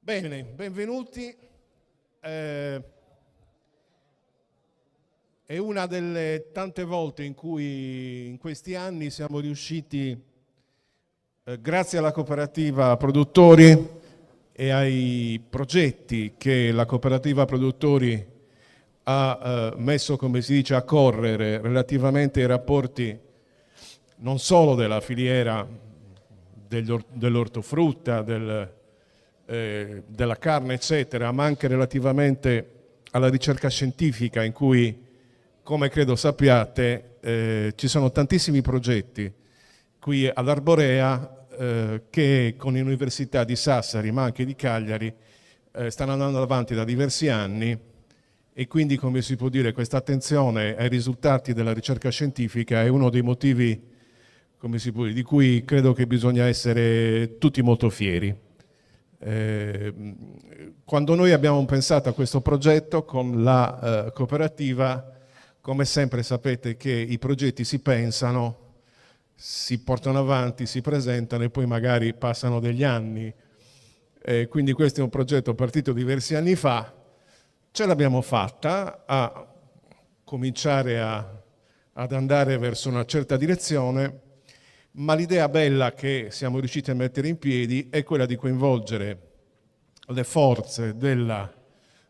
Bene, benvenuti. È una delle tante volte in cui in questi anni siamo riusciti, grazie alla cooperativa produttori e ai progetti che la cooperativa produttori ha messo, come si dice, a correre relativamente ai rapporti non solo della filiera dell'ortofrutta, della carne eccetera, ma anche relativamente alla ricerca scientifica, in cui, come credo sappiate, ci sono tantissimi progetti qui ad Arborea che con l'Università di Sassari ma anche di Cagliari stanno andando avanti da diversi anni, e quindi, come si può dire, questa attenzione ai risultati della ricerca scientifica è uno dei motivi, come si può dire, di cui credo che bisogna essere tutti molto fieri. Quando noi abbiamo pensato a questo progetto con la cooperativa, come sempre sapete che i progetti si pensano, si portano avanti, si presentano e poi magari passano degli anni. Quindi questo è un progetto partito diversi anni fa, ce l'abbiamo fatta a cominciare ad andare verso una certa direzione, ma l'idea bella che siamo riusciti a mettere in piedi è quella di coinvolgere le forze della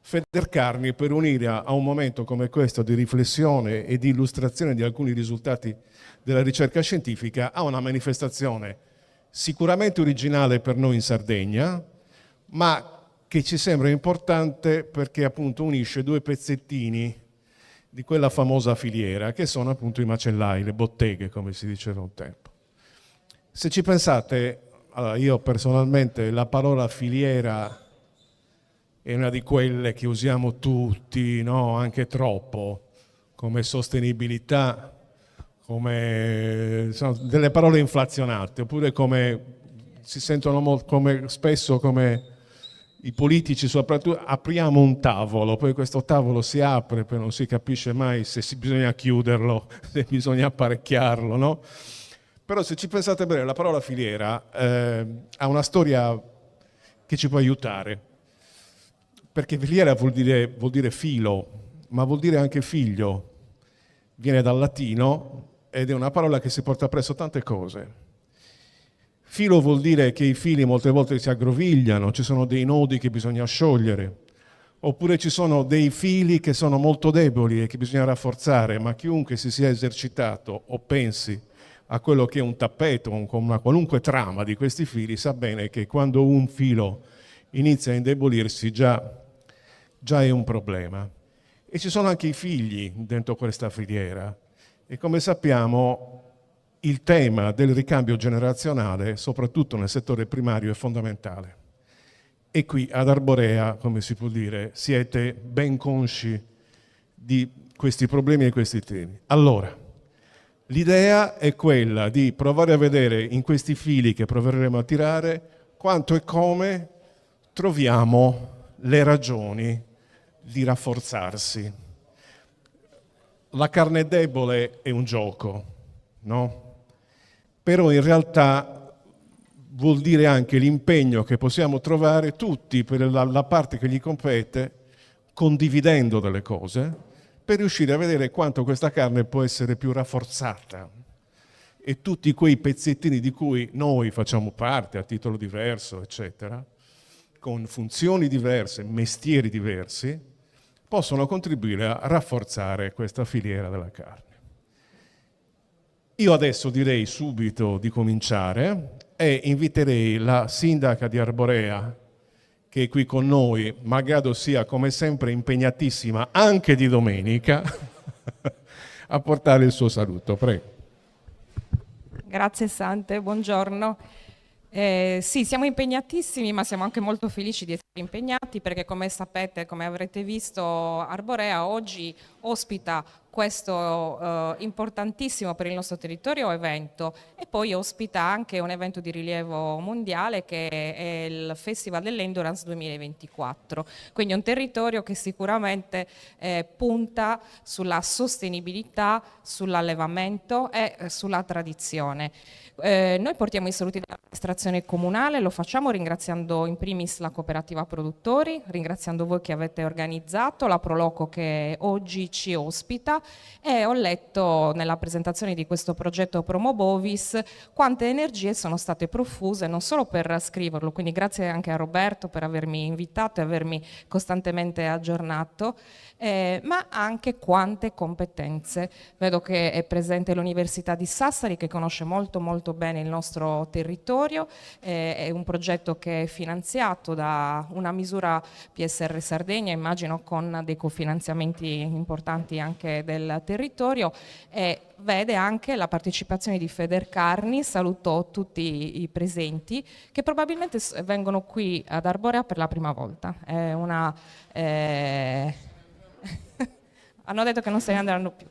Federcarni per unire a un momento come questo di riflessione e di illustrazione di alcuni risultati della ricerca scientifica a una manifestazione sicuramente originale per noi in Sardegna, ma che ci sembra importante perché appunto unisce due pezzettini di quella famosa filiera che sono appunto i macellai, le botteghe, come si diceva un tempo. Se ci pensate, allora io personalmente la parola filiera è una di quelle che usiamo tutti, no? Anche troppo, come sostenibilità, come sono delle parole inflazionate, oppure come si sentono spesso come i politici, soprattutto apriamo un tavolo, poi questo tavolo si apre, poi non si capisce mai se bisogna chiuderlo, se bisogna apparecchiarlo, no? Però se ci pensate bene, la parola filiera ha una storia che ci può aiutare, perché filiera vuol dire filo, ma vuol dire anche figlio, viene dal latino ed è una parola che si porta presso tante cose. Filo vuol dire che i fili molte volte si aggrovigliano, ci sono dei nodi che bisogna sciogliere, oppure ci sono dei fili che sono molto deboli e che bisogna rafforzare, ma chiunque si sia esercitato o pensi a quello che è un tappeto, con una qualunque trama di questi fili, sa bene che quando un filo inizia a indebolirsi già è un problema. E ci sono anche i figli dentro questa filiera e, come sappiamo, il tema del ricambio generazionale, soprattutto nel settore primario, è fondamentale. E qui ad Arborea, come si può dire, siete ben consci di questi problemi e questi temi. Allora, l'idea è quella di provare a vedere in questi fili che proveremo a tirare quanto e come troviamo le ragioni di rafforzarsi. La carne debole è un gioco, no? Però in realtà vuol dire anche l'impegno che possiamo trovare tutti per la parte che gli compete, condividendo delle cose, per riuscire a vedere quanto questa carne può essere più rafforzata. E tutti quei pezzettini di cui noi facciamo parte a titolo diverso, eccetera, con funzioni diverse, mestieri diversi, possono contribuire a rafforzare questa filiera della carne. Io adesso direi subito di cominciare e inviterei la sindaca di Arborea, che è qui con noi, malgrado sia come sempre impegnatissima anche di domenica, a portare il suo saluto. Prego. Grazie Sante, buongiorno. Sì, siamo impegnatissimi, ma siamo anche molto felici di essere impegnati perché, come sapete, come avrete visto, Arborea oggi ospita questo importantissimo per il nostro territorio evento, e poi ospita anche un evento di rilievo mondiale che è il Festival dell'Endurance 2024, quindi un territorio che sicuramente punta sulla sostenibilità, sull'allevamento e sulla tradizione. Noi portiamo i saluti dell'amministrazione comunale, lo facciamo ringraziando in primis la cooperativa produttori, ringraziando voi che avete organizzato, la Proloco che oggi ci ospita, e ho letto nella presentazione di questo progetto Promo Bovis quante energie sono state profuse non solo per scriverlo, quindi grazie anche a Roberto per avermi invitato e avermi costantemente aggiornato, ma anche quante competenze. Vedo che è presente l'Università di Sassari che conosce molto bene il nostro territorio, è un progetto che è finanziato da una misura PSR Sardegna, immagino con dei cofinanziamenti importanti anche del territorio, e vede anche la partecipazione di Federcarni. Saluto tutti i presenti che probabilmente vengono qui ad Arborea per la prima volta. È una hanno detto che non se ne andranno più.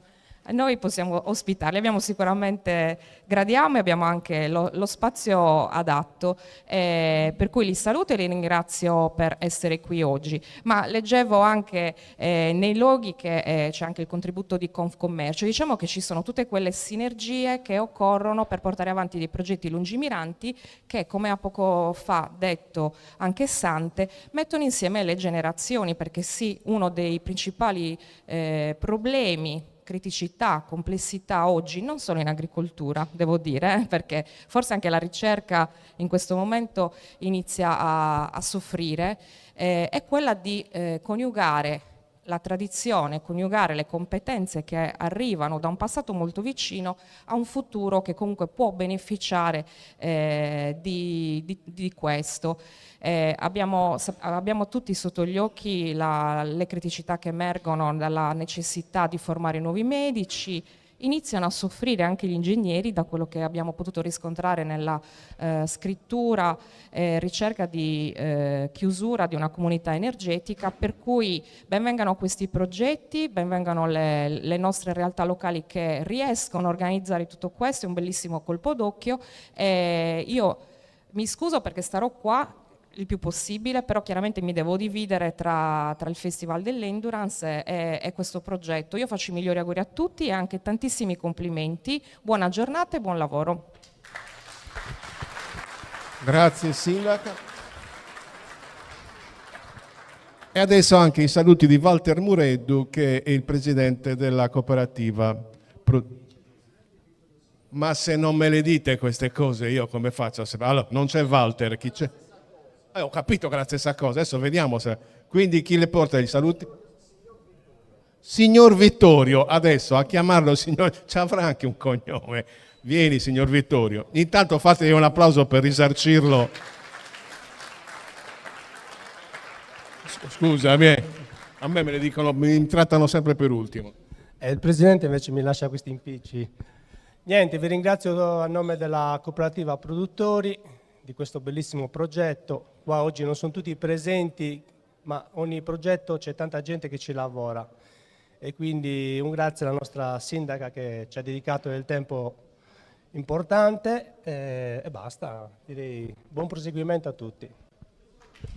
Noi possiamo ospitarli, abbiamo sicuramente, gradiamo e abbiamo anche lo spazio adatto, per cui li saluto e li ringrazio per essere qui oggi. Ma leggevo anche nei loghi che c'è anche il contributo di Confcommercio, diciamo che ci sono tutte quelle sinergie che occorrono per portare avanti dei progetti lungimiranti che, come ha poco fa detto anche Sante, mettono insieme le generazioni, perché sì, uno dei principali problemi, criticità, complessità oggi, non solo in agricoltura, devo dire, perché forse anche la ricerca in questo momento inizia a soffrire, è quella di coniugare la tradizione, coniugare le competenze che arrivano da un passato molto vicino a un futuro che comunque può beneficiare di questo. Abbiamo tutti sotto gli occhi le criticità che emergono dalla necessità di formare nuovi medici. Iniziano a soffrire anche gli ingegneri, da quello che abbiamo potuto riscontrare nella scrittura ricerca di chiusura di una comunità energetica, per cui benvengano questi progetti, benvengano le nostre realtà locali che riescono a organizzare tutto questo. È un bellissimo colpo d'occhio. Io mi scuso perché starò qua il più possibile, però chiaramente mi devo dividere tra il Festival dell'Endurance e questo progetto. Io faccio i migliori auguri a tutti e anche tantissimi complimenti. Buona giornata e buon lavoro. Grazie Sindaca. E adesso anche i saluti di Walter Mureddu, che è il presidente della cooperativa. Ma se non me le dite queste cose, io come faccio? Allora, non c'è Walter, chi c'è? Ho capito che è la stessa cosa, adesso vediamo se... Quindi chi le porta i saluti? Signor Vittorio, adesso a chiamarlo signor... Ci avrà anche un cognome. Vieni signor Vittorio. Intanto fategli un applauso per risarcirlo. Scusa, a me me ne dicono, mi trattano sempre per ultimo. Il Presidente invece mi lascia questi impicci. Niente, vi ringrazio a nome della cooperativa produttori di questo bellissimo progetto. Qua oggi non sono tutti presenti, ma ogni progetto c'è tanta gente che ci lavora, e quindi un grazie alla nostra sindaca che ci ha dedicato del tempo importante, e basta, direi buon proseguimento a tutti.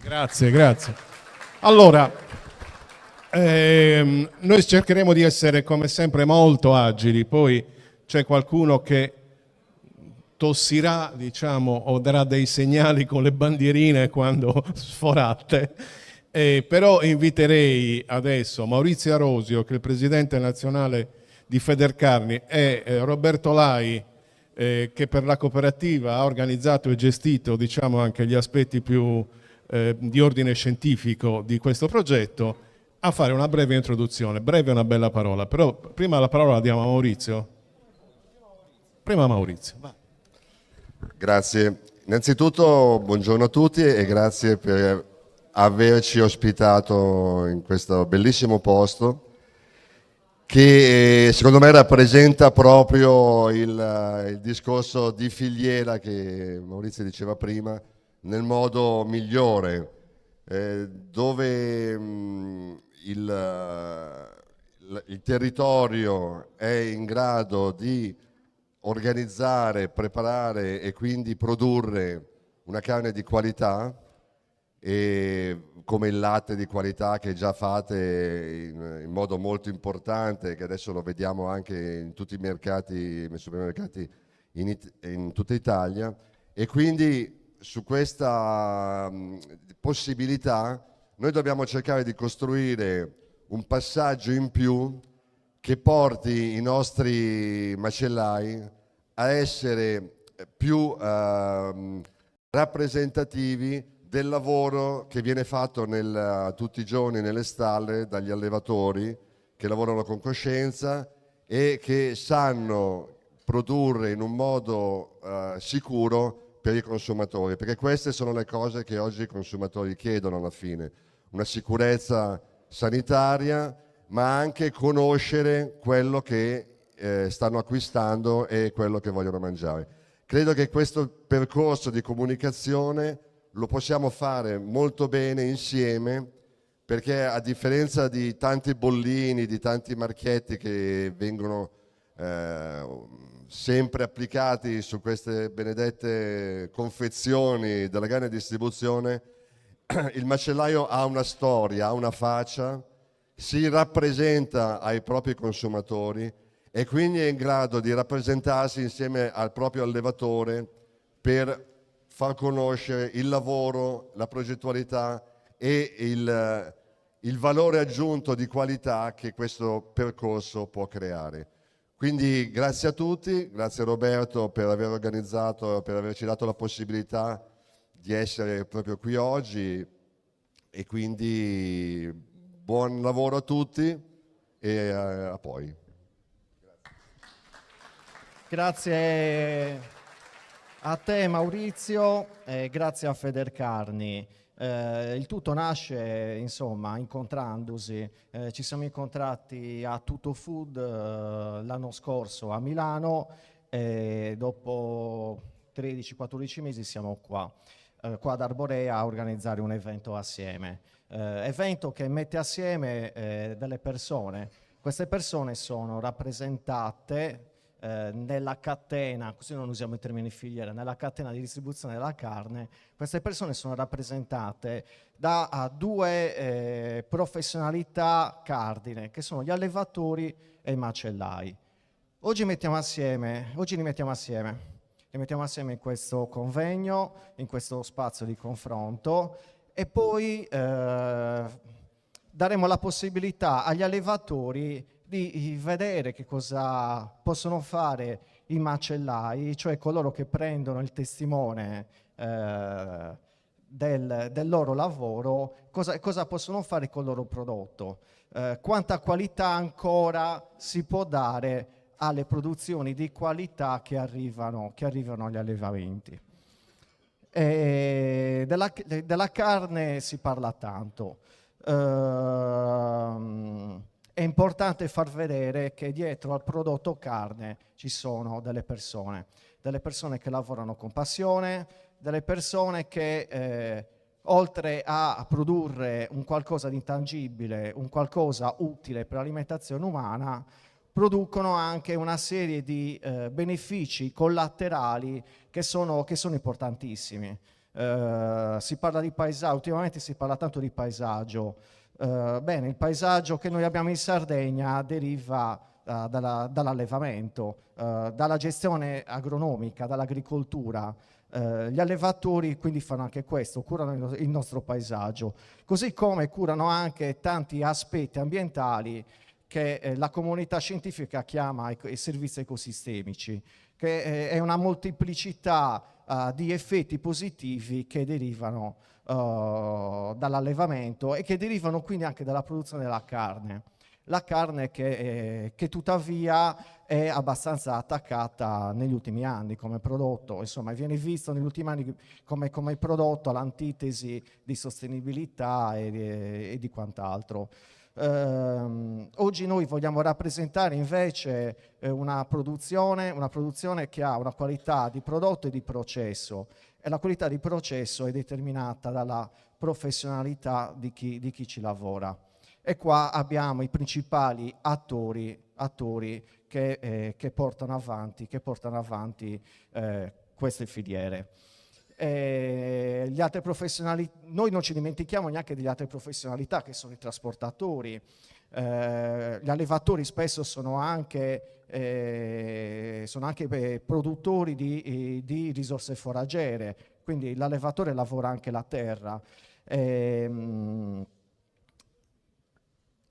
Grazie, grazie. Allora, noi cercheremo di essere come sempre molto agili, poi c'è qualcuno che tossirà, diciamo, o darà dei segnali con le bandierine quando sforate, però inviterei adesso Maurizio Arosio, che è il presidente nazionale di Federcarni, e Roberto Lai, che per la cooperativa ha organizzato e gestito, diciamo, anche gli aspetti più di ordine scientifico di questo progetto, a fare una breve introduzione. Breve è una bella parola, però prima la parola la diamo a Maurizio. Prima Maurizio, va. Grazie. Innanzitutto buongiorno a tutti e grazie per averci ospitato in questo bellissimo posto che secondo me rappresenta proprio il discorso di filiera che Maurizio diceva prima nel modo migliore, dove il territorio è in grado di organizzare, preparare e quindi produrre una carne di qualità, e come il latte di qualità che già fate in modo molto importante, che adesso lo vediamo anche in tutti i mercati, nei supermercati in tutta Italia, e quindi su questa possibilità noi dobbiamo cercare di costruire un passaggio in più che porti i nostri macellai a essere più rappresentativi del lavoro che viene fatto tutti i giorni nelle stalle dagli allevatori che lavorano con coscienza e che sanno produrre in un modo sicuro per i consumatori, perché queste sono le cose che oggi i consumatori chiedono alla fine: una sicurezza sanitaria, ma anche conoscere quello che stanno acquistando e quello che vogliono mangiare. Credo che questo percorso di comunicazione lo possiamo fare molto bene insieme, perché a differenza di tanti bollini, di tanti marchetti che vengono sempre applicati su queste benedette confezioni della grande distribuzione, il macellaio ha una storia, ha una faccia, si rappresenta ai propri consumatori e quindi è in grado di rappresentarsi insieme al proprio allevatore per far conoscere il lavoro, la progettualità e il valore aggiunto di qualità che questo percorso può creare. Quindi grazie a tutti, grazie Roberto per aver organizzato, per averci dato la possibilità di essere proprio qui oggi, e quindi buon lavoro a tutti e a poi. Grazie a te Maurizio e grazie a Federcarni. Il tutto nasce insomma incontrandosi, ci siamo incontrati a Tutto Food l'anno scorso a Milano e dopo 13-14 mesi siamo qua ad Arborea a organizzare un evento assieme, evento che mette assieme delle persone. Queste persone sono rappresentate nella catena, così non usiamo il termine filiera, nella catena di distribuzione della carne. Queste persone sono rappresentate da due professionalità cardine, che sono gli allevatori e i macellai. Oggi li mettiamo assieme in questo convegno, in questo spazio di confronto, e poi daremo la possibilità agli allevatori di vedere che cosa possono fare i macellai, cioè coloro che prendono il testimone del loro lavoro, cosa possono fare col loro prodotto, quanta qualità ancora si può dare alle produzioni di qualità che arrivano agli allevamenti. Della carne si parla tanto. È importante far vedere che dietro al prodotto carne ci sono delle persone che lavorano con passione, delle persone che oltre a produrre un qualcosa di intangibile, un qualcosa utile per l'alimentazione umana, producono anche una serie di benefici collaterali che sono importantissimi. Si parla di paesaggio, ultimamente si parla tanto di paesaggio. Bene, il paesaggio che noi abbiamo in Sardegna deriva dall'allevamento, dalla gestione agronomica, dall'agricoltura. Gli allevatori quindi fanno anche questo, curano il nostro paesaggio, così come curano anche tanti aspetti ambientali che la comunità scientifica chiama i servizi ecosistemici, che è una molteplicità di effetti positivi che derivano dall'allevamento e che derivano quindi anche dalla produzione della carne. La carne che tuttavia è abbastanza attaccata negli ultimi anni come prodotto, insomma viene visto negli ultimi anni come prodotto all'antitesi di sostenibilità e di quant'altro. Oggi noi vogliamo rappresentare invece una produzione che ha una qualità di prodotto e di processo, e la qualità di processo è determinata dalla professionalità di chi ci lavora. E qua abbiamo i principali attori che portano avanti queste filiere. Gli altre noi non ci dimentichiamo neanche delle altre professionalità che sono i trasportatori. Gli allevatori spesso sono anche produttori di risorse foragere, quindi l'allevatore lavora anche la terra.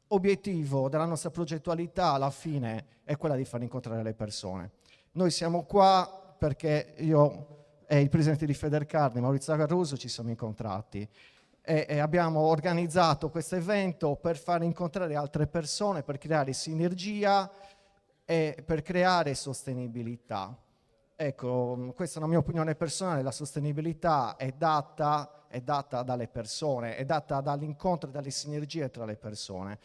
Obiettivo della nostra progettualità alla fine è quella di far incontrare le persone. Noi siamo qua perché io e il presidente di Federcarne, Maurizio Caruso, ci siamo incontrati e abbiamo organizzato questo evento per far incontrare altre persone, per creare sinergia e per creare sostenibilità. Ecco, questa è una mia opinione personale, la sostenibilità è data dalle persone, è data dall'incontro e dalle sinergie tra le persone.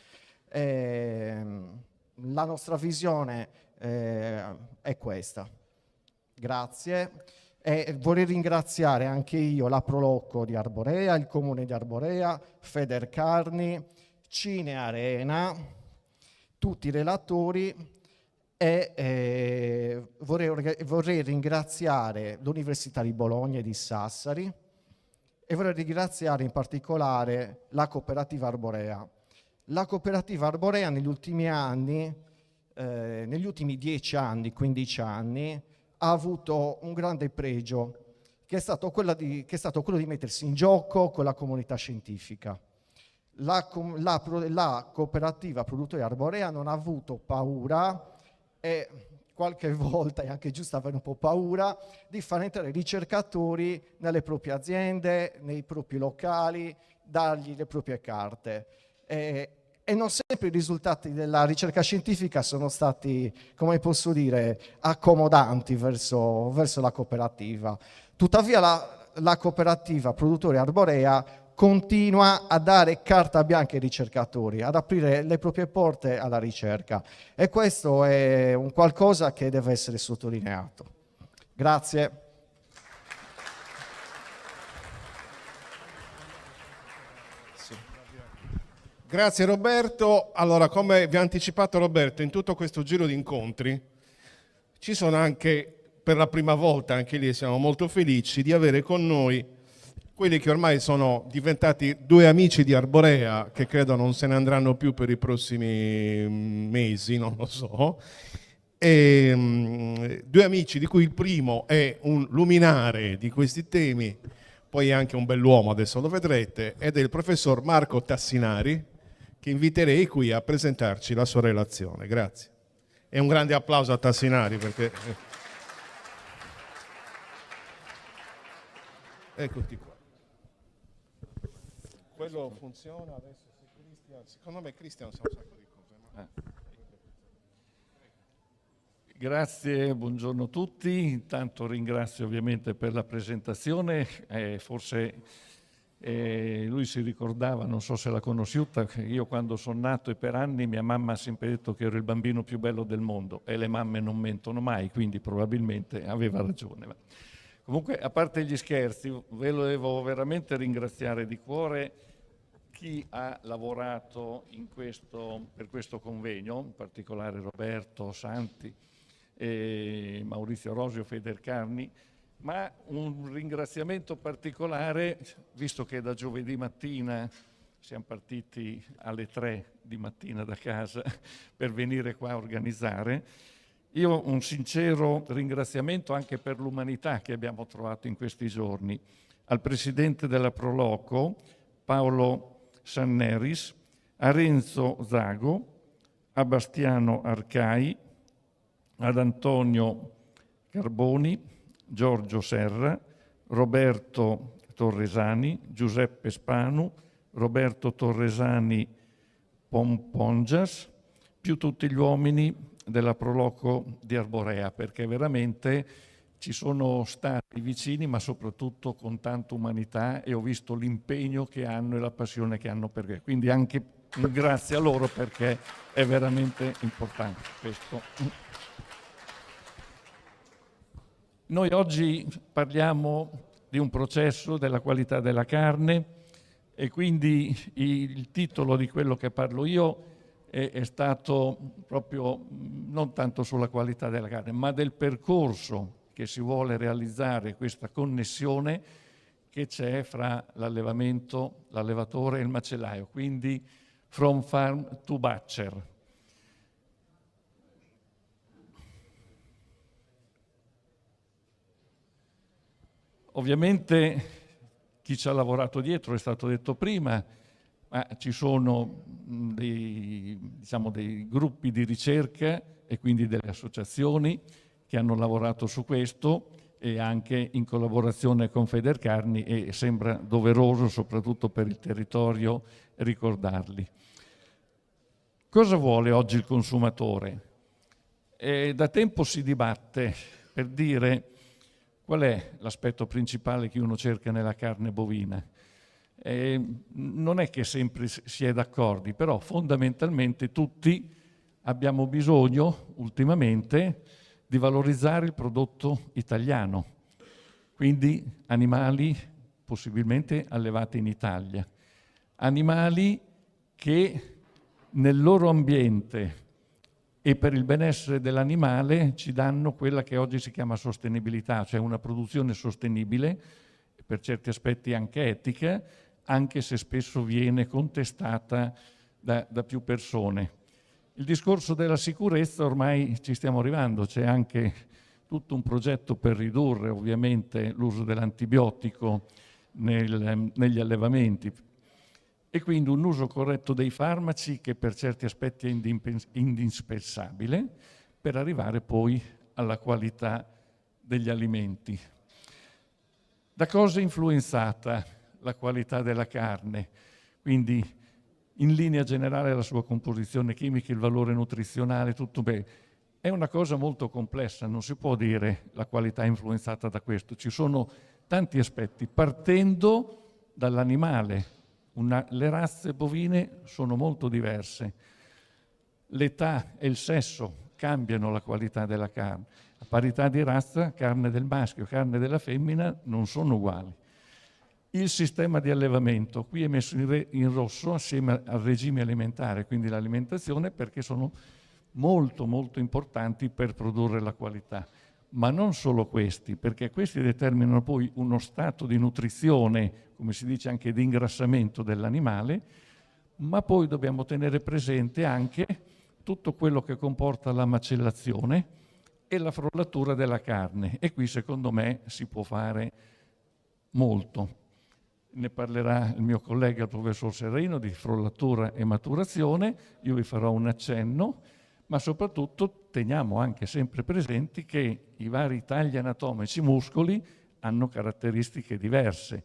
La nostra visione è questa. Grazie. E vorrei ringraziare anche io la Prolocco di Arborea, il Comune di Arborea, Federcarni, Cinearena, tutti i relatori e vorrei ringraziare l'Università di Bologna e di Sassari e vorrei ringraziare in particolare la Cooperativa Arborea. La Cooperativa Arborea negli ultimi anni, negli ultimi 10 anni, 15 anni, ha avuto un grande pregio, che è stato quello di mettersi in gioco con la comunità scientifica. La Cooperativa Produttori Arborea non ha avuto paura e qualche volta è anche giusto avere un po' paura di far entrare ricercatori nelle proprie aziende, nei propri locali, dargli le proprie carte. E non sempre i risultati della ricerca scientifica sono stati, come posso dire, accomodanti verso la cooperativa. Tuttavia la Cooperativa Produttori Arborea continua a dare carta bianca ai ricercatori, ad aprire le proprie porte alla ricerca e questo è un qualcosa che deve essere sottolineato. Grazie. Grazie Roberto. Allora, come vi ha anticipato Roberto, in tutto questo giro di incontri ci sono anche, per la prima volta, anche lì siamo molto felici di avere con noi quelli che ormai sono diventati 2 amici di Arborea, che credo non se ne andranno più per i prossimi mesi, non lo so, e 2 amici di cui il primo è un luminare di questi temi, poi è anche un bell'uomo, adesso lo vedrete, ed è il professor Marco Tassinari, che inviterei qui a presentarci la sua relazione. Grazie. E un grande applauso a Tassinari perché... Eccoti qua. Quello funziona adesso, secondo me Cristian sa un sacco di cose. Grazie, buongiorno a tutti. Intanto ringrazio ovviamente per la presentazione, forse lui si ricordava, non so se l'ha conosciuta, che io quando sono nato e per anni mia mamma ha sempre detto che ero il bambino più bello del mondo e le mamme non mentono mai, quindi probabilmente aveva ragione. Comunque, a parte gli scherzi, volevo veramente ringraziare di cuore chi ha lavorato per questo convegno, in particolare Roberto Santi e Maurizio Rosio, Federcarni, ma un ringraziamento particolare, visto che da giovedì mattina siamo partiti alle 3 di mattina da casa per venire qua a organizzare, io un sincero ringraziamento anche per l'umanità che abbiamo trovato in questi giorni, al presidente della Proloco, Paolo Sanneris, a Renzo Zago, a Bastiano Arcai, ad Antonio Carboni, Giorgio Serra, Roberto Torresani, Giuseppe Spanu, Roberto Torresani Pompongias, più tutti gli uomini della Proloco di Arborea, perché veramente ci sono stati vicini, ma soprattutto con tanta umanità, e ho visto l'impegno che hanno e la passione che hanno per me. Quindi anche un grazie a loro, perché è veramente importante questo. Noi oggi parliamo di un processo della qualità della carne E quindi il titolo di quello che parlo io è stato proprio non tanto sulla qualità della carne, ma del percorso che si vuole realizzare, questa connessione che c'è fra l'allevamento, l'allevatore e il macellaio, quindi from farm to butcher. Ovviamente chi ci ha lavorato dietro è stato detto prima, ma ci sono dei gruppi di ricerca e quindi delle associazioni che hanno lavorato su questo e anche in collaborazione con Federcarni, e sembra doveroso, soprattutto per il territorio, ricordarli. Cosa vuole oggi il consumatore? Da tempo si dibatte per dire qual è l'aspetto principale che uno cerca nella carne bovina. Non è che sempre si è d'accordo, però fondamentalmente tutti abbiamo bisogno ultimamente di valorizzare il prodotto italiano, quindi animali possibilmente allevati in Italia, animali che nel loro ambiente e per il benessere dell'animale ci danno quella che oggi si chiama sostenibilità, cioè una produzione sostenibile, per certi aspetti anche etica, anche se spesso viene contestata da più persone. Il discorso della sicurezza ormai ci stiamo arrivando, c'è anche tutto un progetto per ridurre ovviamente l'uso dell'antibiotico negli allevamenti e quindi un uso corretto dei farmaci che per certi aspetti è indispensabile per arrivare poi alla qualità degli alimenti. Da cosa è influenzata la qualità della carne? Quindi in linea generale la sua composizione chimica, il valore nutrizionale, tutto bene. È una cosa molto complessa, non si può dire la qualità è influenzata da questo. Ci sono tanti aspetti, partendo dall'animale. Le razze bovine sono molto diverse. L'età e il sesso cambiano la qualità della carne. A parità di razza, carne del maschio e carne della femmina non sono uguali. Il sistema di allevamento, qui è messo in rosso assieme al regime alimentare, quindi l'alimentazione, perché sono molto molto importanti per produrre la qualità. Ma non solo questi, perché questi determinano poi uno stato di nutrizione, come si dice anche di ingrassamento dell'animale, ma poi dobbiamo tenere presente anche tutto quello che comporta la macellazione e la frollatura della carne. E qui secondo me si può fare molto. Ne parlerà il mio collega, il professor Serrino, di frollatura e maturazione. Io vi farò un accenno, ma soprattutto teniamo anche sempre presenti che i vari tagli anatomici muscoli hanno caratteristiche diverse.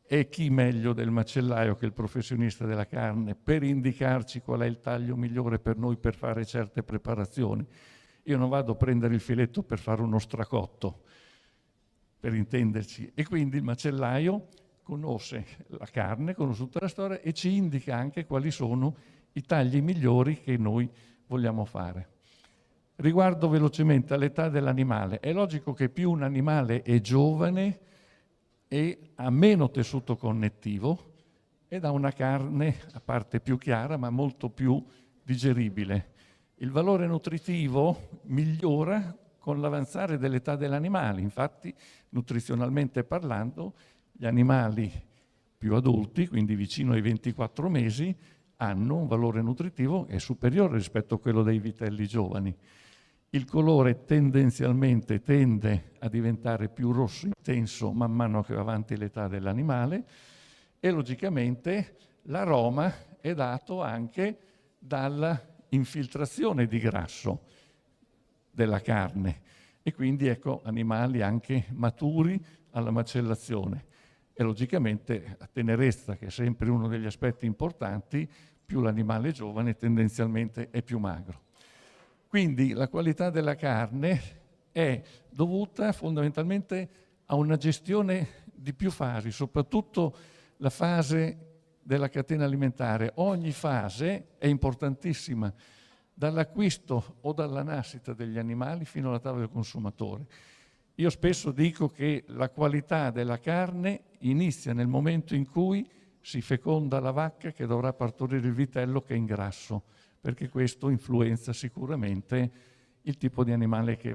E chi meglio del macellaio che il professionista della carne per indicarci qual è il taglio migliore per noi per fare certe preparazioni? Io non vado a prendere il filetto per fare uno stracotto, per intenderci. E quindi il macellaio conosce la carne, conosce tutta la storia e ci indica anche quali sono i tagli migliori che noi vogliamo fare. Riguardo velocemente all'età dell'animale, è logico che più un animale è giovane e ha meno tessuto connettivo ed ha una carne a parte più chiara ma molto più digeribile. Il valore nutritivo migliora con l'avanzare dell'età dell'animale, infatti nutrizionalmente parlando gli animali più adulti, quindi vicino ai 24 mesi, hanno un valore nutritivo che è superiore rispetto a quello dei vitelli giovani. Il colore tendenzialmente tende a diventare più rosso intenso man mano che va avanti l'età dell'animale e logicamente l'aroma è dato anche dalla infiltrazione di grasso della carne e quindi ecco animali anche maturi alla macellazione. E logicamente la tenerezza, che è sempre uno degli aspetti importanti, più l'animale è giovane tendenzialmente è più magro. Quindi la qualità della carne è dovuta fondamentalmente a una gestione di più fasi, soprattutto la fase della catena alimentare. Ogni fase è importantissima, dall'acquisto o dalla nascita degli animali fino alla tavola del consumatore. Io spesso dico che la qualità della carne inizia nel momento in cui si feconda la vacca che dovrà partorire il vitello che è in grasso, perché questo influenza sicuramente il tipo di animale che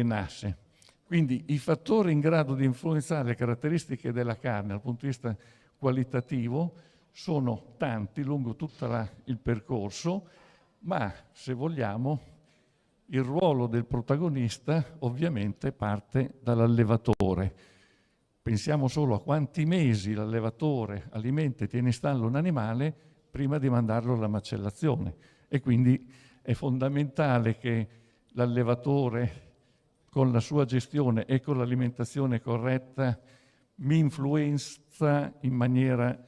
nasce. Quindi i fattori in grado di influenzare le caratteristiche della carne dal punto di vista qualitativo sono tanti lungo tutto il percorso, ma se vogliamo il ruolo del protagonista ovviamente parte dall'allevatore. Pensiamo solo a quanti mesi l'allevatore alimenta e tiene in stallo un animale prima di mandarlo alla macellazione, e quindi è fondamentale che l'allevatore con la sua gestione e con l'alimentazione corretta mi influenza in maniera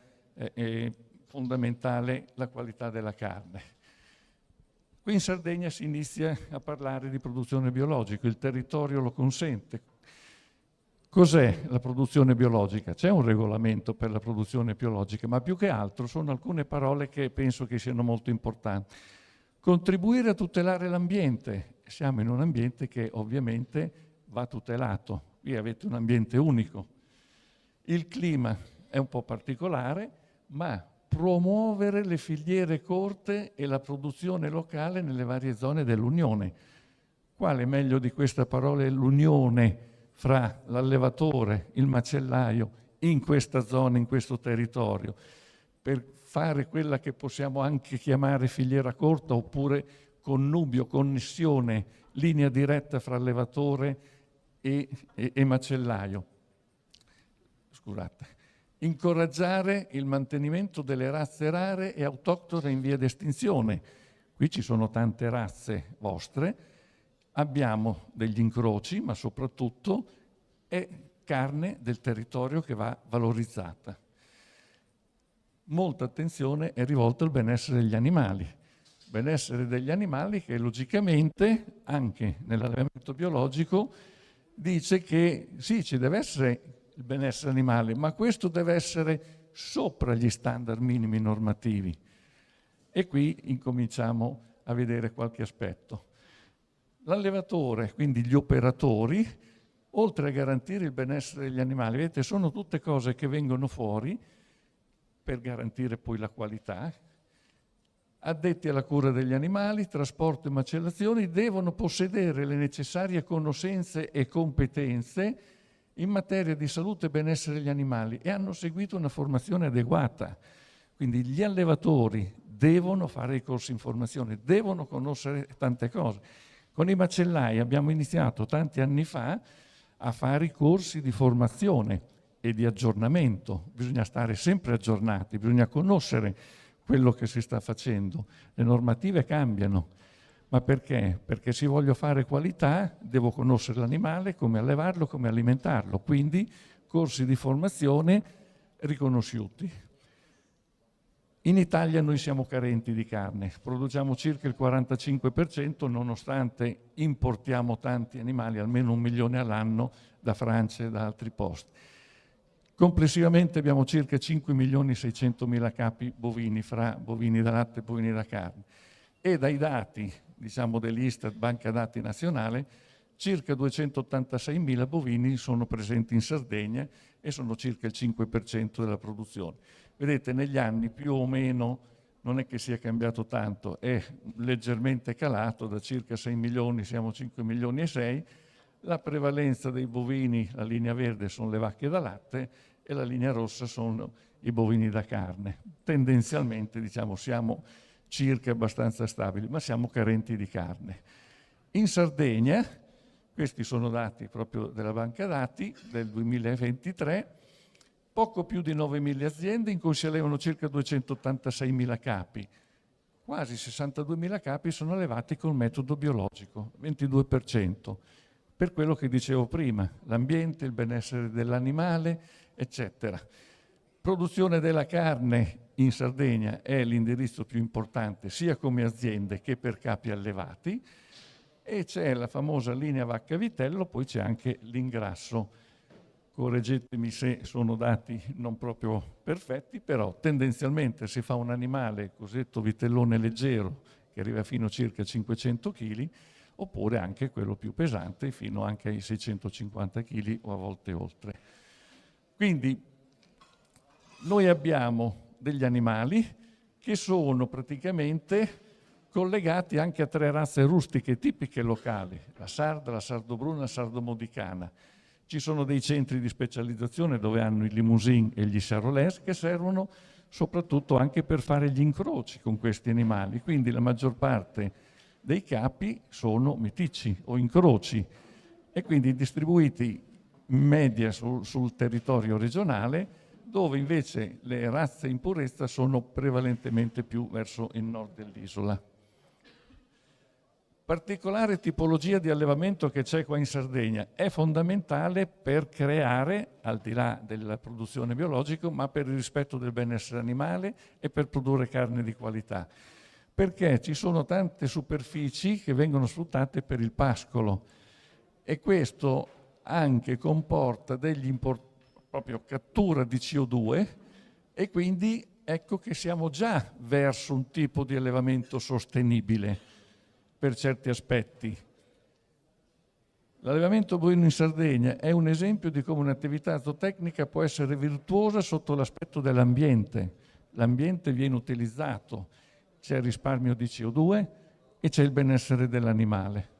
fondamentale la qualità della carne. Qui in Sardegna si inizia a parlare di produzione biologica, il territorio lo consente. Cos'è la produzione biologica? C'è un regolamento per la produzione biologica, ma più che altro sono alcune parole che penso che siano molto importanti. Contribuire a tutelare l'ambiente. Siamo in un ambiente che ovviamente va tutelato. Qui avete un ambiente unico. Il clima è un po' particolare, ma promuovere le filiere corte e la produzione locale nelle varie zone dell'Unione. Quale meglio di questa parola è l'unione fra l'allevatore, il macellaio, in questa zona, in questo territorio, per fare quella che possiamo anche chiamare filiera corta oppure connubio, connessione, linea diretta fra allevatore e macellaio. Scusate. Incoraggiare il mantenimento delle razze rare e autoctone in via di estinzione. Qui ci sono tante razze vostre, abbiamo degli incroci, ma soprattutto è carne del territorio che va valorizzata. Molta attenzione è rivolta al benessere degli animali. Benessere degli animali che logicamente, anche nell'allevamento biologico, dice che sì, ci deve essere il benessere animale, ma questo deve essere sopra gli standard minimi normativi. E qui incominciamo a vedere qualche aspetto. L'allevatore, quindi gli operatori, oltre a garantire il benessere degli animali, vedete, sono tutte cose che vengono fuori per garantire poi la qualità. Addetti alla cura degli animali, trasporto e macellazioni devono possedere le necessarie conoscenze e competenze in materia di salute e benessere degli animali e hanno seguito una formazione adeguata. Quindi gli allevatori devono fare i corsi in formazione, devono conoscere tante cose. Con i macellai abbiamo iniziato tanti anni fa a fare i corsi di formazione e di aggiornamento. Bisogna stare sempre aggiornati, bisogna conoscere quello che si sta facendo. Le normative cambiano, ma perché? Perché se voglio fare qualità devo conoscere l'animale, come allevarlo, come alimentarlo, quindi corsi di formazione riconosciuti. In Italia noi siamo carenti di carne, produciamo circa il 45% nonostante importiamo tanti animali, almeno 1 milione all'anno da Francia e da altri posti. Complessivamente abbiamo circa 5.600.000 capi bovini, fra bovini da latte e bovini da carne. E dai dati, diciamo, dell'Istat, Banca Dati Nazionale, circa 286.000 bovini sono presenti in Sardegna e sono circa il 5% della produzione. Vedete, negli anni più o meno non è che sia cambiato tanto, è leggermente calato, da circa 6 milioni siamo 5 milioni e 6. La prevalenza dei bovini, la linea verde, sono le vacche da latte e la linea rossa sono i bovini da carne. Tendenzialmente, diciamo, siamo circa abbastanza stabili, ma siamo carenti di carne. In Sardegna, questi sono dati proprio della banca dati del 2023, poco più di 9.000 aziende in cui si allevano circa 286.000 capi. Quasi 62.000 capi sono allevati col metodo biologico, 22%. Per quello che dicevo prima, l'ambiente, il benessere dell'animale, eccetera. Produzione della carne in Sardegna è l'indirizzo più importante sia come aziende che per capi allevati e c'è la famosa linea vacca-vitello, poi c'è anche l'ingrasso. Correggetemi se sono dati non proprio perfetti, però tendenzialmente si fa un animale cosiddetto vitellone leggero che arriva fino a circa 500 kg, oppure anche quello più pesante fino anche ai 650 kg o a volte oltre. Quindi Noi abbiamo degli animali che sono praticamente collegati anche a 3 razze rustiche tipiche locali, la sarda, la sardo-bruna, la sardo-modicana. Ci sono dei centri di specializzazione dove hanno i limousine e gli charolais che servono soprattutto anche per fare gli incroci con questi animali, quindi la maggior parte dei capi sono meticci o incroci e quindi distribuiti in media sul territorio regionale, dove invece le razze in purezza sono prevalentemente più verso il nord dell'isola. Particolare tipologia di allevamento che c'è qua in Sardegna è fondamentale per creare, al di là della produzione biologica, ma per il rispetto del benessere animale e per produrre carne di qualità, perché ci sono tante superfici che vengono sfruttate per il pascolo e questo anche comporta proprio cattura di CO2 e quindi ecco che siamo già verso un tipo di allevamento sostenibile per certi aspetti. L'allevamento bovino in Sardegna è un esempio di come un'attività zootecnica può essere virtuosa sotto l'aspetto dell'ambiente. L'ambiente viene utilizzato, c'è il risparmio di CO2 e c'è il benessere dell'animale.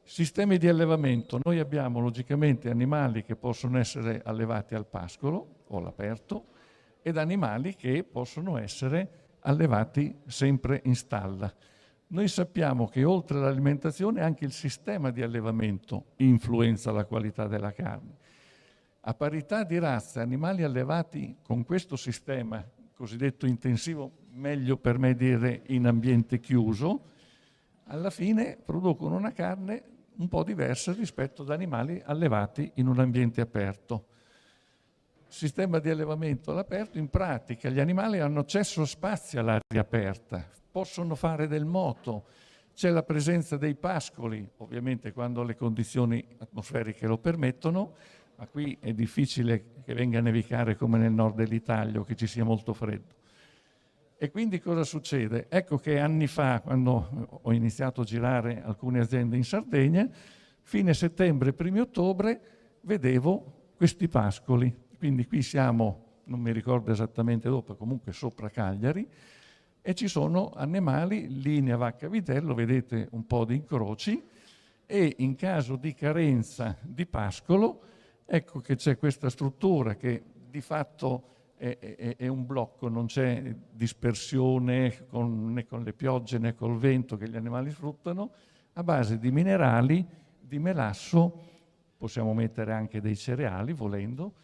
Sistemi di allevamento. Noi abbiamo logicamente animali che possono essere allevati al pascolo o all'aperto ed animali che possono essere allevati sempre in stalla. Noi sappiamo che oltre all'alimentazione anche il sistema di allevamento influenza la qualità della carne. A parità di razze, animali allevati con questo sistema cosiddetto intensivo, meglio per me dire in ambiente chiuso, alla fine producono una carne un po' diversa rispetto ad animali allevati in un ambiente aperto. Sistema di allevamento all'aperto, in pratica gli animali hanno accesso a spazio all'aria aperta, possono fare del moto, c'è la presenza dei pascoli, ovviamente quando le condizioni atmosferiche lo permettono, ma qui è difficile che venga a nevicare come nel nord dell'Italia o che ci sia molto freddo. E quindi cosa succede? Ecco che anni fa, quando ho iniziato a girare alcune aziende in Sardegna, fine settembre, primi ottobre, vedevo questi pascoli. Quindi qui siamo, non mi ricordo esattamente dove, comunque sopra Cagliari, e ci sono animali, linea vacca-vitello, vedete un po' di incroci, e in caso di carenza di pascolo, ecco che c'è questa struttura che di fatto è un blocco, non c'è dispersione né con le piogge né col vento che gli animali sfruttano, a base di minerali, di melasso, possiamo mettere anche dei cereali volendo,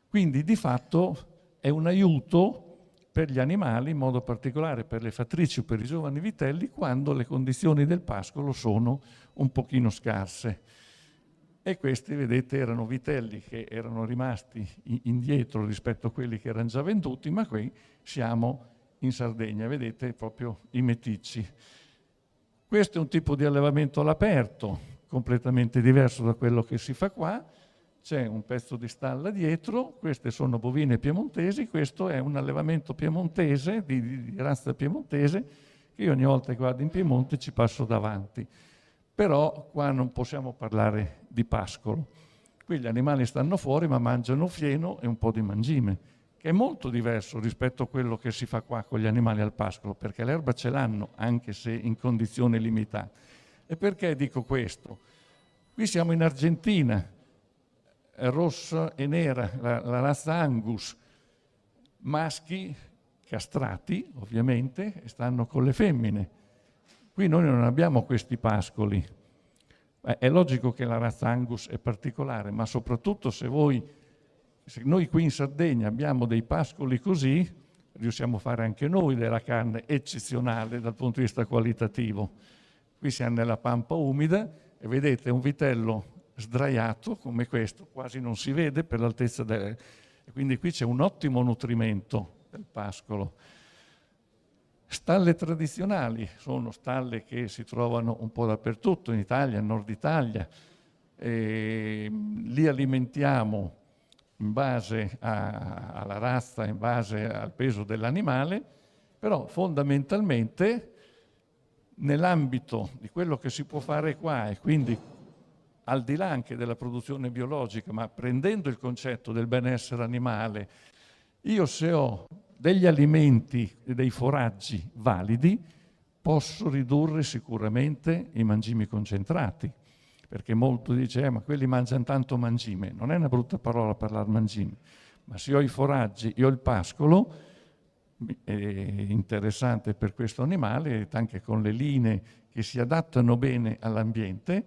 quindi di fatto è un aiuto per gli animali, in modo particolare per le fattrici o per i giovani vitelli, quando le condizioni del pascolo sono un pochino scarse. E questi, vedete, erano vitelli che erano rimasti indietro rispetto a quelli che erano già venduti, ma qui siamo in Sardegna, vedete proprio i meticci. Questo è un tipo di allevamento all'aperto, completamente diverso da quello che si fa qua. C'è un pezzo di stalla dietro, queste sono bovine piemontesi, questo è un allevamento piemontese, di razza piemontese, che io ogni volta che vado in Piemonte ci passo davanti. Però qua non possiamo parlare di pascolo. Qui gli animali stanno fuori ma mangiano fieno e un po' di mangime, che è molto diverso rispetto a quello che si fa qua con gli animali al pascolo, perché l'erba ce l'hanno, anche se in condizioni limitate. E perché dico questo? Qui siamo in Argentina, rossa e nera, la razza Angus, maschi castrati ovviamente e stanno con le femmine. Qui noi non abbiamo questi pascoli. È logico che la razza Angus è particolare, ma soprattutto se noi qui in Sardegna abbiamo dei pascoli così, riusciamo a fare anche noi della carne eccezionale dal punto di vista qualitativo. Qui siamo nella pampa umida e vedete un vitello sdraiato come questo, quasi non si vede per l'altezza quindi qui c'è un ottimo nutrimento del pascolo. Stalle tradizionali sono stalle che si trovano un po' dappertutto in Italia, in Nord Italia, li alimentiamo in base alla razza, in base al peso dell'animale, però fondamentalmente nell'ambito di quello che si può fare qua e quindi al di là anche della produzione biologica, ma prendendo il concetto del benessere animale Io se ho degli alimenti e dei foraggi validi, posso ridurre sicuramente i mangimi concentrati, perché molto dice ma quelli mangiano tanto mangime. Non è una brutta parola parlare mangime, ma se ho i foraggi, io ho il pascolo, è interessante per questo animale, anche con le linee che si adattano bene all'ambiente,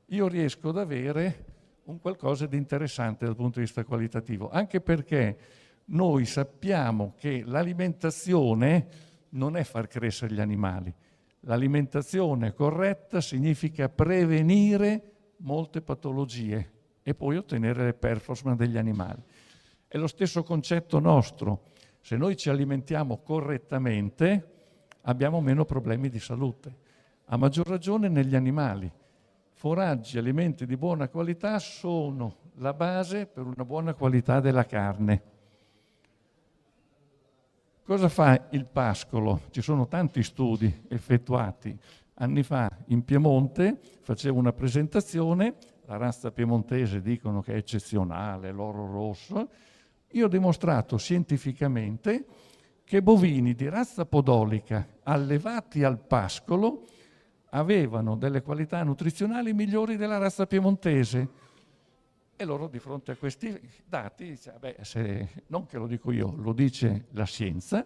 io riesco ad avere un qualcosa di interessante dal punto di vista qualitativo, anche perché noi sappiamo che l'alimentazione non è far crescere gli animali. L'alimentazione corretta significa prevenire molte patologie e poi ottenere le performance degli animali. È lo stesso concetto nostro. Se noi ci alimentiamo correttamente, abbiamo meno problemi di salute. A maggior ragione negli animali. Foraggi, alimenti di buona qualità sono la base per una buona qualità della carne. Cosa fa il pascolo? Ci sono tanti studi effettuati. Anni fa in Piemonte facevo una presentazione, la razza piemontese dicono che è eccezionale, l'oro rosso. Io ho dimostrato scientificamente che bovini di razza podolica allevati al pascolo avevano delle qualità nutrizionali migliori della razza piemontese. E loro di fronte a questi dati dice, non che lo dico io, lo dice la scienza.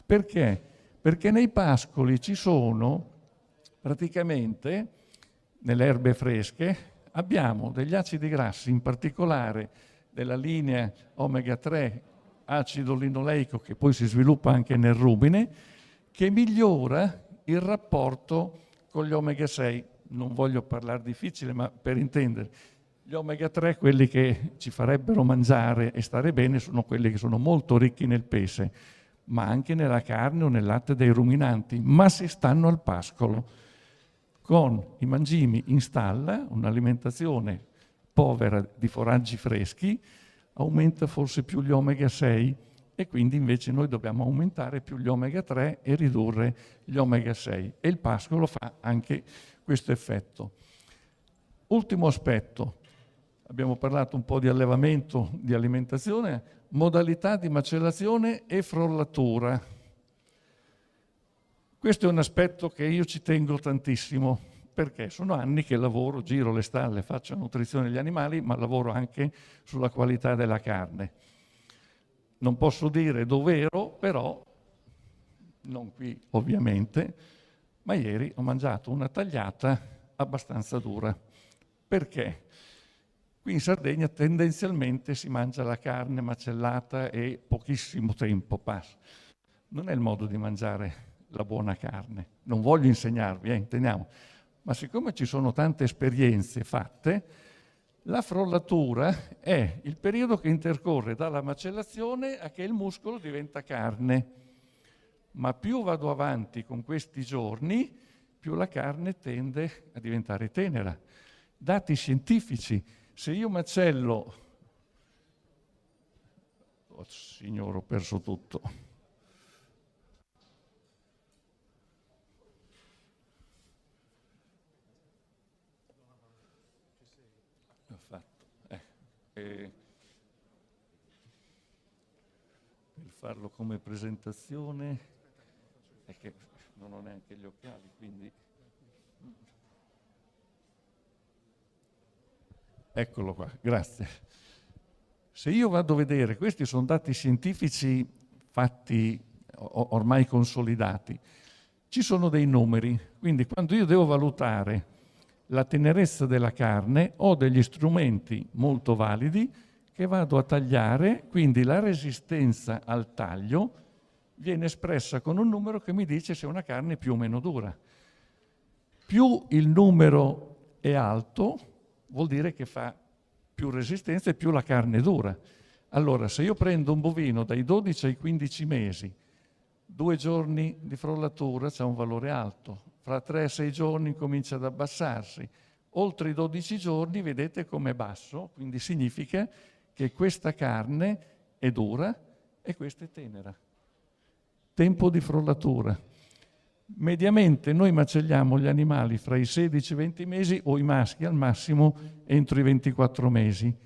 Perché? Perché nei pascoli ci sono praticamente, nelle erbe fresche, abbiamo degli acidi grassi, in particolare della linea omega 3, acido linoleico, che poi si sviluppa anche nel rubine, che migliora il rapporto con gli omega 6. Non voglio parlare difficile, ma per intendere, gli omega 3, quelli che ci farebbero mangiare e stare bene, sono quelli che sono molto ricchi nel pesce, ma anche nella carne o nel latte dei ruminanti, ma si stanno al pascolo. Con i mangimi in stalla, un'alimentazione povera di foraggi freschi, aumenta forse più gli omega 6 e quindi invece noi dobbiamo aumentare più gli omega 3 e ridurre gli omega 6. E il pascolo fa anche questo effetto. Ultimo aspetto. Abbiamo parlato un po' di allevamento, di alimentazione, modalità di macellazione e frollatura. Questo è un aspetto che io ci tengo tantissimo, perché sono anni che lavoro, giro le stalle, faccio nutrizione degli animali, ma lavoro anche sulla qualità della carne. Non posso dire dov'ero, però, non qui ovviamente, ma ieri ho mangiato una tagliata abbastanza dura. Perché? Qui in Sardegna tendenzialmente si mangia la carne macellata e pochissimo tempo passa. Non è il modo di mangiare la buona carne. Non voglio insegnarvi, intendiamo. Ma siccome ci sono tante esperienze fatte, la frollatura è il periodo che intercorre dalla macellazione a che il muscolo diventa carne. Ma più vado avanti con questi giorni, più la carne tende a diventare tenera. Dati scientifici. Se io macello... Oh, signore, ho perso tutto. L'ho fatto. Per farlo come presentazione, è che non ho neanche gli occhiali, quindi... Eccolo qua, grazie. Se io vado a vedere, questi sono dati scientifici fatti ormai consolidati, ci sono dei numeri, quindi quando io devo valutare la tenerezza della carne ho degli strumenti molto validi che vado a tagliare, quindi la resistenza al taglio viene espressa con un numero che mi dice se una carne è più o meno dura. Più il numero è alto, vuol dire che fa più resistenza e più la carne è dura. Allora, se io prendo un bovino dai 12 ai 15 mesi, 2 giorni di frollatura c'è un valore alto, fra 3 e 6 giorni comincia ad abbassarsi, oltre i 12 giorni vedete com'è basso, quindi significa che questa carne è dura e questa è tenera. Tempo di frollatura. Mediamente noi macelliamo gli animali fra i 16 e i 20 mesi o i maschi al massimo entro i 24 mesi.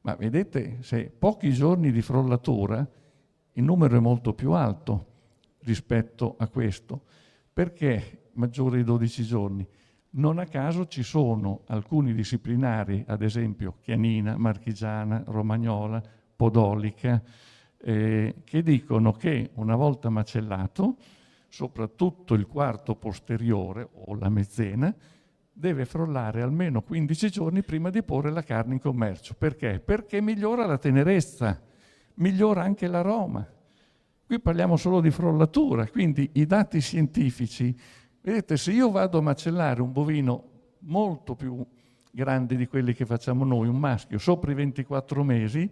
Ma vedete, se pochi giorni di frollatura il numero è molto più alto rispetto a questo. Perché maggiore di 12 giorni? Non a caso ci sono alcuni disciplinari, ad esempio Chianina, Marchigiana, Romagnola, Podolica, che dicono che una volta macellato, soprattutto il quarto posteriore o la mezzena, deve frollare almeno 15 giorni prima di porre la carne in commercio. Perché? Perché migliora la tenerezza, migliora anche l'aroma. Qui parliamo solo di frollatura, quindi i dati scientifici. Vedete, se io vado a macellare un bovino molto più grande di quelli che facciamo noi, un maschio, sopra i 24 mesi,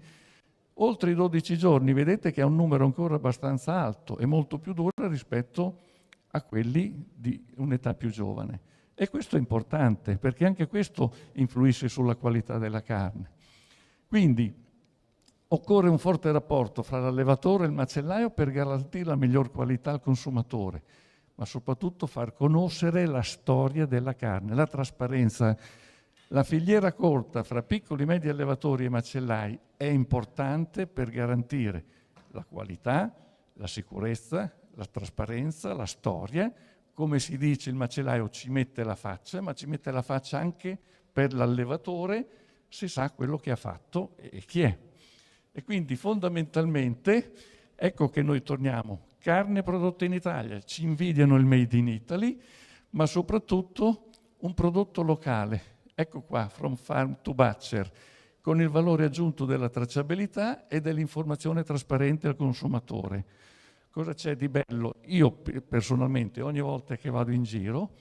oltre i 12 giorni, vedete che ha un numero ancora abbastanza alto e molto più duro rispetto a quelli di un'età più giovane. E questo è importante, perché anche questo influisce sulla qualità della carne. Quindi occorre un forte rapporto fra l'allevatore e il macellaio per garantire la miglior qualità al consumatore, ma soprattutto far conoscere la storia della carne, la trasparenza. La filiera corta fra piccoli e medi allevatori e macellai è importante per garantire la qualità, la sicurezza, la trasparenza, la storia. Come si dice, il macellaio ci mette la faccia, ma ci mette la faccia anche per l'allevatore se sa quello che ha fatto e chi è. E quindi fondamentalmente ecco che noi torniamo. Carne prodotta in Italia, ci invidiano il Made in Italy, ma soprattutto un prodotto locale. Ecco qua, from farm to butcher, con il valore aggiunto della tracciabilità e dell'informazione trasparente al consumatore. Cosa c'è di bello? Io personalmente ogni volta che vado in giro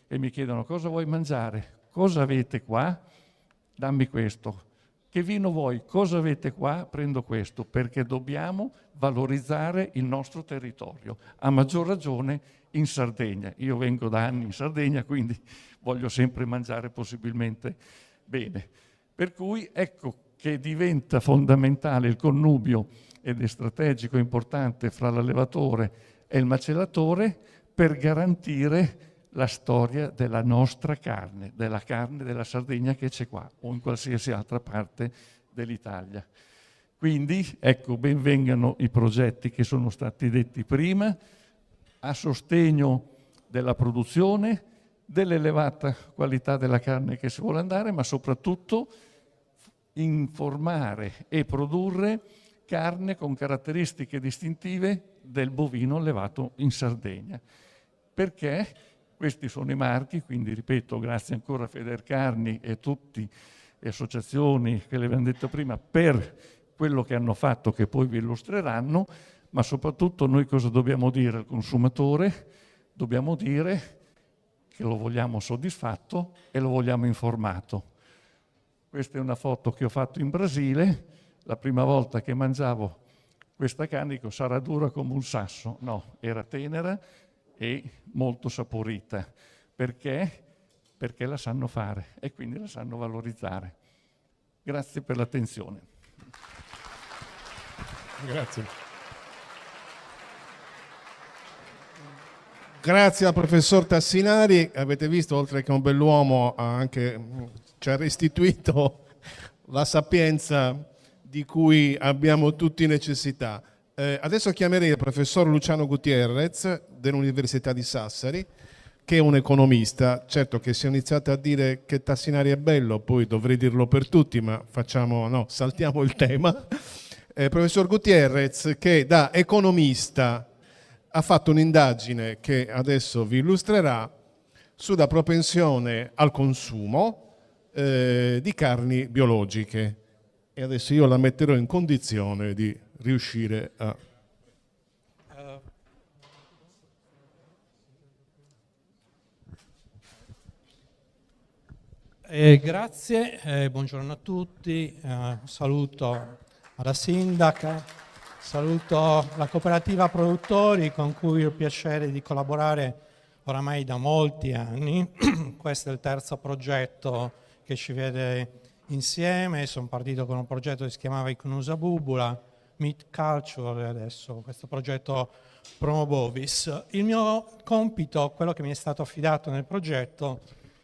e mi chiedono cosa vuoi mangiare, cosa avete qua, dammi questo. Che vino vuoi? Cosa avete qua? Prendo questo, perché dobbiamo valorizzare il nostro territorio. A maggior ragione in Sardegna. Io vengo da anni in Sardegna, quindi voglio sempre mangiare possibilmente bene. Per cui ecco che diventa fondamentale il connubio ed è strategico e importante fra l'allevatore e il macellatore per garantire la storia della nostra carne, della carne della Sardegna che c'è qua o in qualsiasi altra parte dell'Italia. Quindi, ecco, ben vengano i progetti che sono stati detti prima a sostegno della produzione, dell'elevata qualità della carne che si vuole andare, ma soprattutto informare e produrre carne con caratteristiche distintive del bovino allevato in Sardegna. Perché? Questi sono i marchi, quindi ripeto, grazie ancora a Federcarni e tutte le associazioni che le abbiamo detto prima per quello che hanno fatto, che poi vi illustreranno, ma soprattutto noi cosa dobbiamo dire al consumatore? Dobbiamo dire che lo vogliamo soddisfatto e lo vogliamo informato. Questa è una foto che ho fatto in Brasile, la prima volta che mangiavo questa carne, dico, sarà dura come un sasso. No, era tenera e molto saporita. Perché? Perché la sanno fare e quindi la sanno valorizzare. Grazie per l'attenzione. Grazie. Grazie al professor Tassinari. Avete visto, oltre che un bell'uomo, ci ha restituito la sapienza di cui abbiamo tutti necessità. Adesso chiamerei il professor Luciano Gutierrez dell'Università di Sassari, che è un economista. Certo che se ho iniziato a dire che Tassinari è bello, poi dovrei dirlo per tutti, ma saltiamo il tema. Professor Gutierrez, che da economista ha fatto un'indagine che adesso vi illustrerà sulla propensione al consumo di carni biologiche. E adesso io la metterò in condizione di riuscire a... Grazie, buongiorno a tutti, saluto alla sindaca, saluto la cooperativa produttori con cui ho il piacere di collaborare oramai da molti anni. Questo è il terzo progetto che ci vede insieme, sono partito con un progetto che si chiamava Iconusa Bubula, Meat Culture e adesso questo progetto Promo Bovis. Il mio compito, quello che mi è stato affidato nel progetto,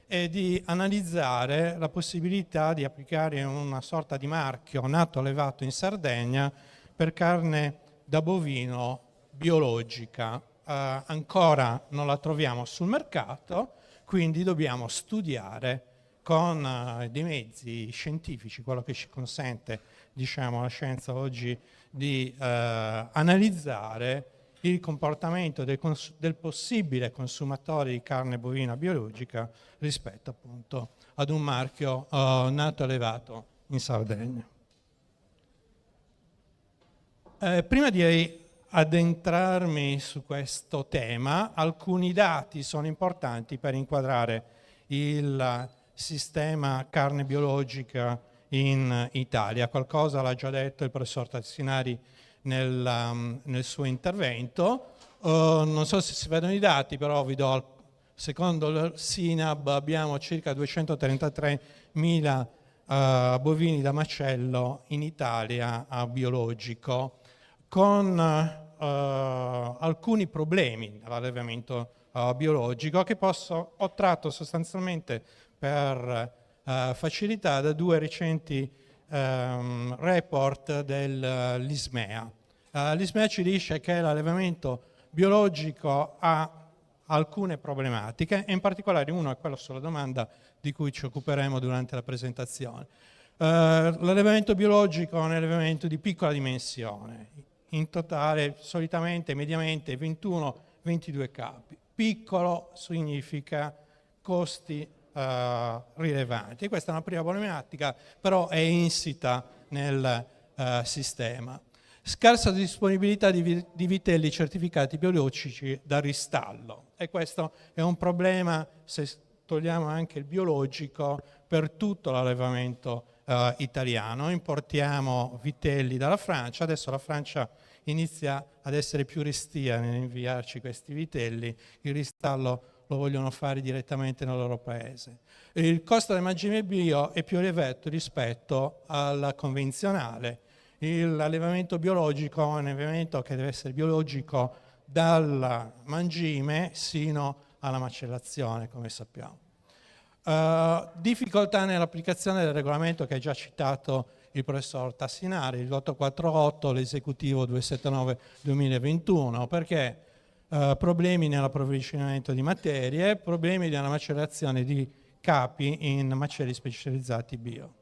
è di analizzare la possibilità di applicare una sorta di marchio nato allevato in Sardegna per carne da bovino biologica. Ancora non la troviamo sul mercato, quindi dobbiamo studiare con dei mezzi scientifici, quello che ci consente, diciamo, la scienza oggi di analizzare il comportamento del possibile consumatore di carne bovina biologica rispetto appunto ad un marchio nato e allevato in Sardegna. Prima di addentrarmi su questo tema, alcuni dati sono importanti per inquadrare il sistema carne biologica in Italia. Qualcosa l'ha già detto il professor Tassinari nel suo intervento. Non so se si vedono i dati, però vi do, secondo il SINAB abbiamo circa 233.000 bovini da macello in Italia a biologico, con alcuni problemi nell'allevamento biologico che ho tratto sostanzialmente per facilità da 2 recenti report dell'ISMEA. L'ISMEA ci dice che l'allevamento biologico ha alcune problematiche e in particolare uno è quello sulla domanda di cui ci occuperemo durante la presentazione. L'allevamento biologico è un allevamento di piccola dimensione, in totale solitamente mediamente 21-22 capi. Piccolo significa costi rilevanti. Questa è una prima problematica, però è insita nel sistema. Scarsa disponibilità di vitelli certificati biologici da ristallo, e questo è un problema, se togliamo anche il biologico, per tutto l'allevamento italiano. Importiamo vitelli dalla Francia, adesso la Francia inizia ad essere più restia nell'inviarci questi vitelli, il ristallo lo vogliono fare direttamente nel loro paese. Il costo del mangime bio è più elevato rispetto al convenzionale. L'allevamento biologico è un allevamento che deve essere biologico dal mangime sino alla macellazione, come sappiamo. Difficoltà nell'applicazione del regolamento che ha già citato il professor Tassinari, il 848, l'esecutivo 279-2021, perché problemi nell'approvvigionamento di materie, problemi nella macellazione di capi in macelli specializzati bio.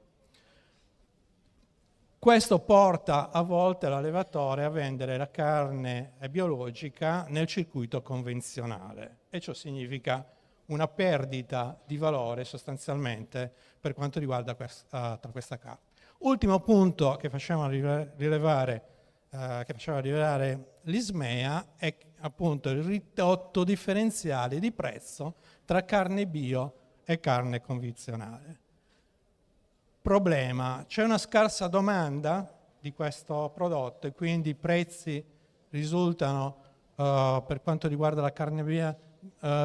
Questo porta a volte l'allevatore a vendere la carne biologica nel circuito convenzionale, e ciò significa una perdita di valore sostanzialmente per quanto riguarda questa carne. Ultimo punto che facciamo rilevare l'ISMEA è appunto il ridotto differenziale di prezzo tra carne bio e carne convenzionale. Problema: c'è una scarsa domanda di questo prodotto e quindi i prezzi risultano, per quanto riguarda la carne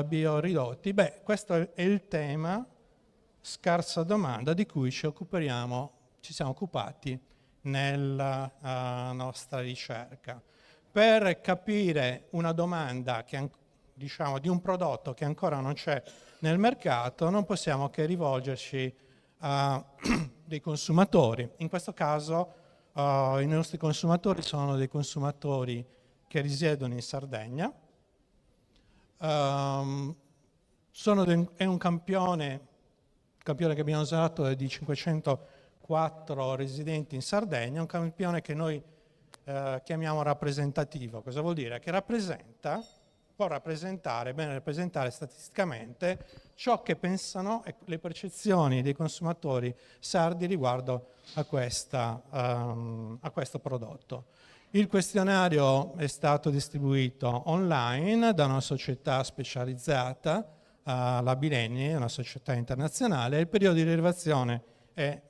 bio ridotti. Questo è il tema scarsa domanda di cui ci siamo occupati nella nostra ricerca. Per capire una domanda diciamo, di un prodotto che ancora non c'è nel mercato, non possiamo che rivolgerci a dei consumatori. In questo caso i nostri consumatori sono dei consumatori che risiedono in Sardegna. È un campione che abbiamo usato è di 504 residenti in Sardegna, un campione che noi chiamiamo rappresentativo. Cosa vuol dire? Che può rappresentare, bene rappresentare statisticamente ciò che pensano e le percezioni dei consumatori sardi riguardo a questo prodotto. Il questionario è stato distribuito online da una società specializzata, la Bilenni, una società internazionale, e il periodo di rilevazione è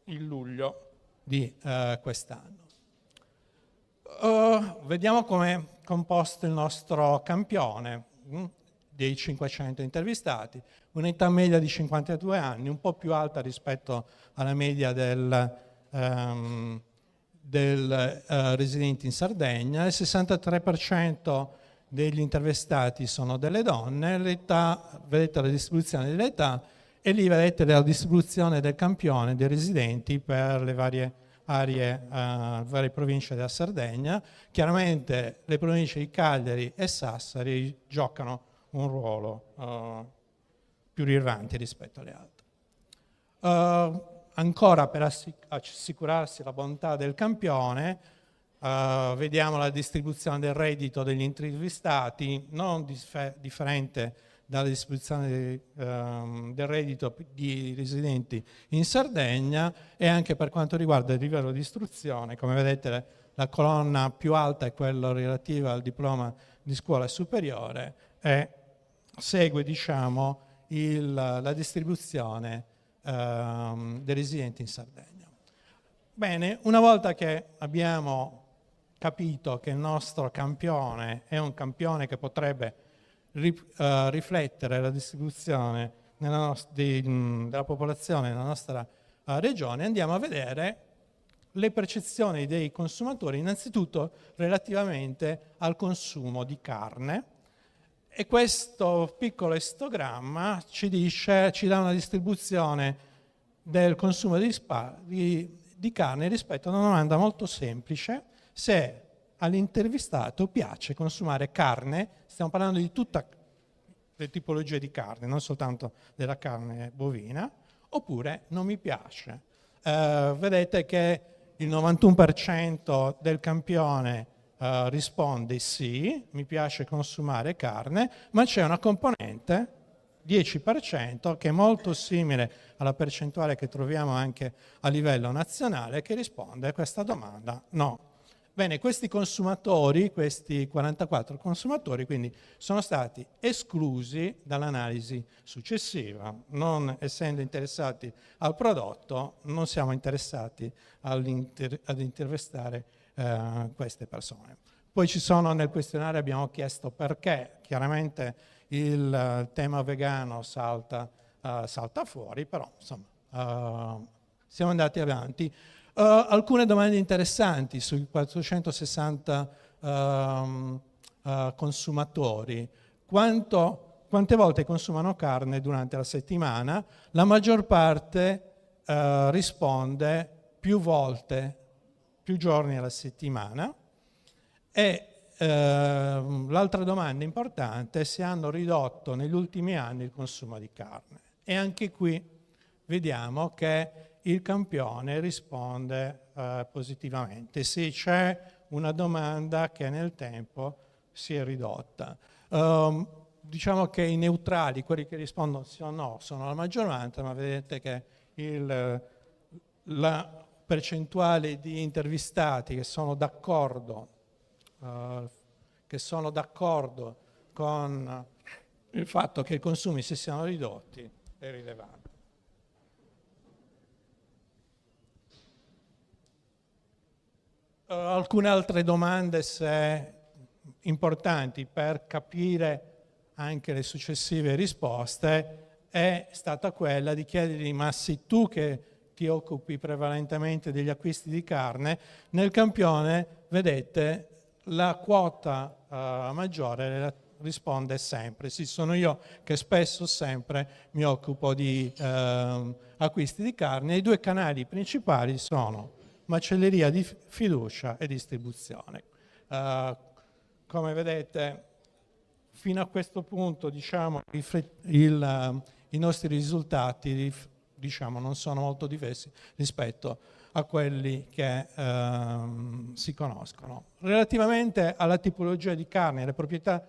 il luglio di quest'anno. Vediamo come è composto il nostro campione dei 500 intervistati, un'età media di 52 anni, un po' più alta rispetto alla media del residenti in Sardegna. Il 63% degli intervistati sono delle donne. L'età, vedete la distribuzione dell'età, e lì vedete la distribuzione del campione dei residenti per le varie varie province della Sardegna. Chiaramente le province di Cagliari e Sassari giocano un ruolo più rilevante rispetto alle altre. Ancora per assicurarsi la bontà del campione, vediamo la distribuzione del reddito degli intervistati, non differente dalla distribuzione del reddito di residenti in Sardegna, e anche per quanto riguarda il livello di istruzione. Come vedete, la colonna più alta è quella relativa al diploma di scuola superiore e segue, diciamo, la distribuzione dei residenti in Sardegna. Bene, una volta che abbiamo capito che il nostro campione è un campione che potrebbe riflettere la distribuzione della popolazione nella nostra regione, andiamo a vedere le percezioni dei consumatori, innanzitutto relativamente al consumo di carne. E questo piccolo istogramma ci dà una distribuzione del consumo di carne rispetto ad una domanda molto semplice: se all'intervistato piace consumare carne. Stiamo parlando di tutte le tipologie di carne, non soltanto della carne bovina, oppure non mi piace. Vedete che il 91% del campione risponde sì, mi piace consumare carne, ma c'è una componente, 10%, che è molto simile alla percentuale che troviamo anche a livello nazionale, che risponde a questa domanda no. Bene, questi consumatori, questi 44 consumatori, quindi sono stati esclusi dall'analisi successiva. Non essendo interessati al prodotto, non siamo interessati ad intervistare queste persone. Poi ci sono, nel questionario abbiamo chiesto perché. Chiaramente il tema vegano salta fuori, però insomma siamo andati avanti. Alcune domande interessanti sui 460 consumatori. Quante volte consumano carne durante la settimana? La maggior parte risponde più volte, più giorni alla settimana. E l'altra domanda importante è se hanno ridotto negli ultimi anni il consumo di carne. E anche qui vediamo che il campione risponde positivamente. Sì, c'è una domanda che nel tempo si è ridotta. Diciamo che i neutrali, quelli che rispondono sì o no, sono la maggioranza, ma vedete che la percentuale di intervistati che sono d'accordo con il fatto che i consumi si siano ridotti è rilevante. Alcune altre domande importanti per capire anche le successive risposte è stata quella di chiedergli: ma sei tu che ti occupi prevalentemente degli acquisti di carne? Nel campione, vedete, la quota maggiore risponde sempre: sì, sono io che spesso sempre mi occupo di acquisti di carne. I due canali principali sono macelleria di fiducia e distribuzione. Come vedete, fino a questo punto, diciamo, i nostri risultati, diciamo, non sono molto diversi rispetto a quelli che si conoscono. Relativamente alla tipologia di carne e alle proprietà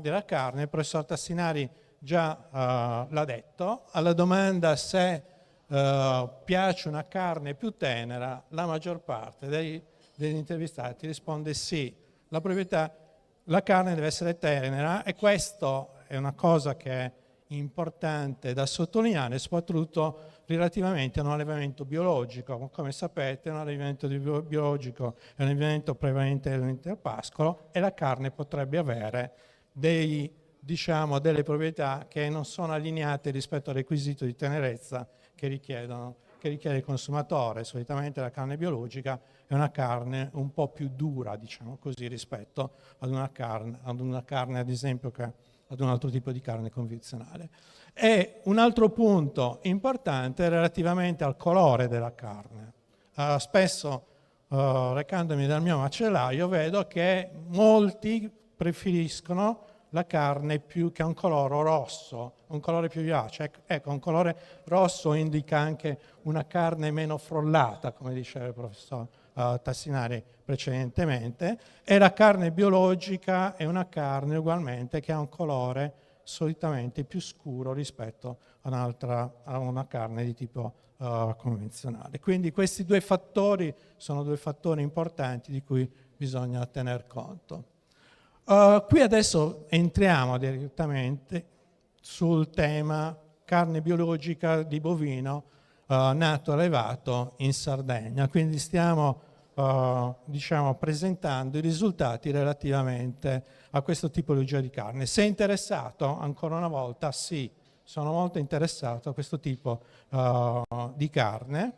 della carne, il professor Tassinari già l'ha detto. Alla domanda se piace una carne più tenera, la maggior parte degli intervistati risponde sì. La carne deve essere tenera, e questo è una cosa che è importante da sottolineare, soprattutto relativamente a un allevamento biologico. Come sapete, un allevamento biologico è un allevamento prevalentemente al pascolo, e la carne potrebbe avere delle proprietà che non sono allineate rispetto al requisito di tenerezza che richiede il consumatore. Solitamente la carne biologica è una carne un po' più dura, diciamo così, rispetto ad una carne ad esempio, che ad un altro tipo di carne convenzionale. E un altro punto importante è relativamente al colore della carne. spesso recandomi dal mio macellaio vedo che molti preferiscono la carne più che un colore rosso, un colore più vivace. Ecco, un colore rosso indica anche una carne meno frollata, come diceva il professor Tassinari precedentemente, e la carne biologica è una carne ugualmente che ha un colore solitamente più scuro rispetto a una carne di tipo convenzionale. Quindi questi due fattori sono due fattori importanti di cui bisogna tener conto. Qui adesso entriamo direttamente sul tema carne biologica di bovino nato e allevato in Sardegna. Quindi stiamo presentando i risultati relativamente a questa tipologia di carne. Se è interessato, ancora una volta, sì, sono molto interessato a questo tipo di carne.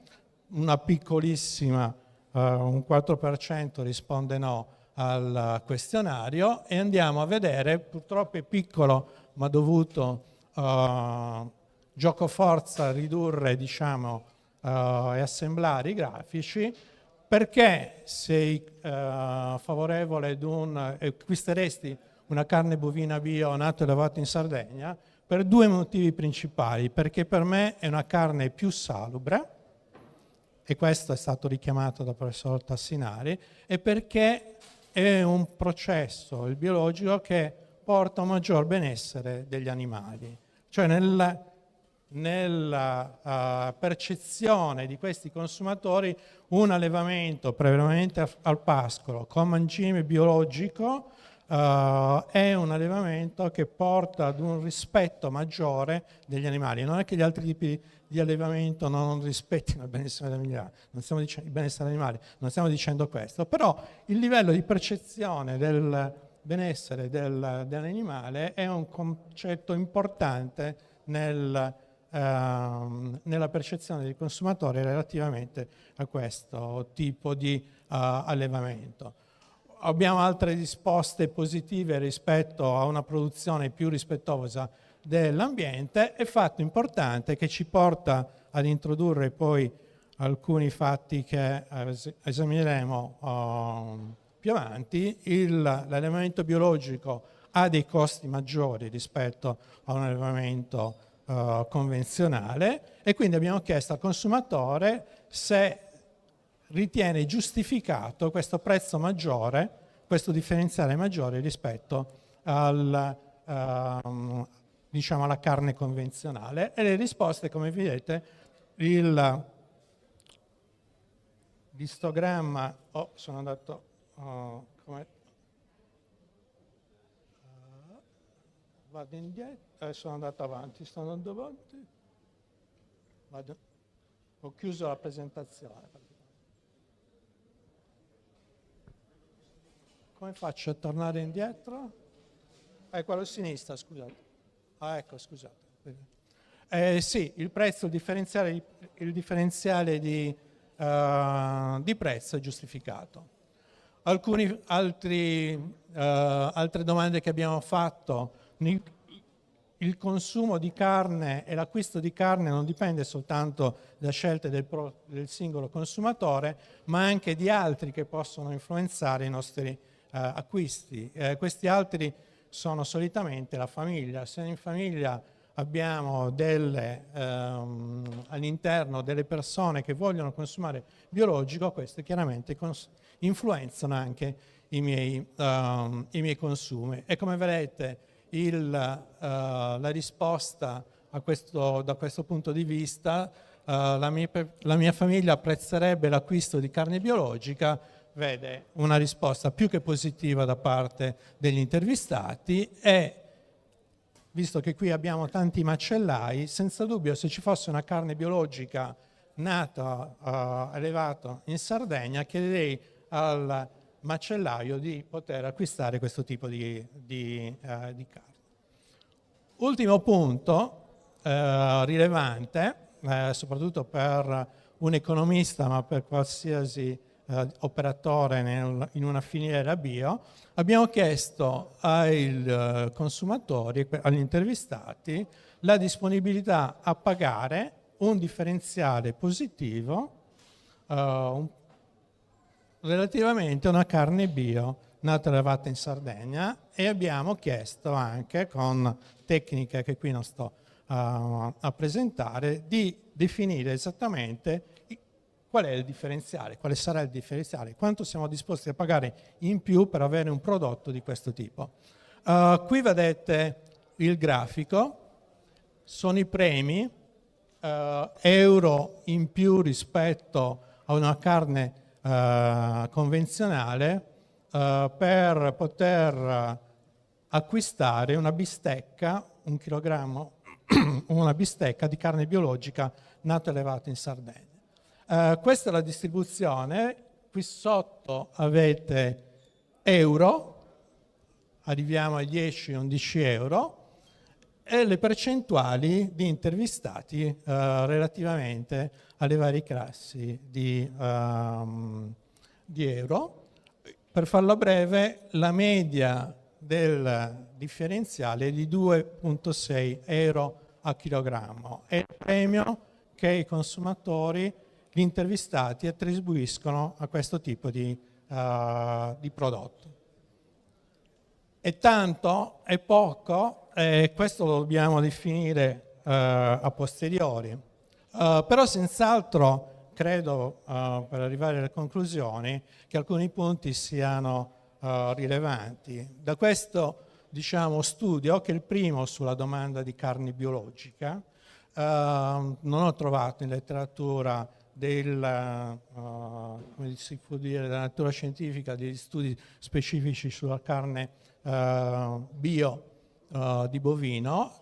Una piccolissima, un 4% risponde no al questionario, e andiamo a vedere, purtroppo è piccolo ma dovuto gioco forza ridurre e assemblare i grafici, perché sei favorevole acquisteresti una carne bovina bio nato e allevato in Sardegna? Per due motivi principali: perché per me è una carne più salubre, e questo è stato richiamato dal professor Tassinari, e perché è un processo, il biologico, che porta a un maggior benessere degli animali. Cioè nella percezione di questi consumatori, un allevamento prevalentemente al pascolo con mangime biologico è un allevamento che porta ad un rispetto maggiore degli animali. Non è che gli altri tipi di allevamento non rispettino il benessere animale, non stiamo dicendo il benessere animale, non stiamo dicendo questo, però il livello di percezione del benessere dell'animale è un concetto importante nella percezione dei consumatori relativamente a questo tipo di allevamento. Abbiamo altre risposte positive rispetto a una produzione più rispettosa dell'ambiente, e fatto importante che ci porta ad introdurre poi alcuni fatti che esamineremo più avanti. L'allevamento biologico ha dei costi maggiori rispetto a un allevamento convenzionale, e quindi abbiamo chiesto al consumatore se ritiene giustificato questo prezzo maggiore, questo differenziale maggiore rispetto alla carne convenzionale. E le risposte, come vedete, l'istogramma, sono andato vado indietro, sono andato avanti, sto andando avanti, ho chiuso la presentazione. Come faccio a tornare indietro? Quello a sinistra, scusate. Ecco, scusate. Sì, il prezzo, il differenziale di prezzo è giustificato. Altre domande che abbiamo fatto: il consumo di carne e l'acquisto di carne non dipende soltanto da scelte del singolo consumatore, ma anche di altri che possono influenzare i nostri acquisti. Questi altri sono solitamente la famiglia. Se in famiglia abbiamo all'interno delle persone che vogliono consumare biologico, queste chiaramente influenzano anche i miei consumi. E come vedete la risposta da questo punto di vista, la mia famiglia apprezzerebbe l'acquisto di carne biologica, vede una risposta più che positiva da parte degli intervistati. E visto che qui abbiamo tanti macellai, senza dubbio, se ci fosse una carne biologica nata, allevata in Sardegna, chiederei al macellaio di poter acquistare questo tipo di carne. Ultimo punto rilevante, soprattutto per un economista, ma per qualsiasi operatore in una filiera bio, abbiamo chiesto ai consumatori, agli intervistati, la disponibilità a pagare un differenziale positivo relativamente a una carne bio nata e allevata in Sardegna, e abbiamo chiesto anche, con tecniche che qui non sto a presentare, di definire esattamente qual è il differenziale, quale sarà il differenziale, quanto siamo disposti a pagare in più per avere un prodotto di questo tipo. Qui vedete il grafico, sono i premi, euro in più rispetto a una carne convenzionale, per poter acquistare una bistecca, 1 chilogrammo, una bistecca di carne biologica nata e allevata in Sardegna. Questa è la distribuzione, qui sotto avete euro, arriviamo a 10-11 euro, e le percentuali di intervistati relativamente alle varie classi di euro. Per farla breve, la media del differenziale è di 2,6 euro a chilogrammo. È il premio che i consumatori, gli intervistati, attribuiscono a questo tipo di prodotto. È tanto? È poco? Questo lo dobbiamo definire a posteriori. Però senz'altro credo, per arrivare alle conclusioni, che alcuni punti siano rilevanti. Da questo studio, che è il primo sulla domanda di carne biologica, non ho trovato in letteratura come si può dire, della natura scientifica degli studi specifici sulla carne bio di bovino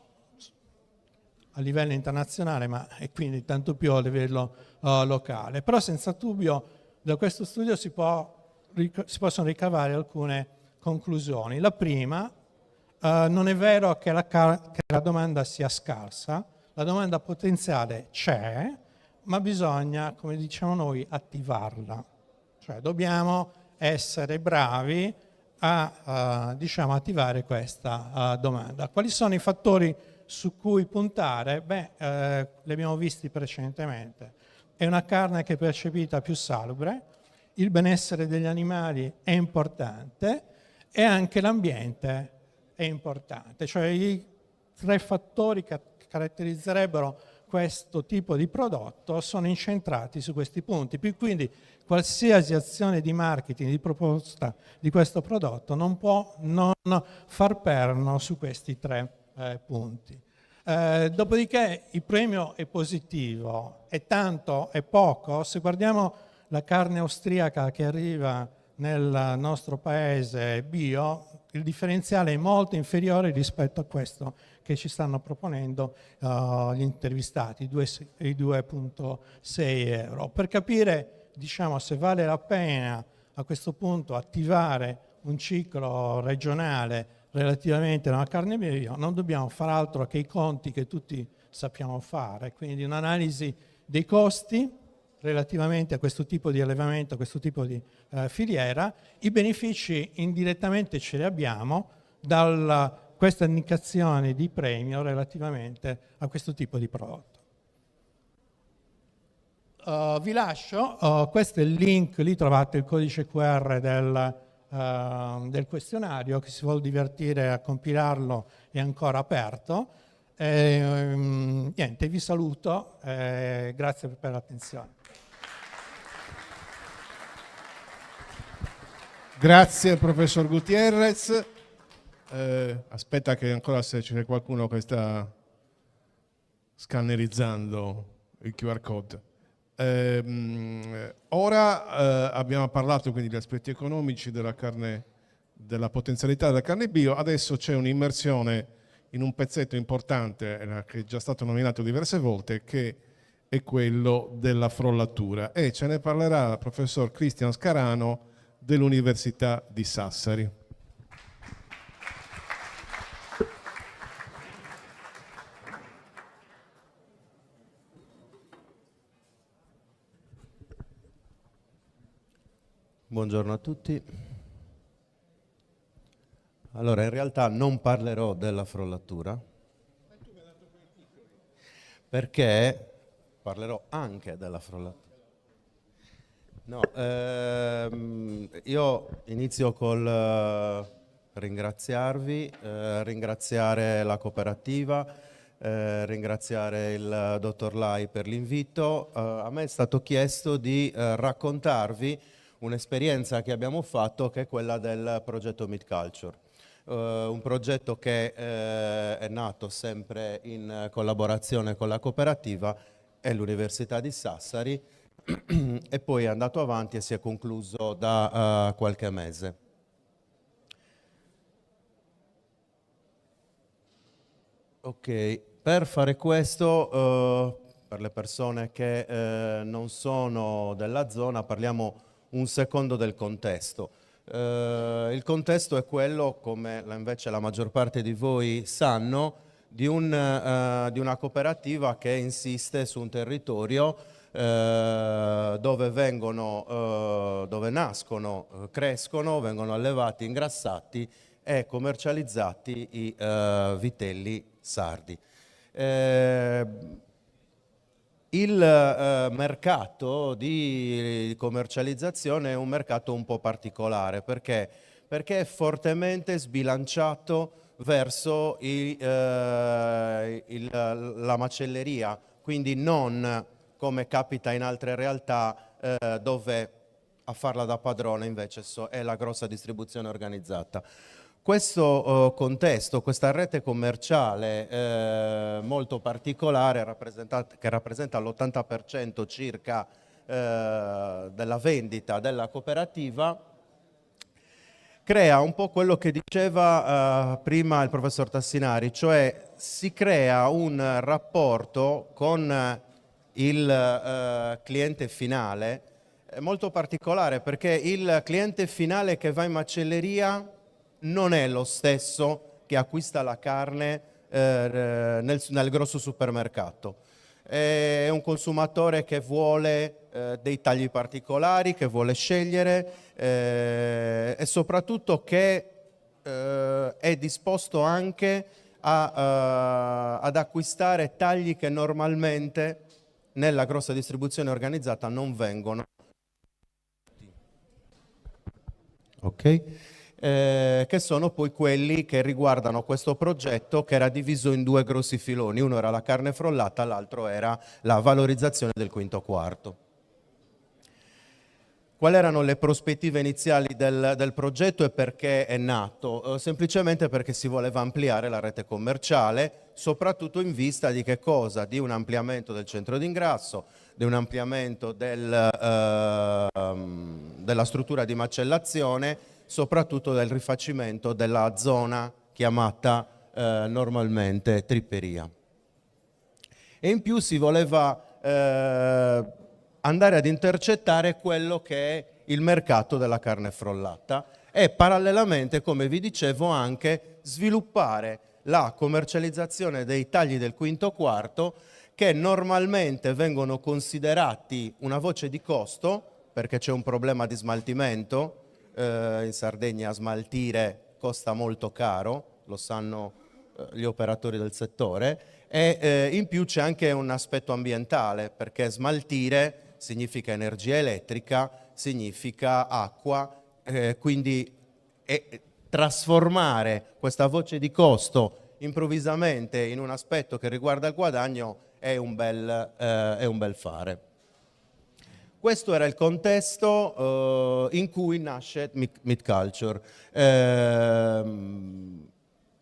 a livello internazionale, e quindi tanto più a livello locale. Però senza dubbio da questo studio si possono ricavare alcune conclusioni. La prima, non è vero che la domanda sia scarsa, la domanda potenziale c'è, ma bisogna, come diciamo noi, attivarla. Cioè dobbiamo essere bravi a attivare questa domanda. Quali sono i fattori su cui puntare? Li abbiamo visti precedentemente. È una carne che è percepita più salubre, il benessere degli animali è importante e anche l'ambiente è importante. Cioè i 3 fattori che caratterizzerebbero questo tipo di prodotto sono incentrati su questi punti. Quindi qualsiasi azione di marketing, di proposta di questo prodotto non può non far perno su questi 3 punti. Dopodiché il premio è positivo, è tanto, è poco. Se guardiamo la carne austriaca che arriva nel nostro paese bio, il differenziale è molto inferiore rispetto a questo che ci stanno proponendo gli intervistati, i 2,6 euro. Per capire se vale la pena a questo punto attivare un ciclo regionale relativamente a una carne bio, non dobbiamo fare altro che i conti che tutti sappiamo fare, quindi un'analisi dei costi relativamente a questo tipo di allevamento, a questo tipo di filiera. I benefici indirettamente ce li abbiamo da questa indicazione di premio relativamente a questo tipo di prodotto. Vi lascio, questo è il link, lì trovate il codice QR del questionario, che si vuol divertire a compilarlo, è ancora aperto. Niente, vi saluto, grazie per l'attenzione. Grazie professor Gutierrez. Aspetta che ancora se c'è qualcuno che sta scannerizzando il QR code. Ora abbiamo parlato quindi degli aspetti economici della carne, della potenzialità della carne bio. Adesso c'è un'immersione in un pezzetto importante che è già stato nominato diverse volte, che è quello della frollatura, e ce ne parlerà il professor Cristian Scarano dell'Università di Sassari. Buongiorno a tutti. Allora, in realtà non parlerò della frollatura, perché parlerò anche della frollatura. No, io inizio col ringraziarvi, ringraziare la cooperativa, ringraziare il dottor Lai per l'invito. A me è stato chiesto di raccontarvi un'esperienza che abbiamo fatto, che è quella del progetto Meat Culture. Un progetto che è nato sempre in collaborazione con la cooperativa e l'Università di Sassari e poi è andato avanti e si è concluso da qualche mese. Ok, per fare questo, per le persone che non sono della zona, parliamo un secondo del contesto. Il contesto è quello, come invece la maggior parte di voi sanno, di una cooperativa che insiste su un territorio dove nascono, crescono, vengono allevati, ingrassati e commercializzati i vitelli sardi. Il mercato di commercializzazione è un mercato un po' particolare, perché è fortemente sbilanciato verso la macelleria, quindi non come capita in altre realtà dove a farla da padrone invece è la grossa distribuzione organizzata. Questo contesto, questa rete commerciale molto particolare, che rappresenta l'80% circa della vendita della cooperativa, crea un po' quello che diceva prima il professor Tassinari, cioè si crea un rapporto con il cliente finale molto particolare, perché il cliente finale che va in macelleria non è lo stesso che acquista la carne nel grosso supermercato. È un consumatore che vuole dei tagli particolari, che vuole scegliere e soprattutto che è disposto anche ad acquistare tagli che normalmente nella grossa distribuzione organizzata non vengono. Ok? Che sono poi quelli che riguardano questo progetto, che era diviso in due grossi filoni. Uno era la carne frollata, l'altro era la valorizzazione del quinto quarto. Quali erano le prospettive iniziali del progetto e perché è nato? Semplicemente perché si voleva ampliare la rete commerciale, soprattutto in vista di che cosa? Di un ampliamento del centro d'ingrasso, di un ampliamento della struttura di macellazione, soprattutto del rifacimento della zona chiamata normalmente tripperia. E in più si voleva andare ad intercettare quello che è il mercato della carne frollata e parallelamente, come vi dicevo, anche sviluppare la commercializzazione dei tagli del quinto quarto, che normalmente vengono considerati una voce di costo, perché c'è un problema di smaltimento. In Sardegna smaltire costa molto caro, lo sanno gli operatori del settore, e in più c'è anche un aspetto ambientale, perché smaltire significa energia elettrica, significa acqua, quindi trasformare questa voce di costo improvvisamente in un aspetto che riguarda il guadagno è un bel fare. Questo era il contesto in cui nasce Meat Culture.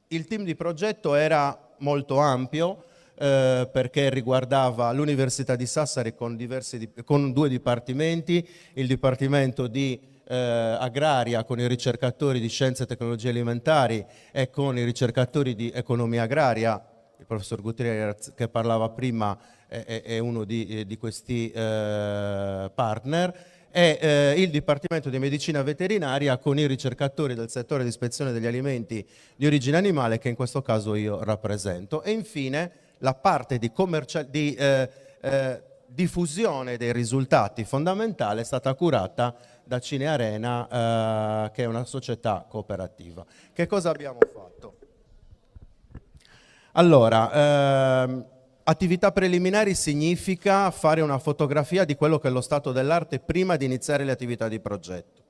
Il team di progetto era molto ampio perché riguardava l'Università di Sassari con due dipartimenti, il Dipartimento di Agraria con i ricercatori di Scienze e Tecnologie Alimentari e con i ricercatori di Economia Agraria. Il professor Gutierrez che parlava prima è uno di questi partner, e il Dipartimento di Medicina Veterinaria con i ricercatori del settore di ispezione degli alimenti di origine animale, che in questo caso io rappresento. E infine la parte di diffusione dei risultati fondamentale è stata curata da Cinearena, che è una società cooperativa. Che cosa abbiamo fatto? Allora, Attività preliminari significa fare una fotografia di quello che è lo stato dell'arte prima di iniziare le attività di progetto.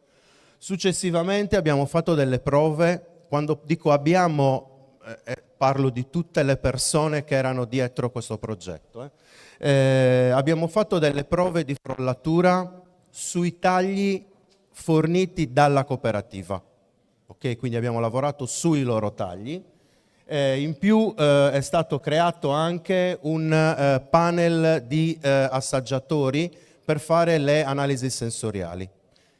Successivamente abbiamo fatto delle prove, quando dico abbiamo, parlo di tutte le persone che erano dietro questo progetto. Abbiamo fatto delle prove di frollatura sui tagli forniti dalla cooperativa. Okay? Quindi abbiamo lavorato sui loro tagli. In più è stato creato anche un panel di assaggiatori per fare le analisi sensoriali.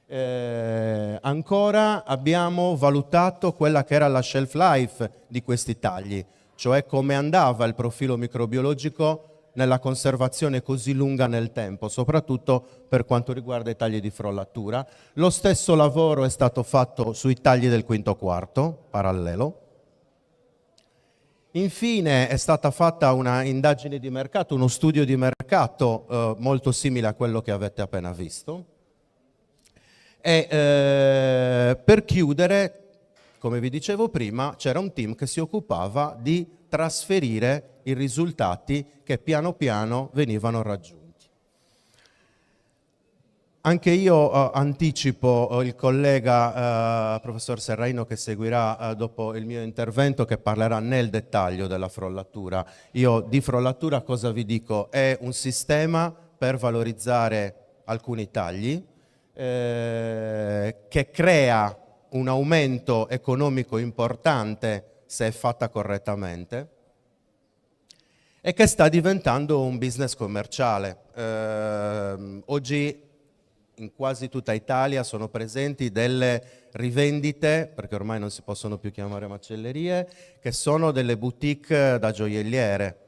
Ancora abbiamo valutato quella che era la shelf life di questi tagli, cioè come andava il profilo microbiologico nella conservazione così lunga nel tempo, soprattutto per quanto riguarda i tagli di frollatura. Lo stesso lavoro è stato fatto sui tagli del quinto quarto, parallelo. Infine è stata fatta una indagine di mercato, uno studio di mercato molto simile a quello che avete appena visto. E per chiudere, come vi dicevo prima, c'era un team che si occupava di trasferire i risultati che piano piano venivano raggiunti. Anche io anticipo il collega professor Serraino che seguirà dopo il mio intervento, che parlerà nel dettaglio della frollatura. Io di frollatura cosa vi dico? È un sistema per valorizzare alcuni tagli che crea un aumento economico importante se è fatta correttamente e che sta diventando un business commerciale. Oggi in quasi tutta Italia sono presenti delle rivendite, perché ormai non si possono più chiamare macellerie, che sono delle boutique da gioielliere,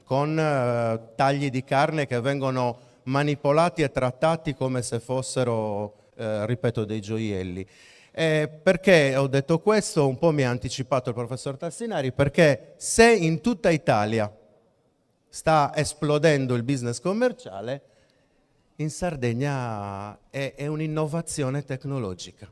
con tagli di carne che vengono manipolati e trattati come se fossero, ripeto, dei gioielli. Perché ho detto questo? Un po' mi ha anticipato il professor Tassinari, perché se in tutta Italia sta esplodendo il business commerciale, in Sardegna è un'innovazione tecnologica.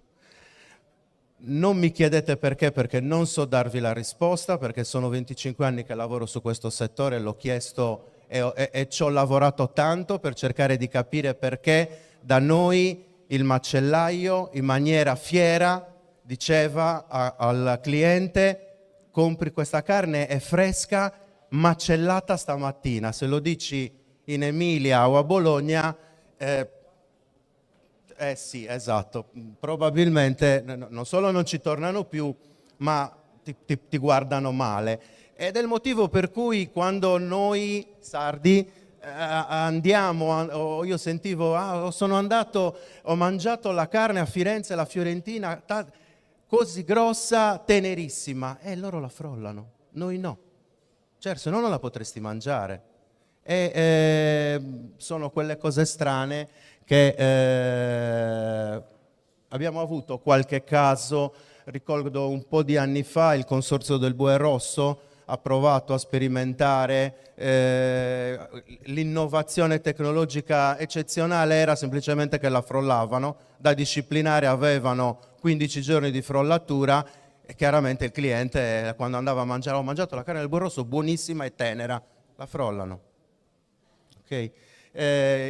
Non mi chiedete perché non so darvi la risposta, perché sono 25 anni che lavoro su questo settore, l'ho chiesto e ci ho lavorato tanto per cercare di capire perché da noi il macellaio in maniera fiera diceva al cliente: compri questa carne, è fresca, macellata stamattina. Se lo dici in Emilia o a Bologna, sì, esatto, probabilmente non solo non ci tornano più, ma ti guardano male. Ed è il motivo per cui quando noi sardi andiamo, io sentivo, sono andato, ho mangiato la carne a Firenze, la fiorentina, così grossa, tenerissima, e loro la frollano, noi no. Certo, se no non la potresti mangiare. Sono quelle cose strane che abbiamo avuto qualche caso. Ricordo un po' di anni fa il Consorzio del Bue Rosso ha provato a sperimentare, l'innovazione tecnologica eccezionale era semplicemente che la frollavano, da disciplinare avevano 15 giorni di frollatura e chiaramente il cliente quando andava a mangiare: ho mangiato la carne del Bue Rosso, buonissima e tenera, la frollano. Okay.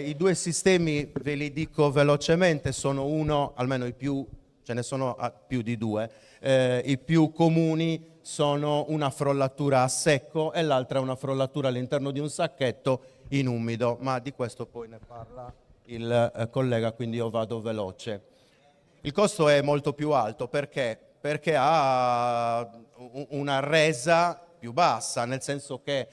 I due sistemi, ve li dico velocemente, sono uno, almeno i più, ce ne sono più di due, i più comuni sono una frollatura a secco e l'altra è una frollatura all'interno di un sacchetto in umido, ma di questo poi ne parla il collega, quindi io vado veloce. Il costo è molto più alto, perché? Perché ha una resa più bassa, nel senso che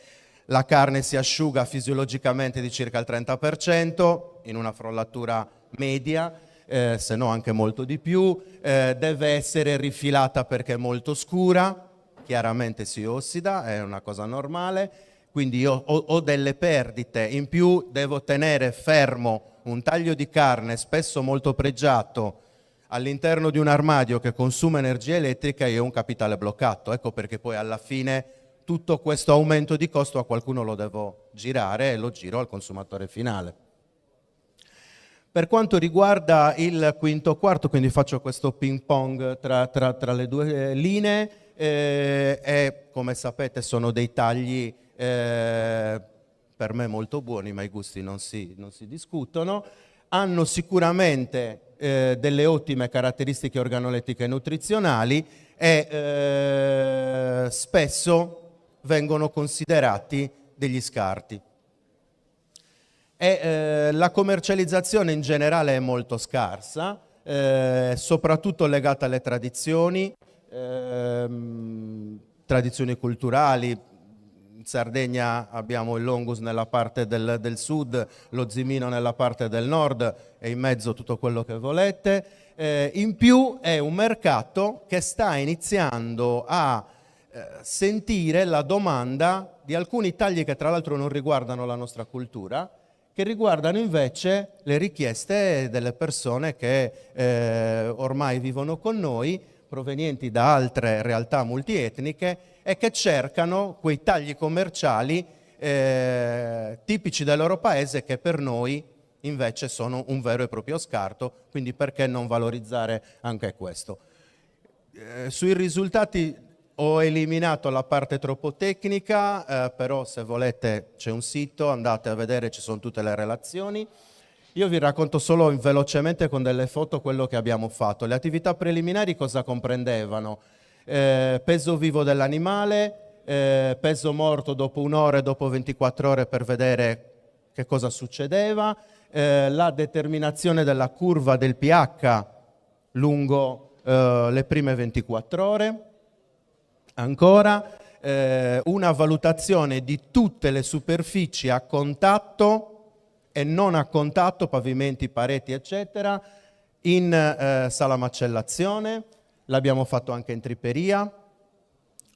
la carne si asciuga fisiologicamente di circa il 30% in una frollatura media, se no anche molto di più, deve essere rifilata perché è molto scura, chiaramente si ossida, è una cosa normale, quindi io ho delle perdite, in più devo tenere fermo un taglio di carne spesso molto pregiato all'interno di un armadio che consuma energia elettrica e ho un capitale bloccato. Ecco perché poi alla fine tutto questo aumento di costo a qualcuno lo devo girare e lo giro al consumatore finale. Per quanto riguarda il quinto quarto, quindi faccio questo ping pong tra le due linee, e come sapete sono dei tagli per me molto buoni, ma i gusti non si discutono, hanno sicuramente delle ottime caratteristiche organolettiche e nutrizionali e spesso vengono considerati degli scarti. La commercializzazione in generale è molto scarsa, soprattutto legata alle tradizioni culturali. In Sardegna abbiamo il longus nella parte del sud, lo zimino nella parte del nord e in mezzo tutto quello che volete. In più è un mercato che sta iniziando a sentire la domanda di alcuni tagli che tra l'altro non riguardano la nostra cultura, che riguardano invece le richieste delle persone che ormai vivono con noi, provenienti da altre realtà multietniche e che cercano quei tagli commerciali tipici del loro paese, che per noi invece sono un vero e proprio scarto, quindi perché non valorizzare anche questo? Sui risultati ho eliminato la parte troppo tecnica, però se volete c'è un sito, andate a vedere, ci sono tutte le relazioni. Io vi racconto solo velocemente con delle foto quello che abbiamo fatto. Le attività preliminari cosa comprendevano? Peso vivo dell'animale, peso morto dopo 1 ora e dopo 24 ore per vedere che cosa succedeva, la determinazione della curva del pH lungo le prime 24 ore, ancora una valutazione di tutte le superfici a contatto e non a contatto, pavimenti, pareti, eccetera, in sala macellazione. L'abbiamo fatto anche in triperia,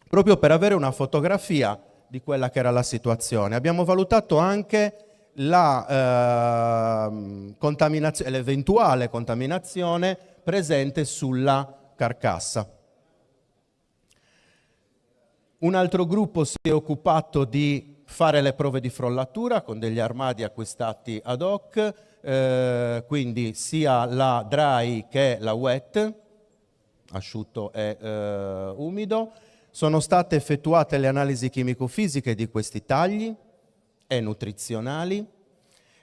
proprio per avere una fotografia di quella che era la situazione. Abbiamo valutato anche la contaminazione, l'eventuale contaminazione presente sulla carcassa. Un altro gruppo si è occupato di fare le prove di frollatura con degli armadi acquistati ad hoc, quindi sia la dry che la wet, asciutto e umido. Sono state effettuate le analisi chimico-fisiche di questi tagli e nutrizionali.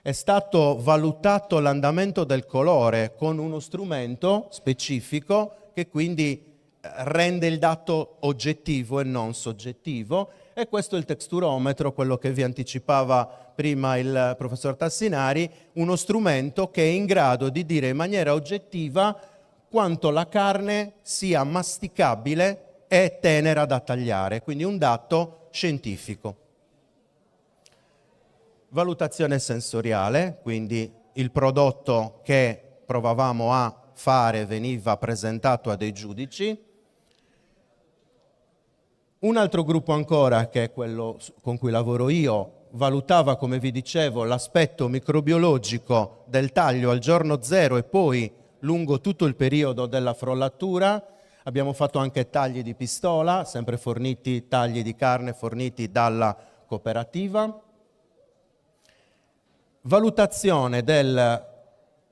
È stato valutato l'andamento del colore con uno strumento specifico che quindi rende il dato oggettivo e non soggettivo, e questo è il texturometro, quello che vi anticipava prima il professor Tassinari, uno strumento che è in grado di dire in maniera oggettiva quanto la carne sia masticabile e tenera da tagliare, quindi un dato scientifico. Valutazione sensoriale, quindi il prodotto che provavamo a fare veniva presentato a dei giudici. Un altro gruppo ancora, che è quello con cui lavoro io, valutava, come vi dicevo, l'aspetto microbiologico del taglio al giorno 0 e poi lungo tutto il periodo della frollatura. Abbiamo fatto anche tagli di pistola, sempre forniti, tagli di carne forniti dalla cooperativa. Valutazione della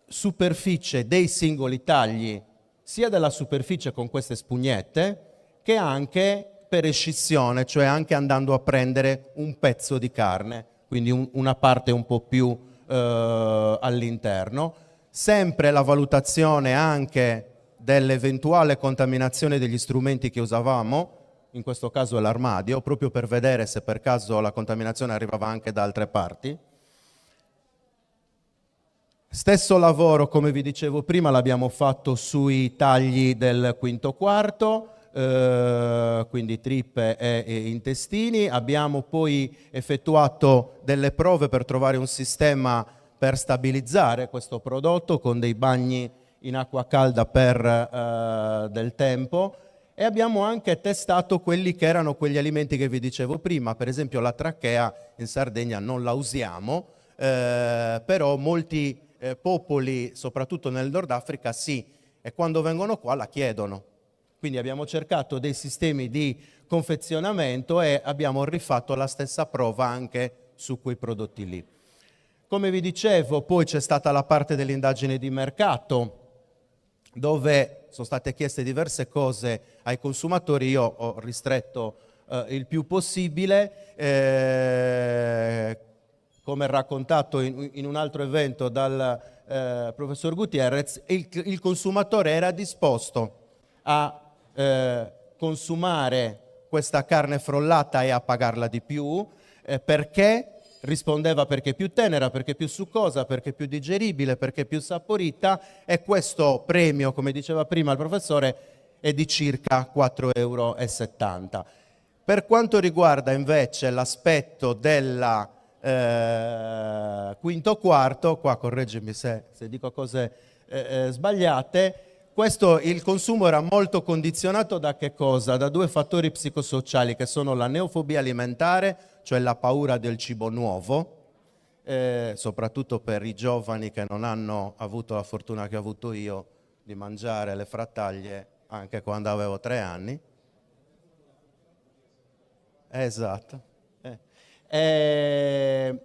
superficie dei singoli tagli, sia della superficie con queste spugnette, che anche per escissione, cioè anche andando a prendere un pezzo di carne, quindi una parte un po' più all'interno. Sempre la valutazione anche dell'eventuale contaminazione degli strumenti che usavamo, in questo caso l'armadio, proprio per vedere se per caso la contaminazione arrivava anche da altre parti. Stesso lavoro, come vi dicevo prima, l'abbiamo fatto sui tagli del quinto quarto, quindi trippe e intestini. Abbiamo poi effettuato delle prove per trovare un sistema per stabilizzare questo prodotto con dei bagni in acqua calda per del tempo, e abbiamo anche testato quelli che erano quegli alimenti che vi dicevo prima. Per esempio la trachea in Sardegna non la usiamo, però molti popoli, soprattutto nel Nord Africa, sì, e quando vengono qua la chiedono. Quindi abbiamo cercato dei sistemi di confezionamento e abbiamo rifatto la stessa prova anche su quei prodotti lì. Come vi dicevo, poi c'è stata la parte dell'indagine di mercato, dove sono state chieste diverse cose ai consumatori. Io ho ristretto il più possibile. Come raccontato in un altro evento dal professor Gutierrez, il consumatore era disposto a consumare questa carne frollata e a pagarla di più, perché rispondeva perché è più tenera, perché è più succosa, perché è più digeribile, perché è più saporita, e questo premio, come diceva prima il professore, è di circa 4,70 €. Per quanto riguarda invece l'aspetto della quinto quarto, qua correggimi se dico cose sbagliate, il consumo era molto condizionato da che cosa? Da due fattori psicosociali, che sono la neofobia alimentare, cioè la paura del cibo nuovo, soprattutto per i giovani che non hanno avuto la fortuna che ho avuto io di mangiare le frattaglie anche quando avevo 3 anni. Esatto. E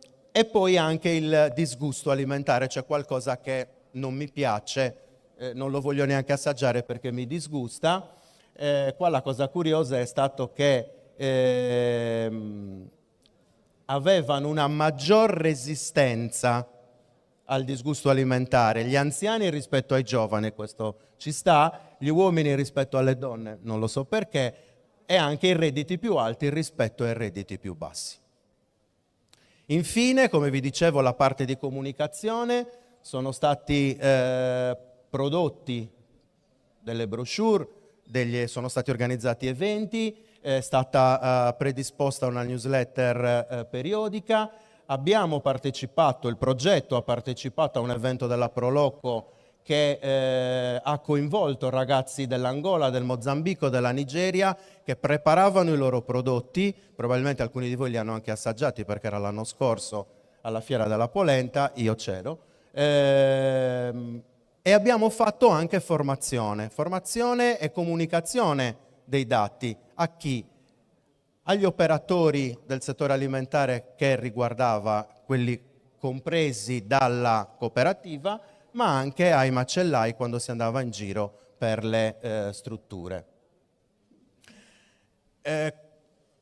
poi anche il disgusto alimentare, cioè qualcosa che non mi piace, non lo voglio neanche assaggiare perché mi disgusta. Qua la cosa curiosa è stato che avevano una maggior resistenza al disgusto alimentare gli anziani rispetto ai giovani, questo ci sta, gli uomini rispetto alle donne, non lo so perché, e anche i redditi più alti rispetto ai redditi più bassi. Infine, come vi dicevo, la parte di comunicazione, sono stati prodotti delle brochure, sono stati organizzati eventi, è stata predisposta una newsletter periodica, abbiamo partecipato, il progetto ha partecipato a un evento della Proloco che ha coinvolto ragazzi dell'Angola, del Mozambico, della Nigeria, che preparavano i loro prodotti, probabilmente alcuni di voi li hanno anche assaggiati perché era l'anno scorso alla Fiera della Polenta, io c'ero, e abbiamo fatto anche formazione e comunicazione dei dati. A chi? Agli operatori del settore alimentare, che riguardava quelli compresi dalla cooperativa, ma anche ai macellai quando si andava in giro per le strutture.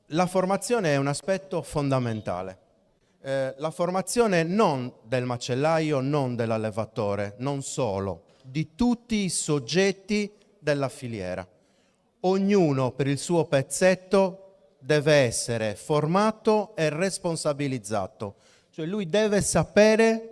La formazione è un aspetto fondamentale. La formazione non del macellaio, non dell'allevatore, non solo, di tutti i soggetti della filiera. Ognuno per il suo pezzetto deve essere formato e responsabilizzato, cioè lui deve sapere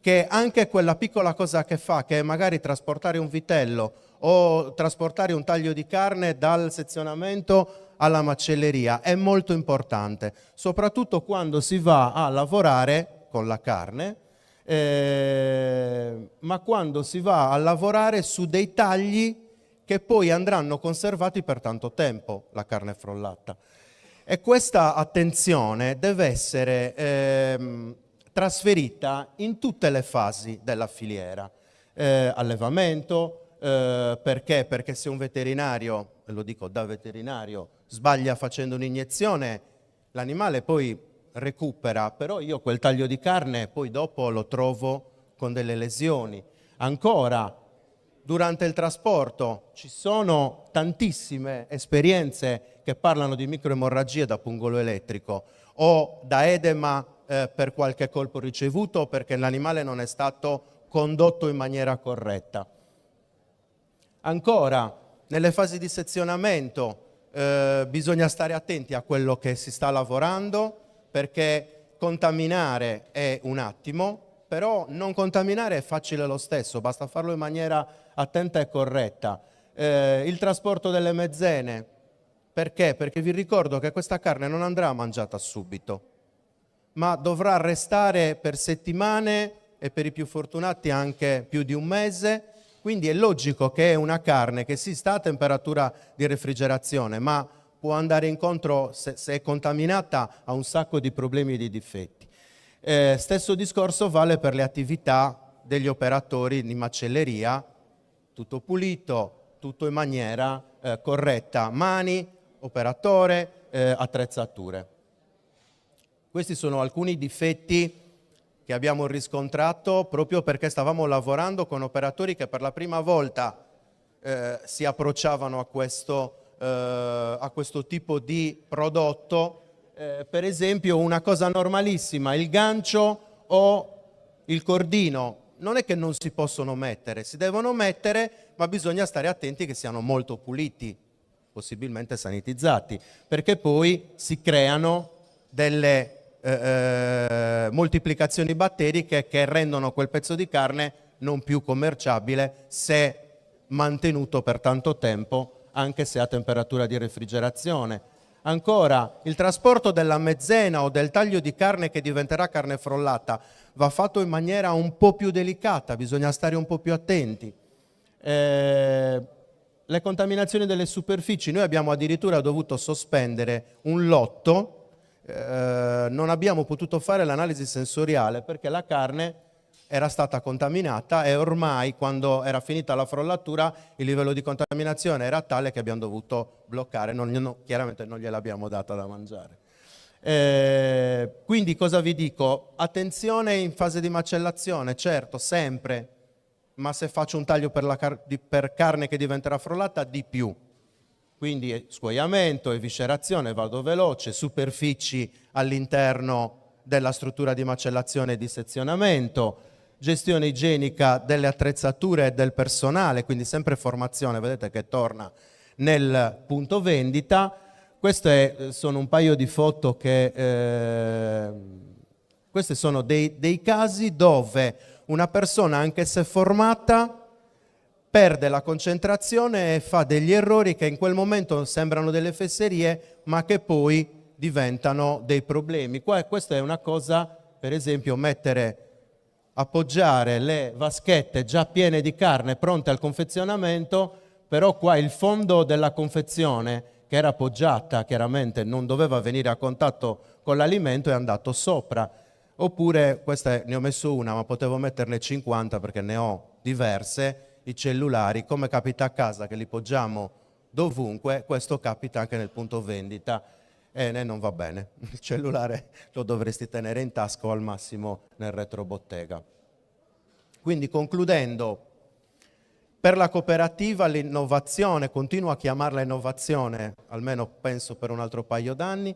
che anche quella piccola cosa che fa, che è magari trasportare un vitello o trasportare un taglio di carne dal sezionamento alla macelleria, è molto importante, soprattutto quando si va a lavorare con la carne, ma quando si va a lavorare su dei tagli che poi andranno conservati per tanto tempo, la carne frollata. E questa attenzione deve essere trasferita in tutte le fasi della filiera. Allevamento, perché? Perché se un veterinario, e lo dico da veterinario, sbaglia facendo un'iniezione, l'animale poi recupera, però io quel taglio di carne poi dopo lo trovo con delle lesioni. Ancora, durante il trasporto ci sono tantissime esperienze che parlano di microemorragie da pungolo elettrico o da edema per qualche colpo ricevuto o perché l'animale non è stato condotto in maniera corretta. Ancora, nelle fasi di sezionamento bisogna stare attenti a quello che si sta lavorando, perché contaminare è un attimo, però non contaminare è facile lo stesso, basta farlo in maniera attenta e corretta. Il trasporto delle mezzene, perché? Perché vi ricordo che questa carne non andrà mangiata subito, ma dovrà restare per settimane e per i più fortunati anche più di un mese, quindi è logico che è una carne che si sta a temperatura di refrigerazione, ma può andare incontro, se è contaminata, a un sacco di problemi e di difetti. Stesso discorso vale per le attività degli operatori di macelleria, tutto pulito, tutto in maniera corretta, mani, operatore, attrezzature. Questi sono alcuni difetti che abbiamo riscontrato proprio perché stavamo lavorando con operatori che per la prima volta si approcciavano a questo a questo tipo di prodotto. Per esempio una cosa normalissima, il gancio o il cordino, non è che non si possono mettere, si devono mettere, ma bisogna stare attenti che siano molto puliti, possibilmente sanitizzati, perché poi si creano delle moltiplicazioni batteriche che rendono quel pezzo di carne non più commerciabile se mantenuto per tanto tempo, anche se a temperatura di refrigerazione. Ancora, il trasporto della mezzena o del taglio di carne che diventerà carne frollata va fatto in maniera un po' più delicata, bisogna stare un po' più attenti. Le contaminazioni delle superfici, noi abbiamo addirittura dovuto sospendere un lotto, non abbiamo potuto fare l'analisi sensoriale perché la carne era stata contaminata e ormai quando era finita la frollatura il livello di contaminazione era tale che abbiamo dovuto bloccare, chiaramente non gliel'abbiamo data da mangiare. Quindi cosa vi dico? Attenzione in fase di macellazione, certo, sempre, ma se faccio un taglio per carne che diventerà frollata, di più. Quindi scuoiamento, eviscerazione, vado veloce, superfici all'interno della struttura di macellazione e di sezionamento, gestione igienica delle attrezzature e del personale, quindi sempre formazione, vedete che torna nel punto vendita. Queste sono un paio di foto che... questi sono dei casi dove una persona, anche se formata, perde la concentrazione e fa degli errori che in quel momento sembrano delle fesserie, ma che poi diventano dei problemi. Questa è una cosa, per esempio, appoggiare le vaschette già piene di carne pronte al confezionamento, però qua il fondo della confezione, che era appoggiata, chiaramente non doveva venire a contatto con l'alimento, è andato sopra. Oppure, ne ho messo una, ma potevo metterne 50 perché ne ho diverse, i cellulari, come capita a casa che li poggiamo dovunque, questo capita anche nel punto vendita e non va bene. Il cellulare lo dovresti tenere in tasca o al massimo nel retrobottega. Quindi concludendo, per la cooperativa l'innovazione, continuo a chiamarla innovazione, almeno penso per un altro paio d'anni,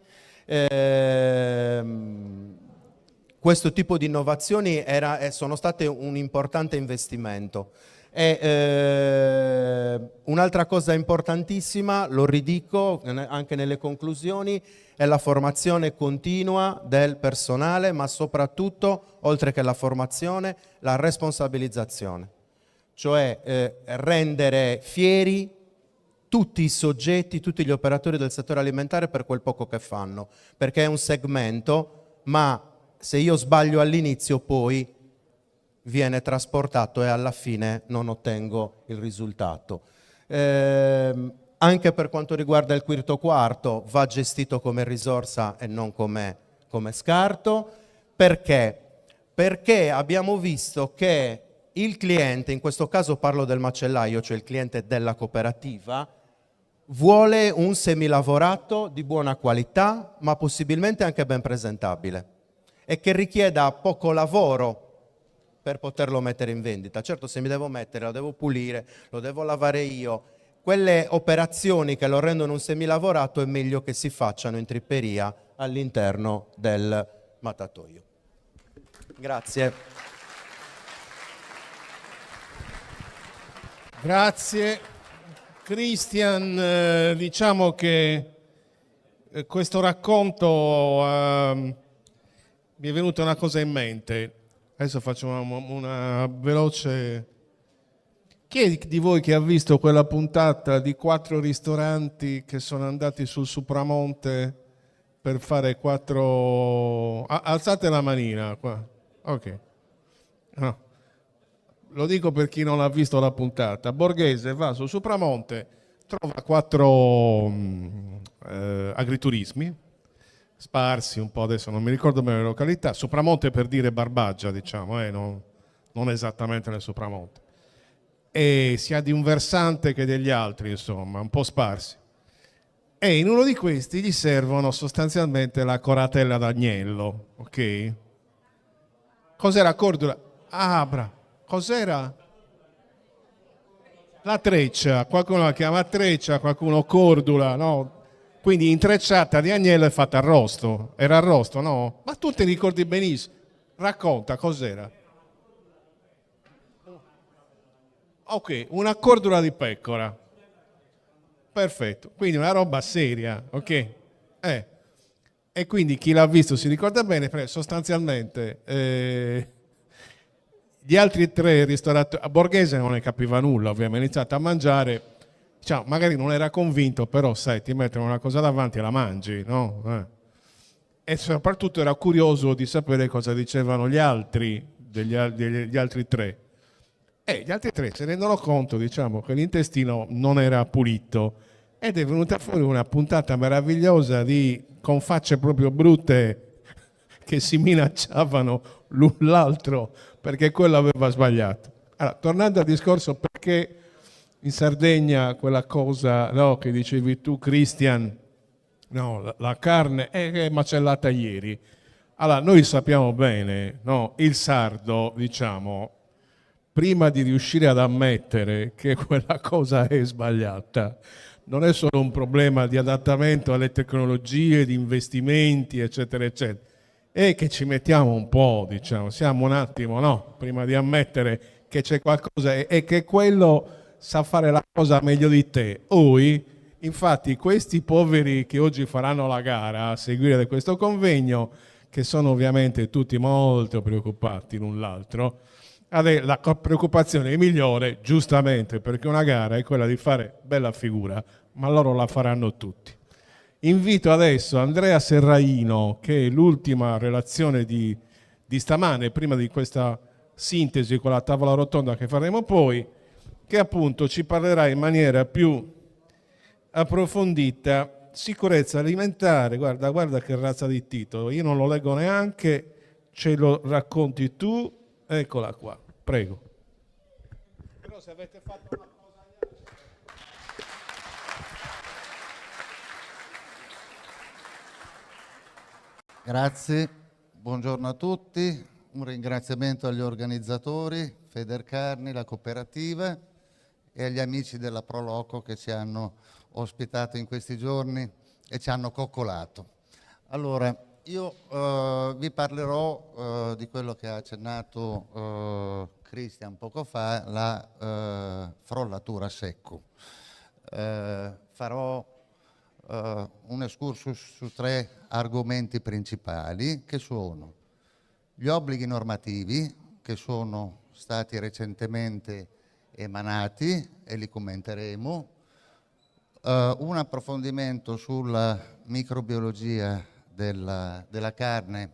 questo tipo di innovazioni sono state un importante investimento. Un'altra cosa importantissima, lo ridico anche nelle conclusioni, è la formazione continua del personale, ma soprattutto, oltre che la formazione, la responsabilizzazione. Cioè rendere fieri tutti i soggetti, tutti gli operatori del settore alimentare per quel poco che fanno, perché è un segmento, ma se io sbaglio all'inizio poi viene trasportato e alla fine non ottengo il risultato. Anche per quanto riguarda il quinto quarto va gestito come risorsa e non come scarto. Perché? Perché abbiamo visto che il cliente, in questo caso parlo del macellaio, cioè il cliente della cooperativa, vuole un semilavorato di buona qualità, ma possibilmente anche ben presentabile e che richieda poco lavoro per poterlo mettere in vendita. Certo, se mi devo mettere, lo devo pulire, lo devo lavare io. Quelle operazioni che lo rendono un semilavorato è meglio che si facciano in tripperia all'interno del mattatoio. Grazie. Grazie. Christian, diciamo che questo racconto mi è venuta una cosa in mente. Adesso faccio una veloce... Chi è di voi che ha visto quella puntata di 4 ristoranti che sono andati sul Supramonte per fare 4... Alzate la manina qua. Ok. No. Lo dico per chi non ha visto la puntata. Borghese va sul Supramonte, trova 4 agriturismi, sparsi un po', adesso non mi ricordo bene le località, Supramonte per dire Barbaggia, diciamo, non esattamente nel Supramonte. E sia di un versante che degli altri, insomma, un po' sparsi. E in uno di questi gli servono sostanzialmente la coratella d'agnello, ok? Cos'era cordula? Ah, bravo. Cos'era? La treccia, qualcuno la chiama treccia, qualcuno cordula, no? Quindi intrecciata di agnello è fatta arrosto. Era arrosto, no? Ma tu ti ricordi benissimo. Racconta, cos'era? Ok, una cordula di pecora. Perfetto, quindi una roba seria, ok? E quindi chi l'ha visto si ricorda bene, perché sostanzialmente gli altri 3 ristoratori, a Borghese non ne capiva nulla, ovviamente, ha iniziato a mangiare, diciamo, magari non era convinto, però sai, ti mettono una cosa davanti e la mangi, no? E soprattutto era curioso di sapere cosa dicevano gli altri, gli altri 3. E gli altri 3 si rendono conto, diciamo, che l'intestino non era pulito ed è venuta fuori una puntata meravigliosa con facce proprio brutte che si minacciavano l'un l'altro perché quello aveva sbagliato. Allora, tornando al discorso, perché in Sardegna quella cosa, no, che dicevi tu, Christian, no, la carne è macellata ieri. Allora, noi sappiamo bene, no, il sardo, diciamo, prima di riuscire ad ammettere che quella cosa è sbagliata, non è solo un problema di adattamento alle tecnologie, di investimenti, eccetera, eccetera, è che ci mettiamo un po', diciamo, siamo un attimo, no, prima di ammettere che c'è qualcosa e che quello sa fare la cosa meglio di te. Infatti, questi poveri che oggi faranno la gara a seguire questo convegno, che sono ovviamente tutti molto preoccupati l'un l'altro, la preoccupazione migliore, giustamente, perché una gara è quella di fare bella figura, ma loro la faranno tutti. Invito adesso Andrea Serraino, che è l'ultima relazione di stamane, prima di questa sintesi con la tavola rotonda che faremo poi, che appunto ci parlerà in maniera più approfondita sicurezza alimentare. Guarda che razza di titolo, io non lo leggo neanche, ce lo racconti tu, eccola qua, prego. Però se avete fatto una cosa... Grazie, buongiorno a tutti, un ringraziamento agli organizzatori, Federcarni, la cooperativa e agli amici della Proloco che ci hanno ospitato in questi giorni e ci hanno coccolato. Allora, io vi parlerò di quello che ha accennato Christian poco fa, la frollatura a secco. Farò un excursus su 3 argomenti principali, che sono gli obblighi normativi che sono stati recentemente emanati e li commenteremo, un approfondimento sulla microbiologia della carne,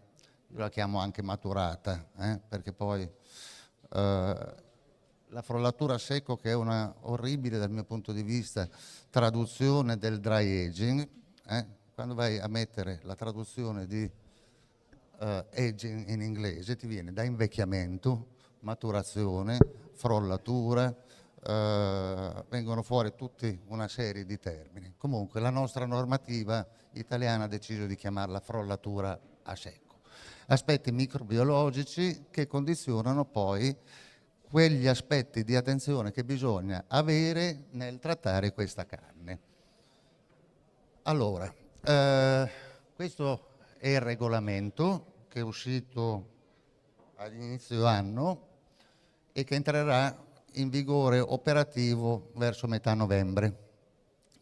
io la chiamo anche maturata, perché poi la frollatura a secco, che è una orribile dal mio punto di vista traduzione del dry aging, quando vai a mettere la traduzione di aging in inglese ti viene da invecchiamento, maturazione, frollatura, vengono fuori tutta una serie di termini. Comunque la nostra normativa italiana ha deciso di chiamarla frollatura a secco. Aspetti microbiologici che condizionano poi quegli aspetti di attenzione che bisogna avere nel trattare questa carne. Allora, questo è il regolamento che è uscito all'inizio anno e che entrerà in vigore operativo verso metà novembre,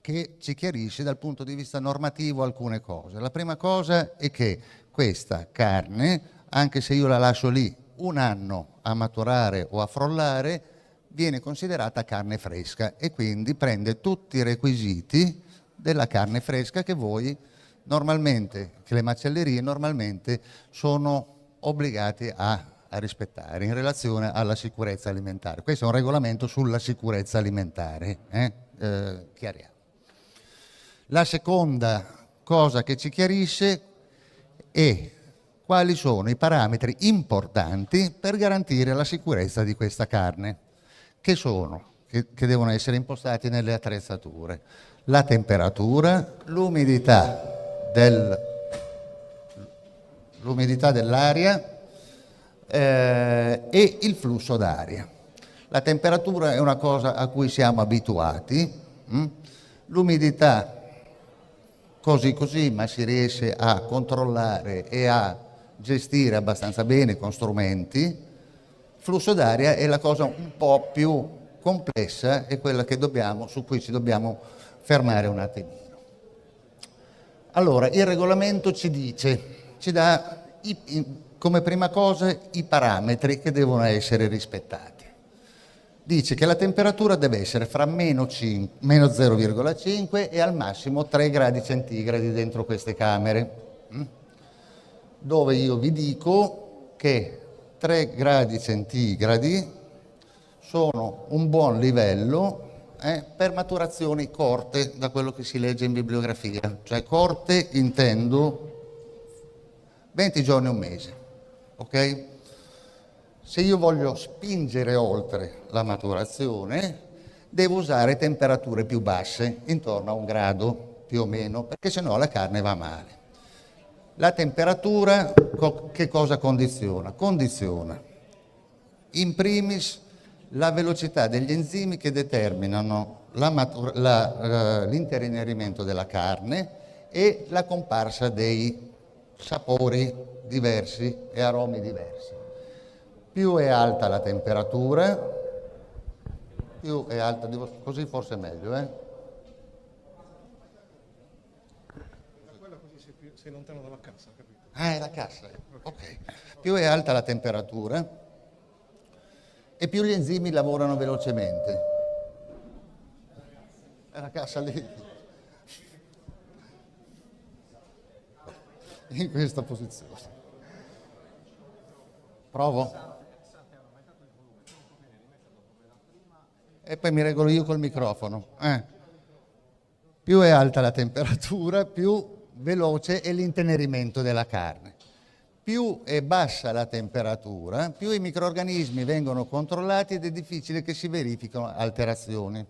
che ci chiarisce dal punto di vista normativo alcune cose. La prima cosa è che questa carne, anche se io la lascio lì un anno a maturare o a frollare, viene considerata carne fresca e quindi prende tutti i requisiti della carne fresca che voi normalmente, che le macellerie normalmente sono obbligati a rispettare in relazione alla sicurezza alimentare. Questo è un regolamento sulla sicurezza alimentare, chiariamo. La seconda cosa che ci chiarisce è quali sono i parametri importanti per garantire la sicurezza di questa carne, che devono essere impostati nelle attrezzature. La temperatura, l'umidità dell'aria e il flusso d'aria. La temperatura è una cosa a cui siamo abituati, l'umidità così così, ma si riesce a controllare e a gestire abbastanza bene con strumenti. Il flusso d'aria è la cosa un po' più complessa e quella che su cui ci dobbiamo fermare un attimino. Allora, il regolamento ci dà come prima cosa i parametri che devono essere rispettati. Dice che la temperatura deve essere fra meno 0,5 e al massimo 3 gradi centigradi dentro queste camere, dove io vi dico che 3 gradi centigradi sono un buon livello per maturazioni corte, da quello che si legge in bibliografia. Cioè corte intendo 20 giorni e un mese, ok? Se io voglio spingere oltre la maturazione, devo usare temperature più basse, intorno a 1 grado più o meno, perché sennò la carne va male. La temperatura che cosa condiziona? Condiziona in primis la velocità degli enzimi che determinano l'interinerimento della carne e la comparsa dei sapori diversi e aromi diversi. Più è alta la temperatura, più è alta, così forse è meglio, Da quella così sei lontano dalla cassa, capito? Ah, è la cassa, ok. Più è alta la temperatura e più gli enzimi lavorano velocemente. È la cassa lì. In questa posizione. Provo? E poi mi regolo io col microfono. Più è alta la temperatura, più veloce è l'intenerimento della carne. Più è bassa la temperatura, più i microrganismi vengono controllati ed è difficile che si verifichino alterazioni.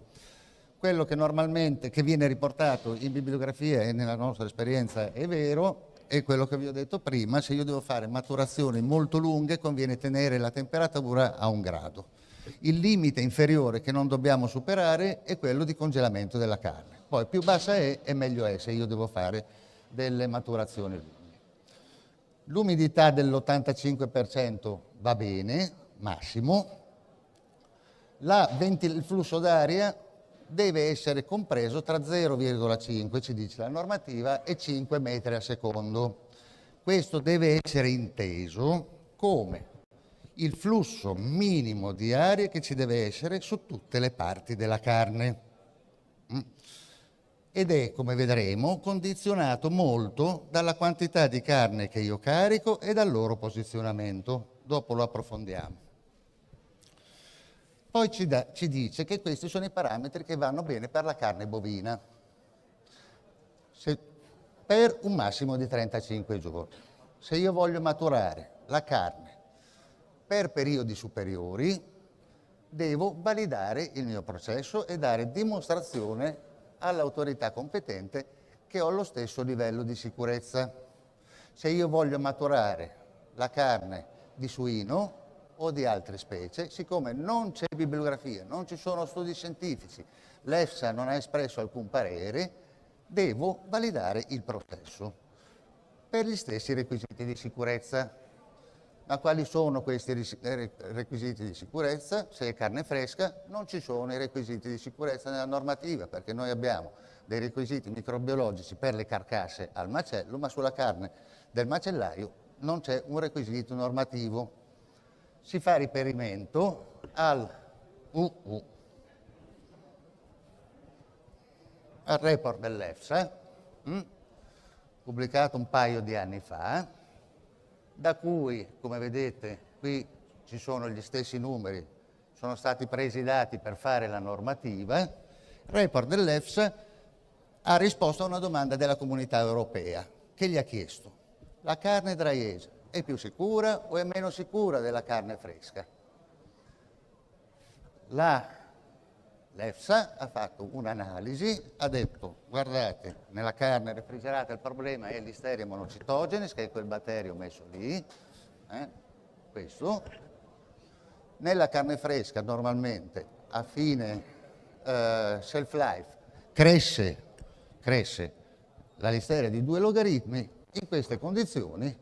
Quello che normalmente viene riportato in bibliografia e nella nostra esperienza è vero, è quello che vi ho detto prima: se io devo fare maturazioni molto lunghe conviene tenere la temperatura a 1 grado. Il limite inferiore che non dobbiamo superare è quello di congelamento della carne. Poi più bassa è e meglio è se io devo fare delle maturazioni lunghe. L'umidità dell'85% va bene, massimo. Il flusso d'aria deve essere compreso tra 0,5, ci dice la normativa, e 5 metri al secondo. Questo deve essere inteso come il flusso minimo di aria che ci deve essere su tutte le parti della carne. Ed è, come vedremo, condizionato molto dalla quantità di carne che io carico e dal loro posizionamento. Dopo lo approfondiamo. Poi ci dice che questi sono i parametri che vanno bene per la carne bovina, per un massimo di 35 giorni. Se io voglio maturare la carne per periodi superiori, devo validare il mio processo e dare dimostrazione all'autorità competente che ho lo stesso livello di sicurezza. Se io voglio maturare la carne di suino o di altre specie, siccome non c'è bibliografia, non ci sono studi scientifici, l'EFSA non ha espresso alcun parere, devo validare il processo per gli stessi requisiti di sicurezza. Ma quali sono questi requisiti di sicurezza? Se è carne fresca non ci sono i requisiti di sicurezza nella normativa, perché noi abbiamo dei requisiti microbiologici per le carcasse al macello, ma sulla carne del macellaio non c'è un requisito normativo. Si fa riferimento al report dell'EFSA, pubblicato un paio di anni fa, da cui, come vedete, qui ci sono gli stessi numeri, sono stati presi i dati per fare la normativa. Il report dell'EFSA ha risposto a una domanda della Comunità Europea, che gli ha chiesto: la carne dry age è più sicura o è meno sicura della carne fresca? L'EFSA ha fatto un'analisi, ha detto: guardate, nella carne refrigerata il problema è Listeria monocytogenes, che è quel batterio messo lì, questo, nella carne fresca normalmente a fine shelf life cresce la listeria di 2 logaritmi, in queste condizioni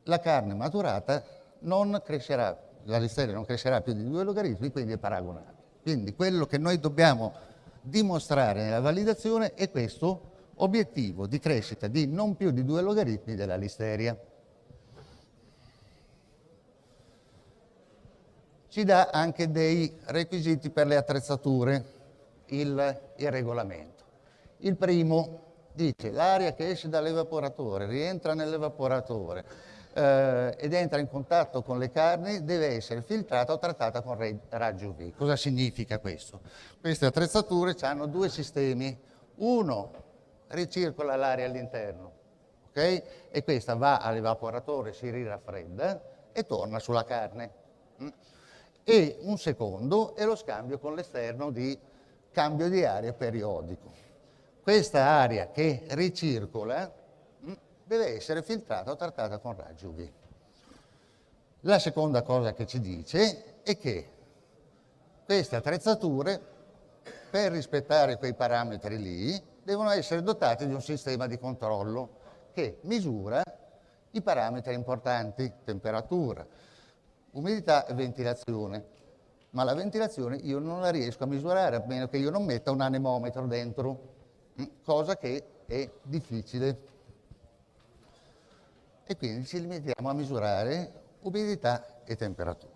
la carne maturata non crescerà, la listeria non crescerà più di 2 logaritmi, quindi è paragonabile. Quindi quello che noi dobbiamo dimostrare nella validazione è questo obiettivo di crescita di non più di 2 logaritmi della listeria. Ci dà anche dei requisiti per le attrezzature, il regolamento. Il primo dice l'aria che esce dall'evaporatore, rientra nell'evaporatore ed entra in contatto con le carni deve essere filtrata o trattata con raggio UV. Cosa significa questo? Queste attrezzature hanno 2 sistemi. Uno ricircola l'aria all'interno, ok? E questa va all'evaporatore, si riraffredda e torna sulla carne. E un secondo è lo scambio con l'esterno di cambio di aria periodico. Questa aria che ricircola deve essere filtrata o trattata con raggio UV. La seconda cosa che ci dice è che queste attrezzature, per rispettare quei parametri lì, devono essere dotate di un sistema di controllo che misura i parametri importanti, temperatura, umidità e ventilazione. Ma la ventilazione io non la riesco a misurare, a meno che io non metta un anemometro dentro, cosa che è difficile. E quindi ci limitiamo a misurare umidità e temperatura.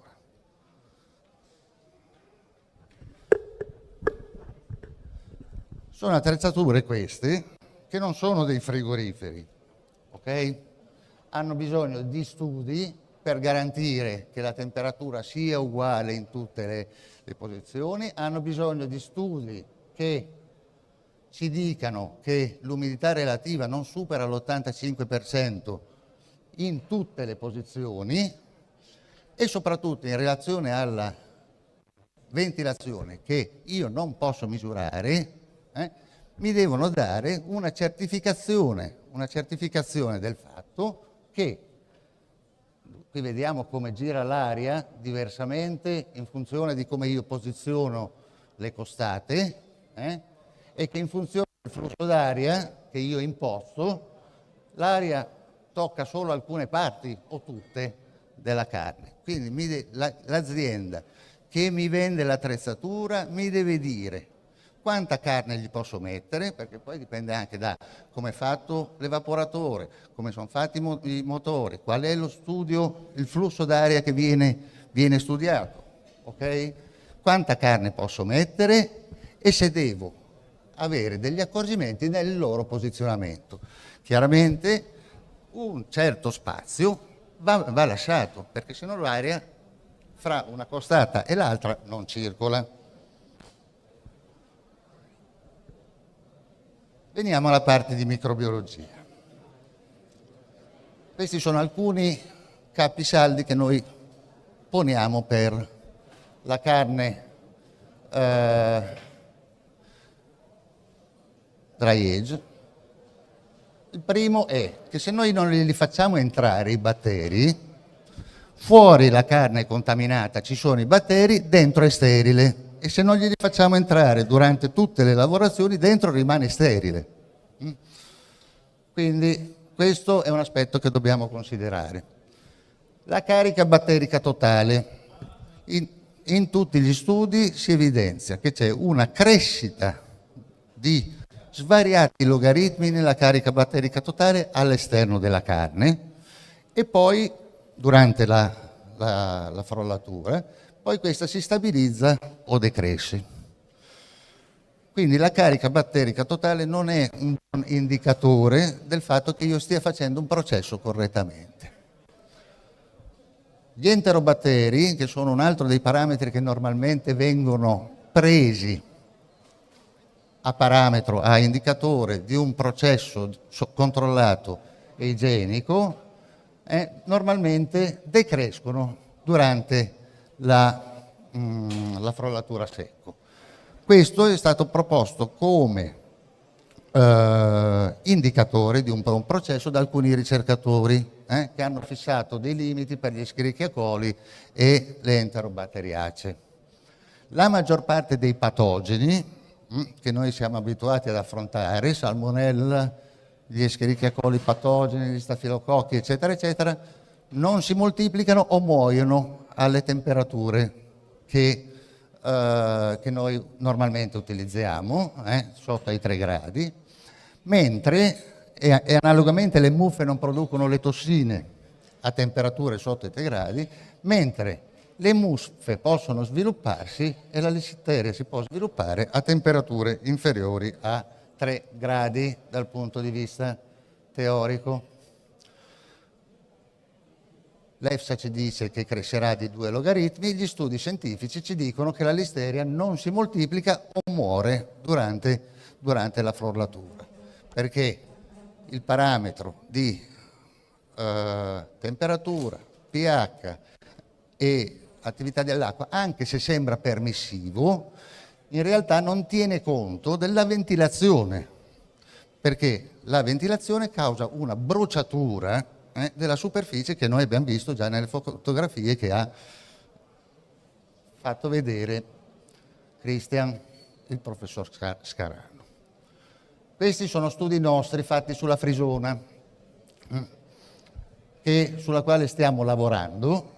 Sono attrezzature queste che non sono dei frigoriferi, ok? Hanno bisogno di studi per garantire che la temperatura sia uguale in tutte le posizioni, hanno bisogno di studi che ci dicano che l'umidità relativa non supera l'85% in tutte le posizioni e soprattutto in relazione alla ventilazione che io non posso misurare, mi devono dare una certificazione del fatto che, qui vediamo come gira l'aria diversamente in funzione di come io posiziono le costate, e che in funzione del flusso d'aria che io imposto, l'aria tocca solo alcune parti o tutte della carne. Quindi l'azienda che mi vende l'attrezzatura mi deve dire quanta carne gli posso mettere, perché poi dipende anche da come è fatto l'evaporatore, come sono fatti i motori, qual è lo studio, il flusso d'aria che viene studiato, ok? Quanta carne posso mettere e se devo avere degli accorgimenti nel loro posizionamento. Chiaramente un certo spazio va lasciato, perché sennò l'aria fra una costata e l'altra non circola. Veniamo alla parte di microbiologia. Questi sono alcuni capisaldi che noi poniamo per la carne dry age. Il primo è che se noi non li facciamo entrare i batteri, fuori la carne è contaminata, ci sono i batteri, dentro è sterile. E se non glieli facciamo entrare durante tutte le lavorazioni, dentro rimane sterile. Quindi questo è un aspetto che dobbiamo considerare. La carica batterica totale. In tutti gli studi si evidenzia che c'è una crescita di svariati logaritmi nella carica batterica totale all'esterno della carne e poi durante la frollatura, poi questa si stabilizza o decresce. Quindi la carica batterica totale non è un indicatore del fatto che io stia facendo un processo correttamente. Gli enterobatteri, che sono un altro dei parametri che normalmente vengono presi a parametro, a indicatore di un processo controllato e igienico, normalmente decrescono durante la frollatura a secco. Questo è stato proposto come indicatori di un processo da alcuni ricercatori che hanno fissato dei limiti per gli Escherichia coli e le enterobatteriacee. La maggior parte dei patogeni che noi siamo abituati ad affrontare, salmonella, gli Escherichia coli patogeni, gli stafilococchi, eccetera, eccetera, non si moltiplicano o muoiono alle temperature che noi normalmente utilizziamo, sotto ai 3 gradi, mentre e analogamente le muffe non producono le tossine a temperature sotto i 3 gradi, mentre le muffe possono svilupparsi e la Listeria si può sviluppare a temperature inferiori a 3 gradi dal punto di vista teorico. L'EFSA ci dice che crescerà di 2 logaritmi, gli studi scientifici ci dicono che la Listeria non si moltiplica o muore durante la frullatura, perché il parametro di temperatura, pH e attività dell'acqua, anche se sembra permissivo, in realtà non tiene conto della ventilazione, perché la ventilazione causa una bruciatura della superficie che noi abbiamo visto già nelle fotografie che ha fatto vedere Christian, il professor Scarano. Questi sono studi nostri fatti sulla Frisona, sulla quale stiamo lavorando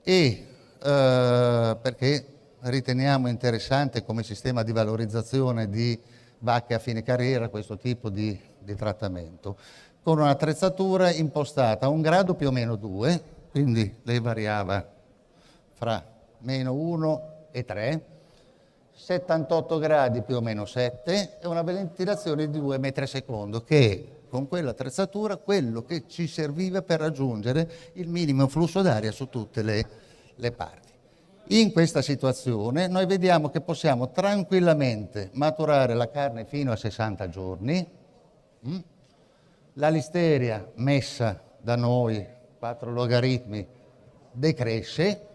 e perché riteniamo interessante come sistema di valorizzazione di vacche a fine carriera questo tipo di trattamento, con un'attrezzatura impostata a 1 grado più o meno 2, quindi lei variava fra -1 e 3, 78 gradi più o meno 7 e una ventilazione di 2 metri al secondo, che è con quell'attrezzatura quello che ci serviva per raggiungere il minimo flusso d'aria su tutte le parti. In questa situazione noi vediamo che possiamo tranquillamente maturare la carne fino a 60 giorni. La Listeria messa da noi, 4 logaritmi, decresce.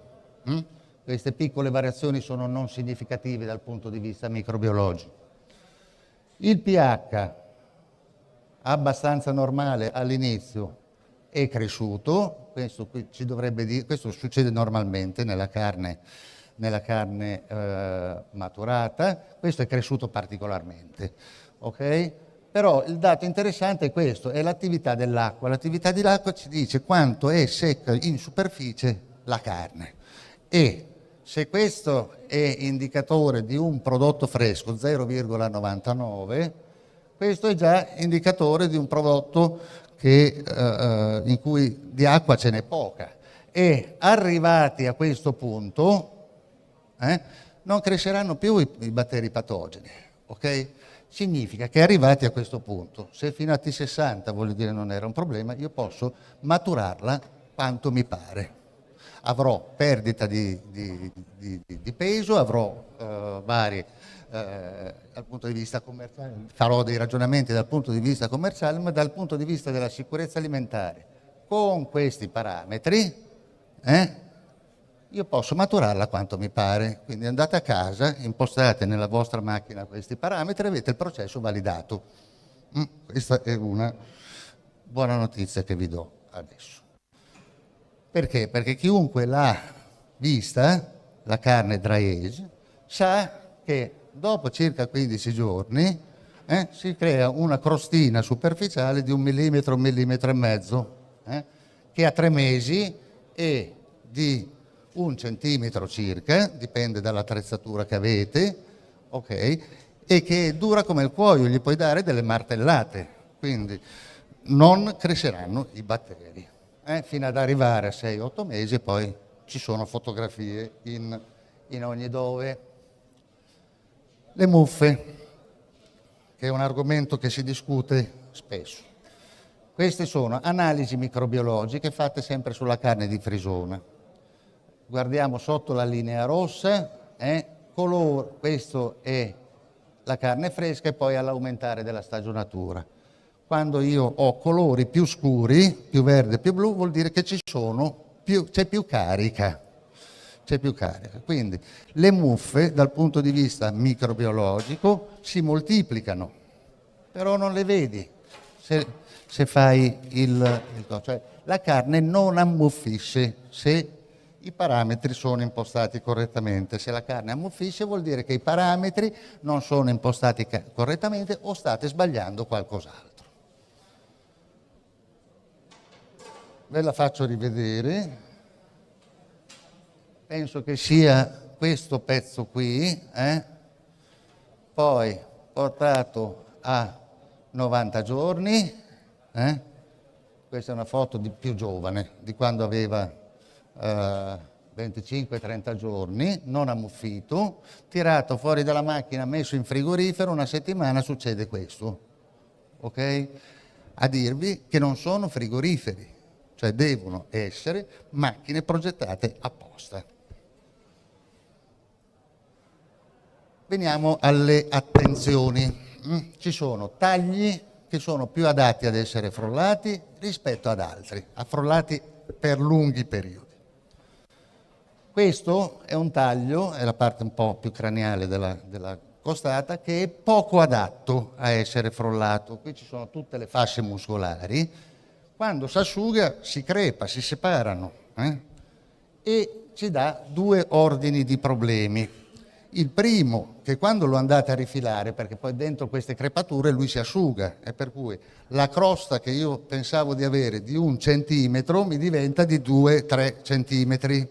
Queste piccole variazioni sono non significative dal punto di vista microbiologico. Il pH abbastanza normale all'inizio è cresciuto, questo ci dovrebbe dire, questo succede normalmente nella carne maturata, questo è cresciuto particolarmente, ok? Però il dato interessante è questo, è l'attività dell'acqua. L'attività dell'acqua ci dice quanto è secca in superficie la carne. E se questo è indicatore di un prodotto fresco, 0,99, questo è già indicatore di un prodotto in cui di acqua ce n'è poca. E arrivati a questo punto non cresceranno più i batteri patogeni, ok? Significa che arrivati a questo punto, se fino a T60 vuol dire non era un problema, io posso maturarla quanto mi pare. Avrò perdita di peso, avrò vari dal punto di vista commerciale, farò dei ragionamenti dal punto di vista commerciale, ma dal punto di vista della sicurezza alimentare, con questi parametri, io posso maturarla quanto mi pare. Quindi andate a casa, impostate nella vostra macchina questi parametri e avete il processo validato. Questa è una buona notizia che vi do adesso. Perché? Perché chiunque l'ha vista, la carne dry age, sa che dopo circa 15 giorni si crea una crostina superficiale di 1 millimetro, 1,5 millimetri, che a 3 mesi è di 1 centimetro circa, dipende dall'attrezzatura che avete, ok? E che dura come il cuoio, gli puoi dare delle martellate, quindi non cresceranno i batteri, fino ad arrivare a 6-8 mesi, e poi ci sono fotografie in ogni dove. Le muffe, che è un argomento che si discute spesso. Queste sono analisi microbiologiche fatte sempre sulla carne di Frisona. Guardiamo sotto la linea rossa, colore, questo è la carne fresca e poi all'aumentare della stagionatura. Quando io ho colori più scuri, più verde, più blu, vuol dire che c'è più carica. C'è più carica. Quindi le muffe dal punto di vista microbiologico si moltiplicano, però non le vedi se fai cioè, la carne non ammuffisce se i parametri sono impostati correttamente. Se la carne ammuffisce vuol dire che i parametri non sono impostati correttamente o state sbagliando qualcos'altro. Ve la faccio rivedere. Penso che sia questo pezzo qui, poi portato a 90 giorni, questa è una foto di più giovane, di quando aveva 25-30 giorni, non ammuffito, tirato fuori dalla macchina, messo in frigorifero, una settimana succede questo, ok? A dirvi che non sono frigoriferi, cioè devono essere macchine progettate apposta. Veniamo alle attenzioni. Ci sono tagli che sono più adatti ad essere frollati rispetto ad altri, affrollati per lunghi periodi. Questo è un taglio, è la parte un po' più craniale della costata, che è poco adatto a essere frollato. Qui ci sono tutte le fasce muscolari. Quando si asciuga si crepa, si separano e ci dà due ordini di problemi. Il primo, che quando lo andate a rifilare, perché poi dentro queste crepature lui si asciuga, e per cui la crosta che io pensavo di avere di 1 centimetro mi diventa di 2-3 centimetri.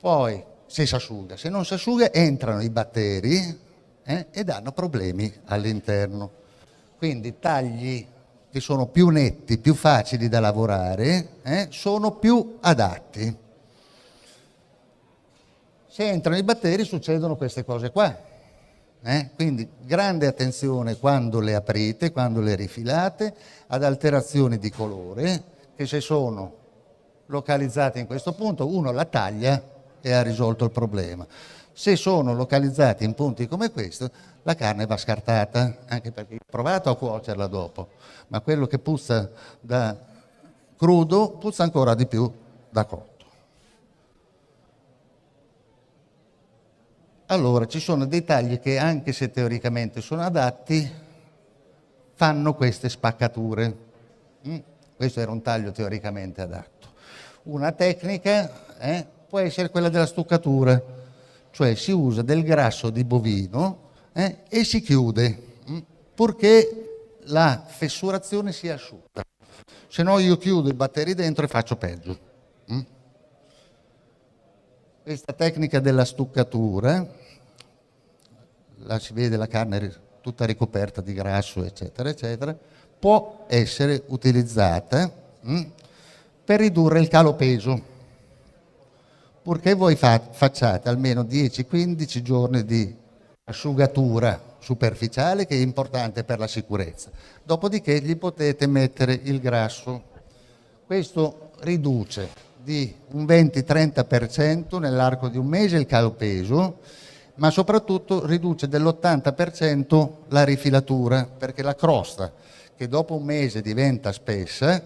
Poi se si asciuga, se non si asciuga entrano i batteri e danno problemi all'interno. Quindi tagli che sono più netti, più facili da lavorare, sono più adatti. Se entrano i batteri succedono queste cose qua. Quindi grande attenzione quando le aprite, quando le rifilate, ad alterazioni di colore, che se sono localizzate in questo punto uno la taglia e ha risolto il problema. Se sono localizzati in punti come questo, la carne va scartata, anche perché ho provato a cuocerla dopo, ma quello che puzza da crudo puzza ancora di più da cotto. Allora, ci sono dei tagli che, anche se teoricamente sono adatti, fanno queste spaccature. Questo era un taglio teoricamente adatto. Una tecnica può essere quella della stuccatura, cioè si usa del grasso di bovino e si chiude, purché la fessurazione sia asciutta. Se no io chiudo i batteri dentro e faccio peggio. Questa tecnica della stuccatura, là si vede la carne tutta ricoperta di grasso, eccetera, eccetera, può essere utilizzata per ridurre il calo peso, purché voi facciate almeno 10-15 giorni di asciugatura superficiale, che è importante per la sicurezza. Dopodiché gli potete mettere il grasso. Questo riduce di un 20-30% nell'arco di un mese il calo peso, ma soprattutto riduce dell'80% la rifilatura, perché la crosta, che dopo un mese diventa spessa,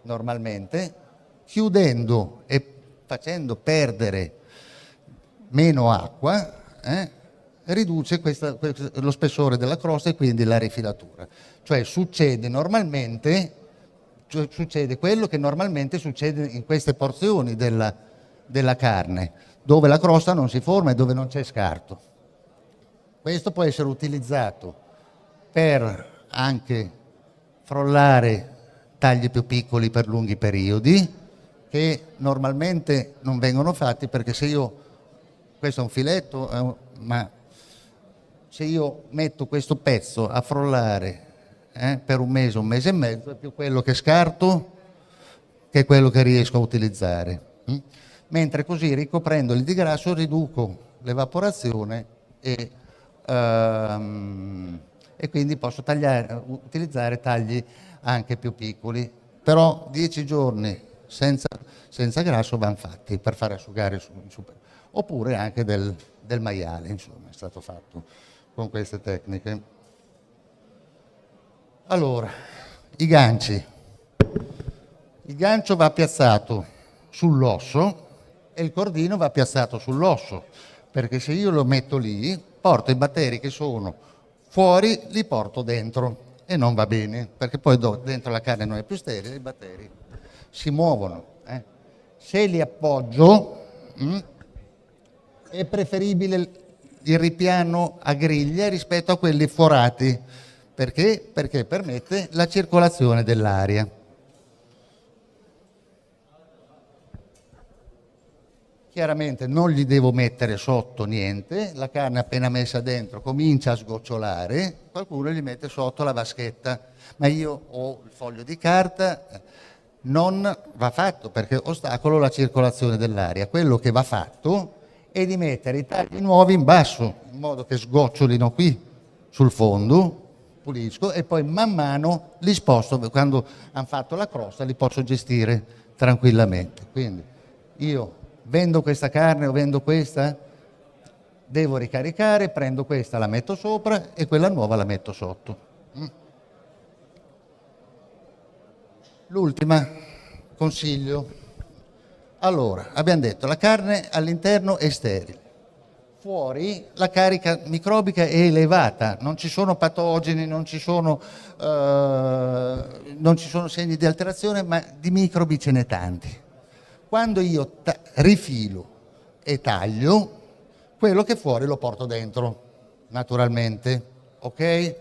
normalmente, chiudendo e facendo perdere meno acqua, riduce lo spessore della crosta e quindi la rifilatura. Cioè succede quello che normalmente succede in queste porzioni della carne, dove la crosta non si forma e dove non c'è scarto. Questo può essere utilizzato per anche frollare tagli più piccoli per lunghi periodi, che normalmente non vengono fatti, perché questo è un filetto, ma se io metto questo pezzo a frollare per un mese e mezzo, è più quello che scarto che quello che riesco a utilizzare. Mentre così, ricoprendoli di grasso, riduco l'evaporazione e quindi posso utilizzare tagli anche più piccoli. Però 10 giorni senza grasso vanno fatti per far asciugare oppure anche del maiale, insomma, è stato fatto con queste tecniche. Allora, i ganci. Il gancio va piazzato sull'osso e il cordino va piazzato sull'osso, perché se io lo metto lì, porto i batteri che sono fuori li porto dentro e non va bene, perché poi dentro la carne non è più sterile, i batteri si muovono. Se li appoggio è preferibile il ripiano a griglia rispetto a quelli forati. Perché? Perché permette la circolazione dell'aria. Chiaramente non gli devo mettere sotto niente, la carne appena messa dentro comincia a sgocciolare, qualcuno gli mette sotto la vaschetta, ma io ho il foglio di carta, non va fatto perché ostacolo la circolazione dell'aria. Quello che va fatto è di mettere i tagli nuovi in basso, in modo che sgocciolino qui sul fondo, pulisco e poi man mano li sposto, quando hanno fatto la crosta li posso gestire tranquillamente. Quindi io vendo questa carne o vendo questa, devo ricaricare, prendo questa, la metto sopra e quella nuova la metto sotto. L'ultima consiglio. Allora, abbiamo detto la carne all'interno è sterile. Fuori la carica microbica è elevata, non ci sono patogeni, non ci sono segni di alterazione, ma di microbi ce n'è tanti. Quando io rifilo e taglio, quello che fuori lo porto dentro, naturalmente, ok?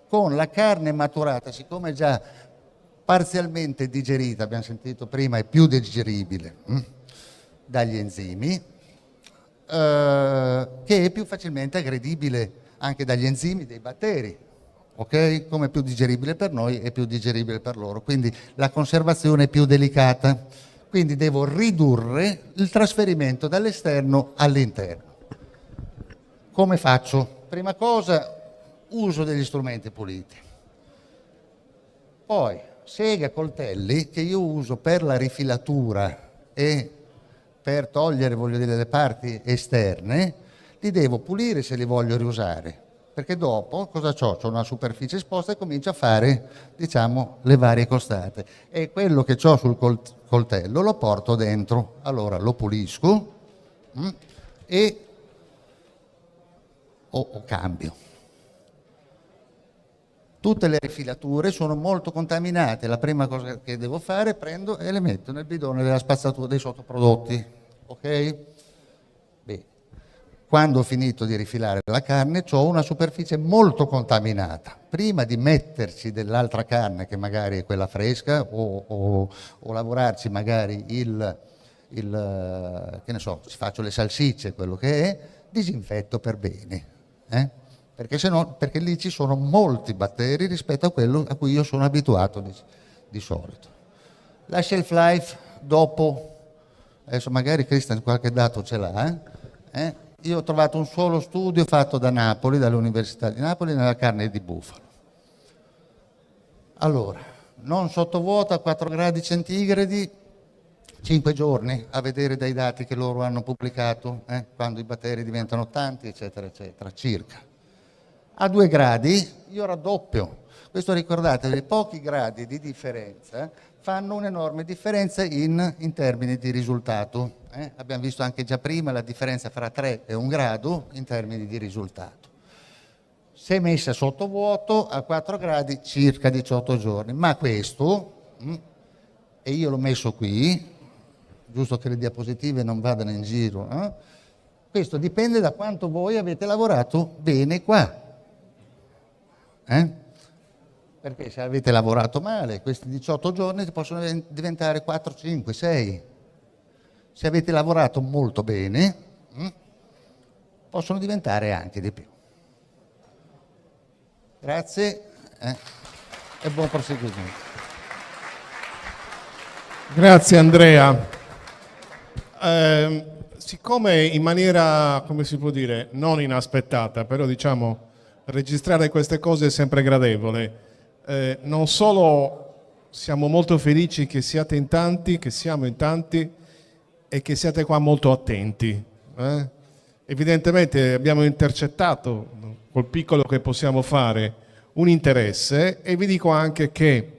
Con la carne maturata, siccome è già parzialmente digerita, abbiamo sentito prima, è più digeribile dagli enzimi, che è più facilmente aggredibile anche dagli enzimi dei batteri, ok? Come è più digeribile per noi è più digeribile per loro, quindi la conservazione è più delicata. Quindi devo ridurre il trasferimento dall'esterno all'interno. Come faccio? Prima cosa, uso degli strumenti puliti. Poi, sega, coltelli, che io uso per la rifilatura e per togliere, voglio dire, le parti esterne, li devo pulire se li voglio riusare. Perché dopo, cosa c'ho? C'ho una superficie esposta e comincio a fare, diciamo, le varie costate. E quello che c'ho sul coltello lo porto dentro. Allora lo pulisco e o cambio. Tutte le rifilature sono molto contaminate. La prima cosa che devo fare, prendo e le metto nel bidone della spazzatura dei sottoprodotti. Ok? Bene. Quando ho finito di rifilare la carne, ho una superficie molto contaminata. Prima di metterci dell'altra carne, che magari è quella fresca, o lavorarci magari che ne so, ci faccio le salsicce, quello che è, disinfetto per bene. Perché lì ci sono molti batteri rispetto a quello a cui io sono abituato di solito. La shelf life dopo, adesso magari Cristian qualche dato ce l'ha, io ho trovato un solo studio fatto da Napoli, dall'Università di Napoli, nella carne di bufalo. Allora, non sottovuoto a 4 gradi centigradi, 5 giorni, a vedere dai dati che loro hanno pubblicato, quando i batteri diventano tanti, eccetera, eccetera, circa. A 2 gradi io raddoppio. Questo ricordatevi, pochi gradi di differenza fanno un'enorme differenza in termini di risultato. Abbiamo visto anche già prima la differenza fra 3 e 1 grado in termini di risultato. Se messa sotto vuoto a 4 gradi circa 18 giorni, ma questo, e io l'ho messo qui, giusto che le diapositive non vadano in giro, questo dipende da quanto voi avete lavorato bene qua. Perché se avete lavorato male, questi 18 giorni possono diventare 4, 5, 6. Se avete lavorato molto bene, possono diventare anche di più. Grazie e buon proseguimento. Grazie Andrea. Siccome in maniera, come si può dire, non inaspettata, però diciamo registrare queste cose è sempre gradevole. Non solo siamo molto felici che siate in tanti, che siamo in tanti e che siate qua molto attenti. Evidentemente abbiamo intercettato, col piccolo che possiamo fare, un interesse, e vi dico anche che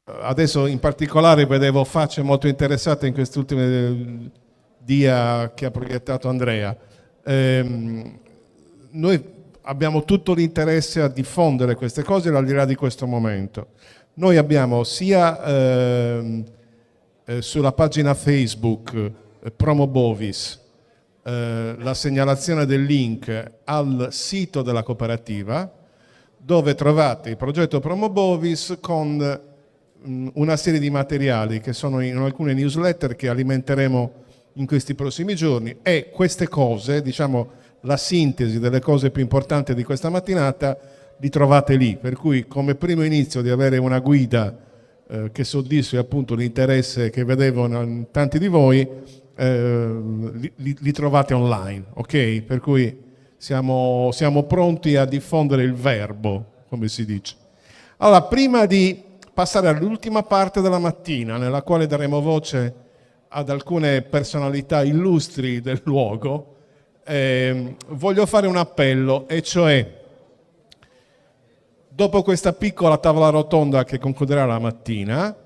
adesso in particolare vedevo facce molto interessate in queste ultime dia che ha proiettato Andrea. Noi abbiamo tutto l'interesse a diffondere queste cose al di là di questo momento. Noi abbiamo sia sulla pagina Facebook Promo Bovis la segnalazione del link al sito della cooperativa, dove trovate il progetto Promo Bovis con una serie di materiali che sono in alcune newsletter che alimenteremo in questi prossimi giorni, e queste cose, diciamo la sintesi delle cose più importanti di questa mattinata, li trovate lì, per cui come primo inizio di avere una guida che soddisfi appunto l'interesse che vedevo in tanti di voi, li trovate online, ok? Per cui siamo pronti a diffondere il verbo, come si dice. Allora, prima di passare all'ultima parte della mattina, nella quale daremo voce ad alcune personalità illustri del luogo, voglio fare un appello, e cioè, dopo questa piccola tavola rotonda che concluderà la mattina,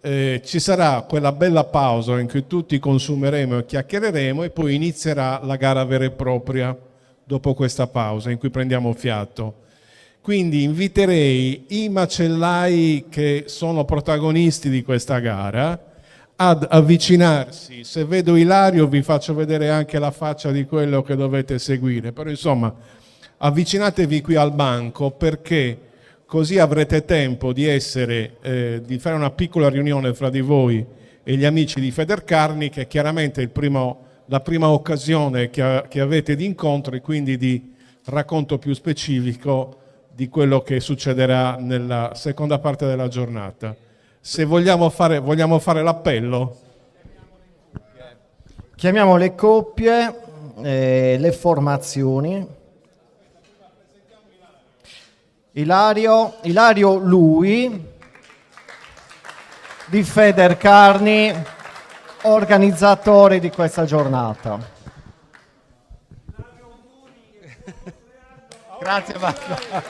ci sarà quella bella pausa in cui tutti consumeremo e chiacchiereremo, e poi inizierà la gara vera e propria dopo questa pausa in cui prendiamo fiato. Quindi inviterei i macellai che sono protagonisti di questa gara ad avvicinarsi. Se vedo Ilario vi faccio vedere anche la faccia di quello che dovete seguire, però insomma avvicinatevi qui al banco, perché così avrete tempo di di fare una piccola riunione fra di voi e gli amici di Federcarni, che è chiaramente la prima occasione che avete di incontro e quindi di racconto più specifico di quello che succederà nella seconda parte della giornata. Se vogliamo fare l'appello. Chiamiamo le coppie, le formazioni. Ilario Lui di Federcarni, organizzatore di questa giornata. Grazie Marco.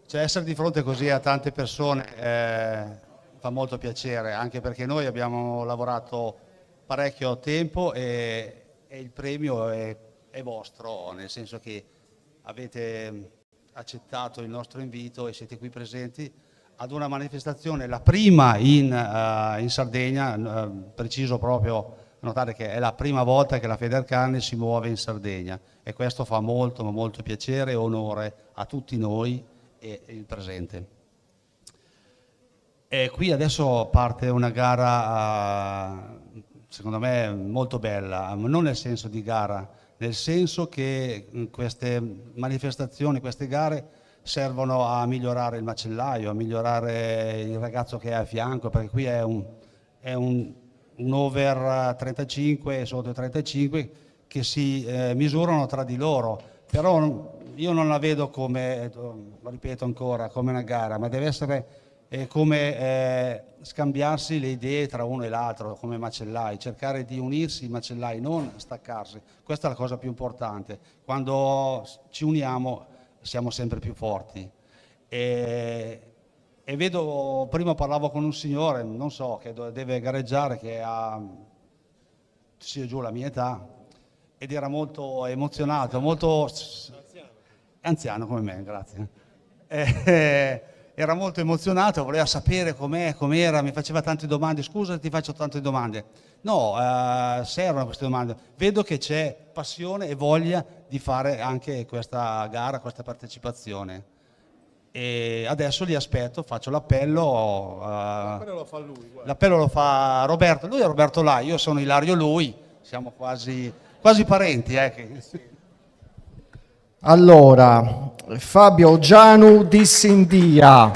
Cioè, essere di fronte così a tante persone fa molto piacere, anche perché noi abbiamo lavorato parecchio tempo e il premio è vostro, nel senso che avete accettato il nostro invito e siete qui presenti ad una manifestazione, la prima in Sardegna, preciso proprio notare che è la prima volta che la Federcarni si muove in Sardegna, e questo fa molto ma molto piacere e onore a tutti noi e il presente. E qui adesso parte una gara secondo me molto bella, non nel senso di gara, nel senso che queste manifestazioni, queste gare servono a migliorare il macellaio, a migliorare il ragazzo che è a fianco, perché qui è un over 35 e sotto 35 che si misurano tra di loro, però io non la vedo come, lo ripeto ancora, come una gara, ma deve essere come scambiarsi le idee tra uno e l'altro come macellai, cercare di unirsi i macellai, non staccarsi. Questa è la cosa più importante. Quando ci uniamo siamo sempre più forti. E vedo, prima parlavo con un signore, non so, che deve gareggiare, che ha sì, giù la mia età, ed era molto emozionato, molto anziano come me, grazie. Era molto emozionato, voleva sapere com'era, mi faceva tante domande. Scusa, ti faccio tante domande. No, servono queste domande. Vedo che c'è passione e voglia di fare anche questa gara, questa partecipazione. E adesso li aspetto, faccio l'appello. L'appello lo fa lui. Guarda. L'appello lo fa Roberto. Lui è Roberto Lai, io sono Ilario Lui, siamo quasi parenti. Allora, Fabio Gianu di Sindia.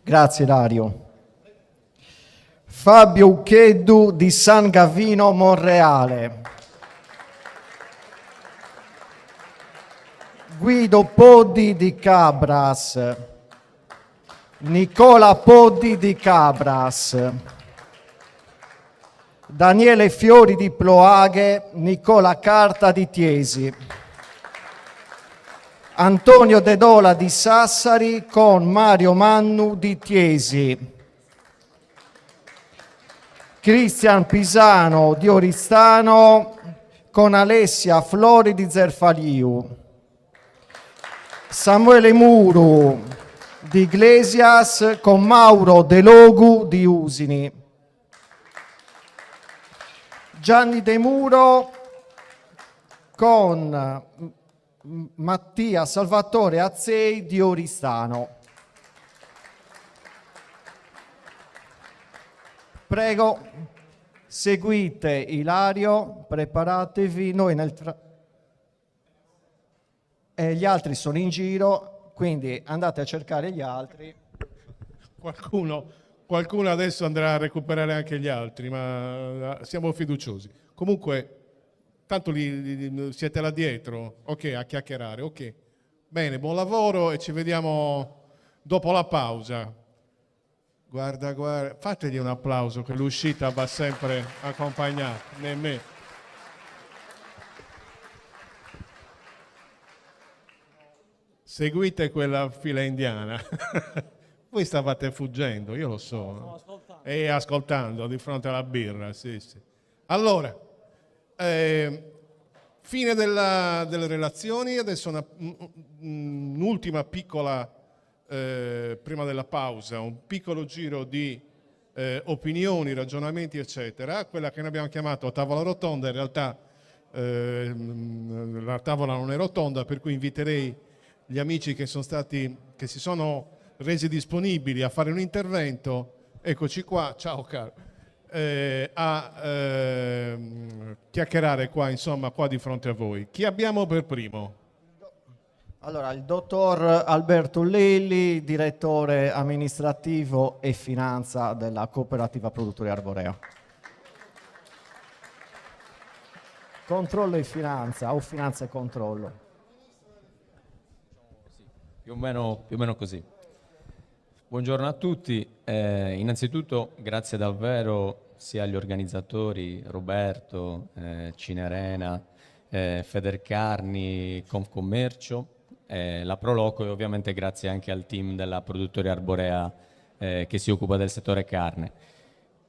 Grazie Dario. Fabio Ucheddu di San Gavino Monreale. Guido Poddi di Cabras. Nicola Poddi di Cabras. Daniele Fiori di Ploaghe, Nicola Carta di Tiesi. Antonio De Dola di Sassari con Mario Mannu di Tiesi, Cristian Pisano di Oristano con Alessia Flori di Zerfaliu, Samuele Muru di Iglesias con Mauro De Logu di Usini, Gianni De Muro con Mattia Salvatore Azzei di Oristano. Prego, seguite Ilario, preparatevi, noi gli altri sono in giro, quindi andate a cercare gli altri. Qualcuno adesso andrà a recuperare anche gli altri, ma siamo fiduciosi. Comunque, tanto siete là dietro, ok, a chiacchierare, ok. Bene, buon lavoro e ci vediamo dopo la pausa. Guarda, fategli un applauso che l'uscita va sempre accompagnata, né me. Seguite quella fila indiana. Voi stavate fuggendo, io lo so. E ascoltando di fronte alla birra, sì. Allora, fine delle relazioni, adesso un'ultima piccola, prima della pausa, un piccolo giro di opinioni, ragionamenti, eccetera. Quella che noi abbiamo chiamato tavola rotonda, in realtà la tavola non è rotonda, per cui inviterei gli amici che si sono resi disponibili a fare un intervento, eccoci qua, ciao caro, a chiacchierare qua, insomma, qua di fronte a voi. Chi abbiamo per primo? Allora, il dottor Alberto Lelli, direttore amministrativo e finanza della Cooperativa Produttori Arborea. Controllo e finanza, o finanza e controllo. Più o meno così. Buongiorno a tutti. Innanzitutto grazie davvero sia agli organizzatori, Roberto, Cinerena, Federcarni, Confcommercio, la Proloco, e ovviamente grazie anche al team della Produttori Arborea che si occupa del settore carne.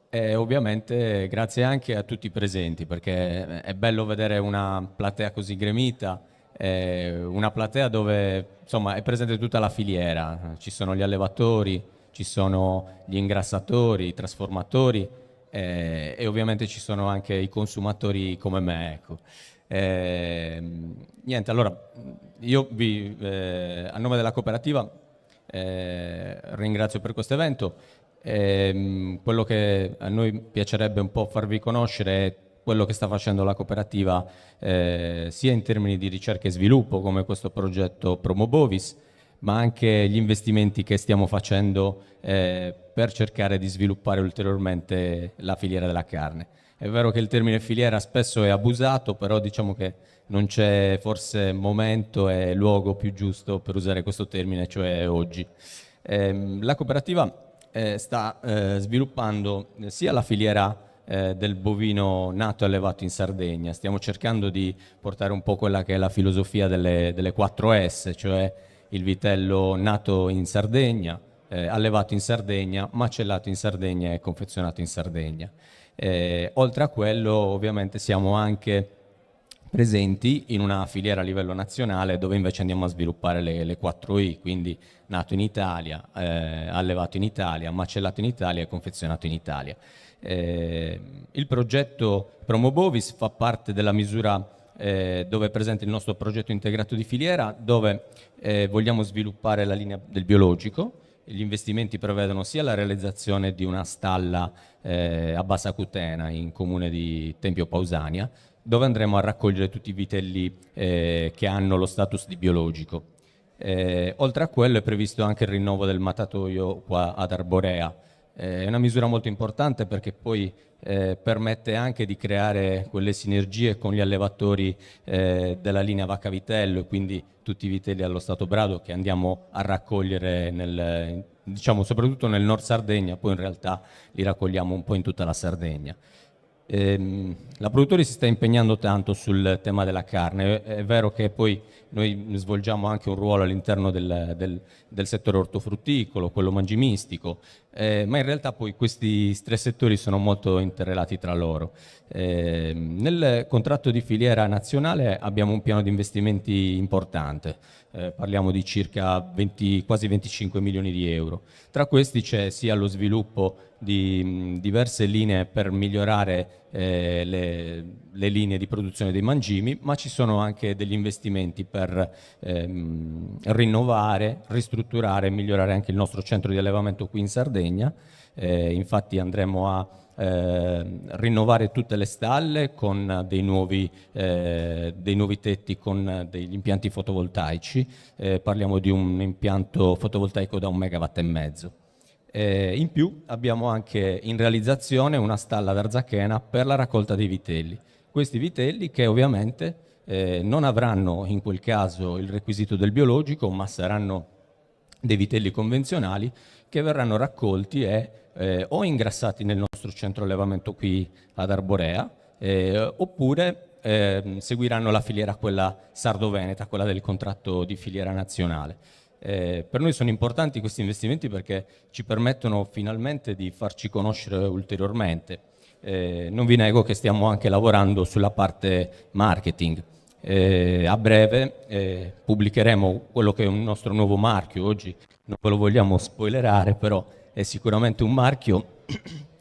E ovviamente grazie anche a tutti i presenti, perché è bello vedere una platea così gremita, una platea dove insomma è presente tutta la filiera, ci sono gli allevatori, ci sono gli ingrassatori, i trasformatori e ovviamente ci sono anche i consumatori come me, ecco. Niente, allora io a nome della cooperativa ringrazio per questo evento. Quello che a noi piacerebbe un po' farvi conoscere è quello che sta facendo la cooperativa sia in termini di ricerca e sviluppo, come questo progetto Promobovis, ma anche gli investimenti che stiamo facendo per cercare di sviluppare ulteriormente la filiera della carne. È vero che il termine filiera spesso è abusato, però diciamo che non c'è forse momento e luogo più giusto per usare questo termine, cioè oggi. La cooperativa sta sviluppando sia la filiera del bovino nato e allevato in Sardegna. Stiamo cercando di portare un po' quella che è la filosofia delle 4S, cioè il vitello nato in Sardegna, allevato in Sardegna, macellato in Sardegna e confezionato in Sardegna. Oltre a quello, ovviamente, siamo anche presenti in una filiera a livello nazionale dove invece andiamo a sviluppare le 4I, quindi nato in Italia, allevato in Italia, macellato in Italia e confezionato in Italia. Il progetto Promobovis fa parte della misura dove è presente il nostro progetto integrato di filiera, dove vogliamo sviluppare la linea del biologico. Gli investimenti prevedono sia la realizzazione di una stalla a Bassa Cutena in comune di Tempio Pausania, dove andremo a raccogliere tutti i vitelli che hanno lo status di biologico. Oltre a quello è previsto anche il rinnovo del matatoio qua ad Arborea. È una misura molto importante perché poi permette anche di creare quelle sinergie con gli allevatori della linea Vacca Vitello, e quindi tutti i vitelli allo stato brado che andiamo a raccogliere diciamo soprattutto nel Nord Sardegna, poi in realtà li raccogliamo un po' in tutta la Sardegna. La produttori si sta impegnando tanto sul tema della carne, è vero che poi noi svolgiamo anche un ruolo all'interno del settore ortofrutticolo, quello mangimistico, ma in realtà poi questi tre settori sono molto interrelati tra loro. Nel contratto di filiera nazionale abbiamo un piano di investimenti importante, parliamo di circa quasi 25 milioni di euro. Tra questi c'è sia lo sviluppo di diverse linee per migliorare le linee di produzione dei mangimi, ma ci sono anche degli investimenti per rinnovare, ristrutturare e migliorare anche il nostro centro di allevamento qui in Sardegna. Infatti andremo a rinnovare tutte le stalle con dei nuovi tetti con degli impianti fotovoltaici. Parliamo di un impianto fotovoltaico da 1,5 MW. In più abbiamo anche in realizzazione una stalla d'Arzachena per la raccolta dei vitelli. Questi vitelli che ovviamente non avranno in quel caso il requisito del biologico, ma saranno dei vitelli convenzionali che verranno raccolti e o ingrassati nel nostro centro allevamento qui ad Arborea, oppure seguiranno la filiera quella sardo-veneta, quella del contratto di filiera nazionale. Per noi sono importanti questi investimenti perché ci permettono finalmente di farci conoscere ulteriormente. Non vi nego che stiamo anche lavorando sulla parte marketing. A breve pubblicheremo quello che è un nostro nuovo marchio. Oggi non ve lo vogliamo spoilerare, però è sicuramente un marchio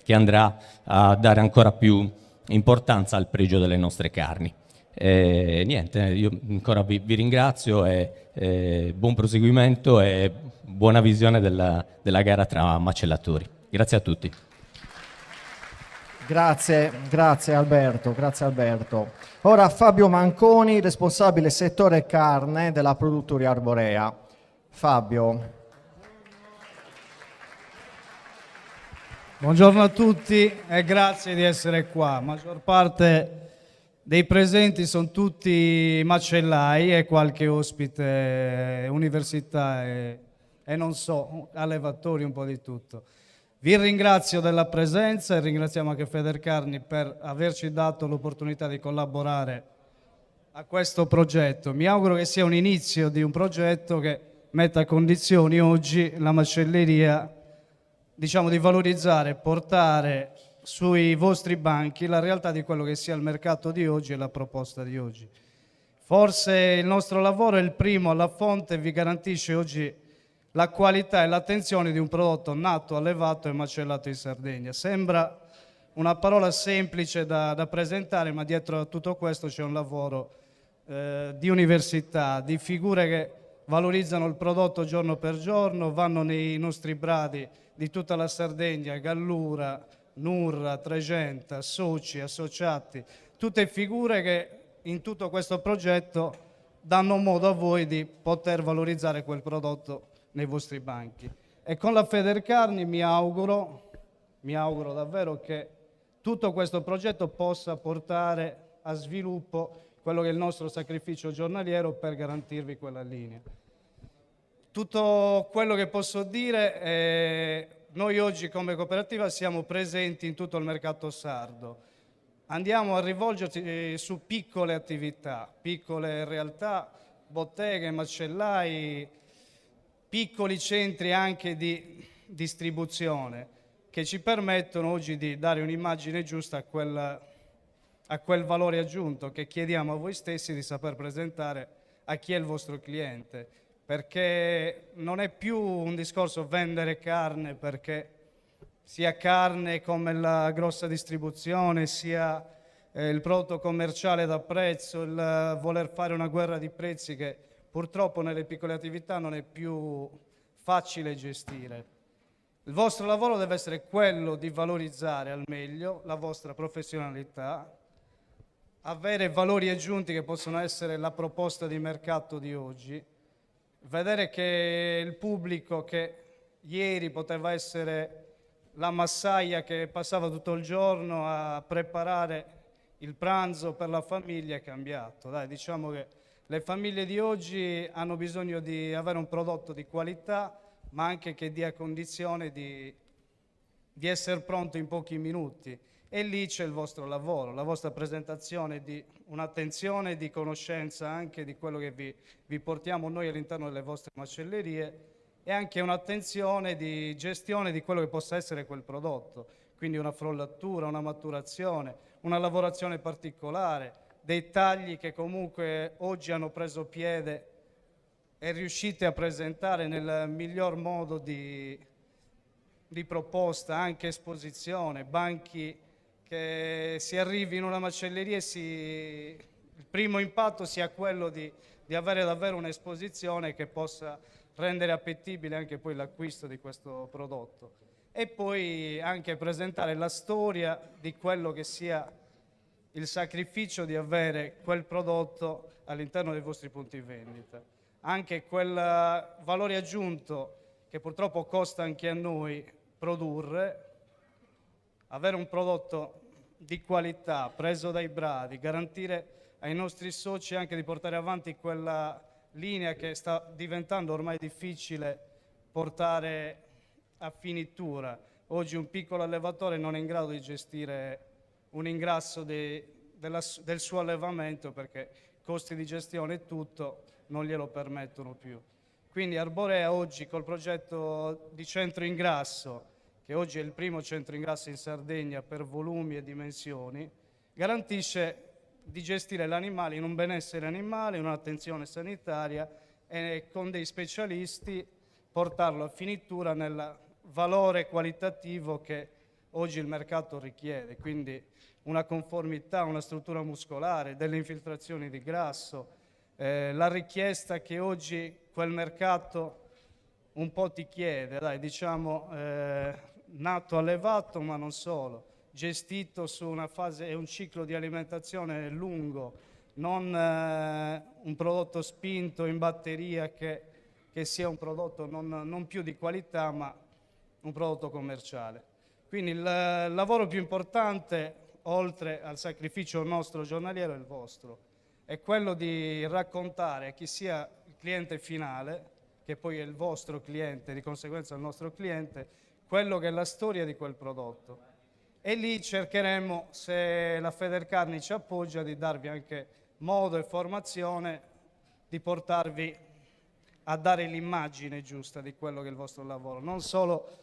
che andrà a dare ancora più importanza al pregio delle nostre carni. Niente, io ancora vi ringrazio e buon proseguimento e buona visione della gara tra macellatori. Grazie a tutti. Grazie Alberto. Ora Fabio Manconi, responsabile settore carne della Produttori Arborea. Fabio. Buongiorno a tutti e grazie di essere qua. La maggior parte dei presenti sono tutti macellai e qualche ospite università e non so, allevatori, un po' di tutto. Vi ringrazio della presenza e ringraziamo anche Federcarni per averci dato l'opportunità di collaborare a questo progetto. Mi auguro che sia un inizio di un progetto che metta a condizioni oggi la macelleria, diciamo, di valorizzare, portare sui vostri banchi la realtà di quello che sia il mercato di oggi e la proposta di oggi. Forse il nostro lavoro è il primo alla fonte e vi garantisce oggi la qualità e l'attenzione di un prodotto nato, allevato e macellato in Sardegna. Sembra una parola semplice da presentare, ma dietro a tutto questo c'è un lavoro di università, di figure che valorizzano il prodotto giorno per giorno, vanno nei nostri bradi di tutta la Sardegna, Gallura, Nurra, Tregenta, soci, associati, tutte figure che in tutto questo progetto danno modo a voi di poter valorizzare quel prodotto nei vostri banchi. E con la Federcarni mi auguro davvero che tutto questo progetto possa portare a sviluppo quello che è il nostro sacrificio giornaliero per garantirvi quella linea. Tutto quello che posso dire è: noi oggi come cooperativa siamo presenti in tutto il mercato sardo. Andiamo a rivolgerci su piccole attività, piccole realtà, botteghe, macellai, piccoli centri anche di distribuzione che ci permettono oggi di dare un'immagine giusta a quel valore aggiunto che chiediamo a voi stessi di saper presentare a chi è il vostro cliente. Perché non è più un discorso vendere carne, perché sia carne come la grossa distribuzione, sia il prodotto commerciale da prezzo, il voler fare una guerra di prezzi che purtroppo nelle piccole attività non è più facile gestire. Il vostro lavoro deve essere quello di valorizzare al meglio la vostra professionalità, avere valori aggiunti che possono essere la proposta di mercato di oggi, vedere che il pubblico che ieri poteva essere la massaia che passava tutto il giorno a preparare il pranzo per la famiglia è cambiato. Dai, diciamo che le famiglie di oggi hanno bisogno di avere un prodotto di qualità, ma anche che dia condizione di essere pronto in pochi minuti. E lì c'è il vostro lavoro, la vostra presentazione di un'attenzione, di conoscenza anche di quello che vi portiamo noi all'interno delle vostre macellerie e anche un'attenzione di gestione di quello che possa essere quel prodotto. Quindi una frollatura, una maturazione, una lavorazione particolare, dei tagli che comunque oggi hanno preso piede e riuscite a presentare nel miglior modo di proposta, anche esposizione, banchi che si arrivi in una macelleria e il primo impatto sia quello di avere davvero un'esposizione che possa rendere appetibile anche poi l'acquisto di questo prodotto. E poi anche presentare la storia di quello che sia il sacrificio di avere quel prodotto all'interno dei vostri punti vendita. Anche quel valore aggiunto che purtroppo costa anche a noi produrre, avere un prodotto di qualità preso dai bravi, garantire ai nostri soci anche di portare avanti quella linea che sta diventando ormai difficile portare a finitura. Oggi un piccolo allevatore non è in grado di gestire un ingrasso del suo allevamento perché costi di gestione e tutto non glielo permettono più. Quindi Arborea oggi col progetto di centro ingrasso, che oggi è il primo centro ingrasso in Sardegna per volumi e dimensioni, garantisce di gestire l'animale in un benessere animale, in un'attenzione sanitaria e con dei specialisti portarlo a finitura nel valore qualitativo che oggi il mercato richiede, quindi una conformità, una struttura muscolare, delle infiltrazioni di grasso, la richiesta che oggi quel mercato un po' ti chiede, dai, diciamo nato allevato ma non solo, gestito su una fase e un ciclo di alimentazione lungo, non un prodotto spinto in batteria che sia un prodotto non più di qualità ma un prodotto commerciale. Quindi il lavoro più importante, oltre al sacrificio nostro giornaliero, è il vostro, è quello di raccontare a chi sia il cliente finale, che poi è il vostro cliente, di conseguenza il nostro cliente, quello che è la storia di quel prodotto. E lì cercheremo, se la Federcarni ci appoggia, di darvi anche modo e formazione di portarvi a dare l'immagine giusta di quello che è il vostro lavoro, non solo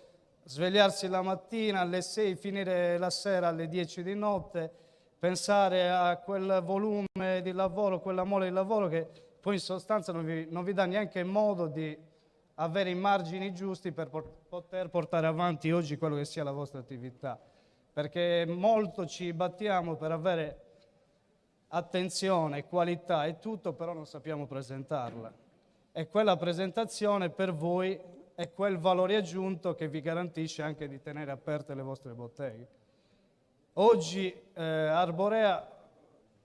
svegliarsi la mattina alle 6, finire la sera alle 10 di notte, pensare a quel volume di lavoro, quella mole di lavoro che poi in sostanza non vi dà neanche modo di avere i margini giusti per poter portare avanti oggi quello che sia la vostra attività. Perché molto ci battiamo per avere attenzione, qualità e tutto, però non sappiamo presentarla. E quella presentazione per voi è quel valore aggiunto che vi garantisce anche di tenere aperte le vostre botteghe. Oggi Arborea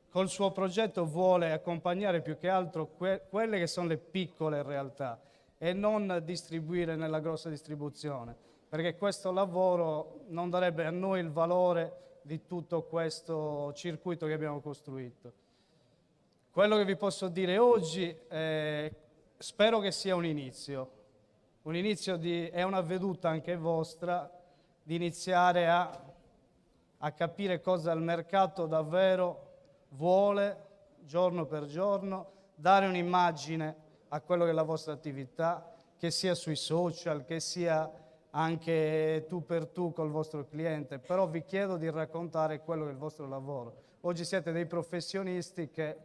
col suo progetto vuole accompagnare più che altro quelle che sono le piccole realtà e non distribuire nella grossa distribuzione, perché questo lavoro non darebbe a noi il valore di tutto questo circuito che abbiamo costruito. Quello che vi posso dire oggi spero che sia un inizio è una veduta anche vostra di iniziare a capire cosa il mercato davvero vuole giorno per giorno, dare un'immagine a quello che è la vostra attività, che sia sui social, che sia anche tu per tu col vostro cliente, però vi chiedo di raccontare quello che è il vostro lavoro. Oggi siete dei professionisti che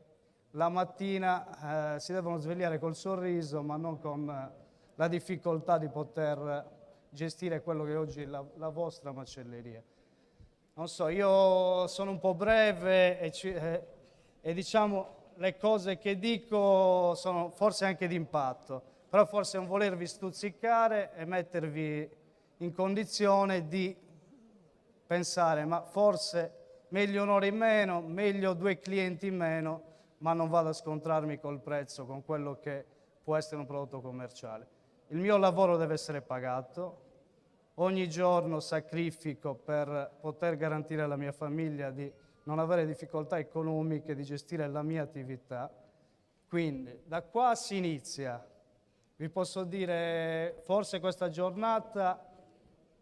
la mattina si devono svegliare col sorriso, ma non con la difficoltà di poter gestire quello che oggi è la vostra macelleria. Non so, io sono un po' breve e diciamo le cose che dico sono forse anche d'impatto, però forse è un volervi stuzzicare e mettervi in condizione di pensare, ma forse meglio un'ora in meno, meglio 2 clienti in meno, ma non vado a scontrarmi col prezzo, con quello che può essere un prodotto commerciale. Il mio lavoro deve essere pagato, ogni giorno sacrifico per poter garantire alla mia famiglia di non avere difficoltà economiche, di gestire la mia attività. Quindi da qua si inizia. Vi posso dire, forse questa giornata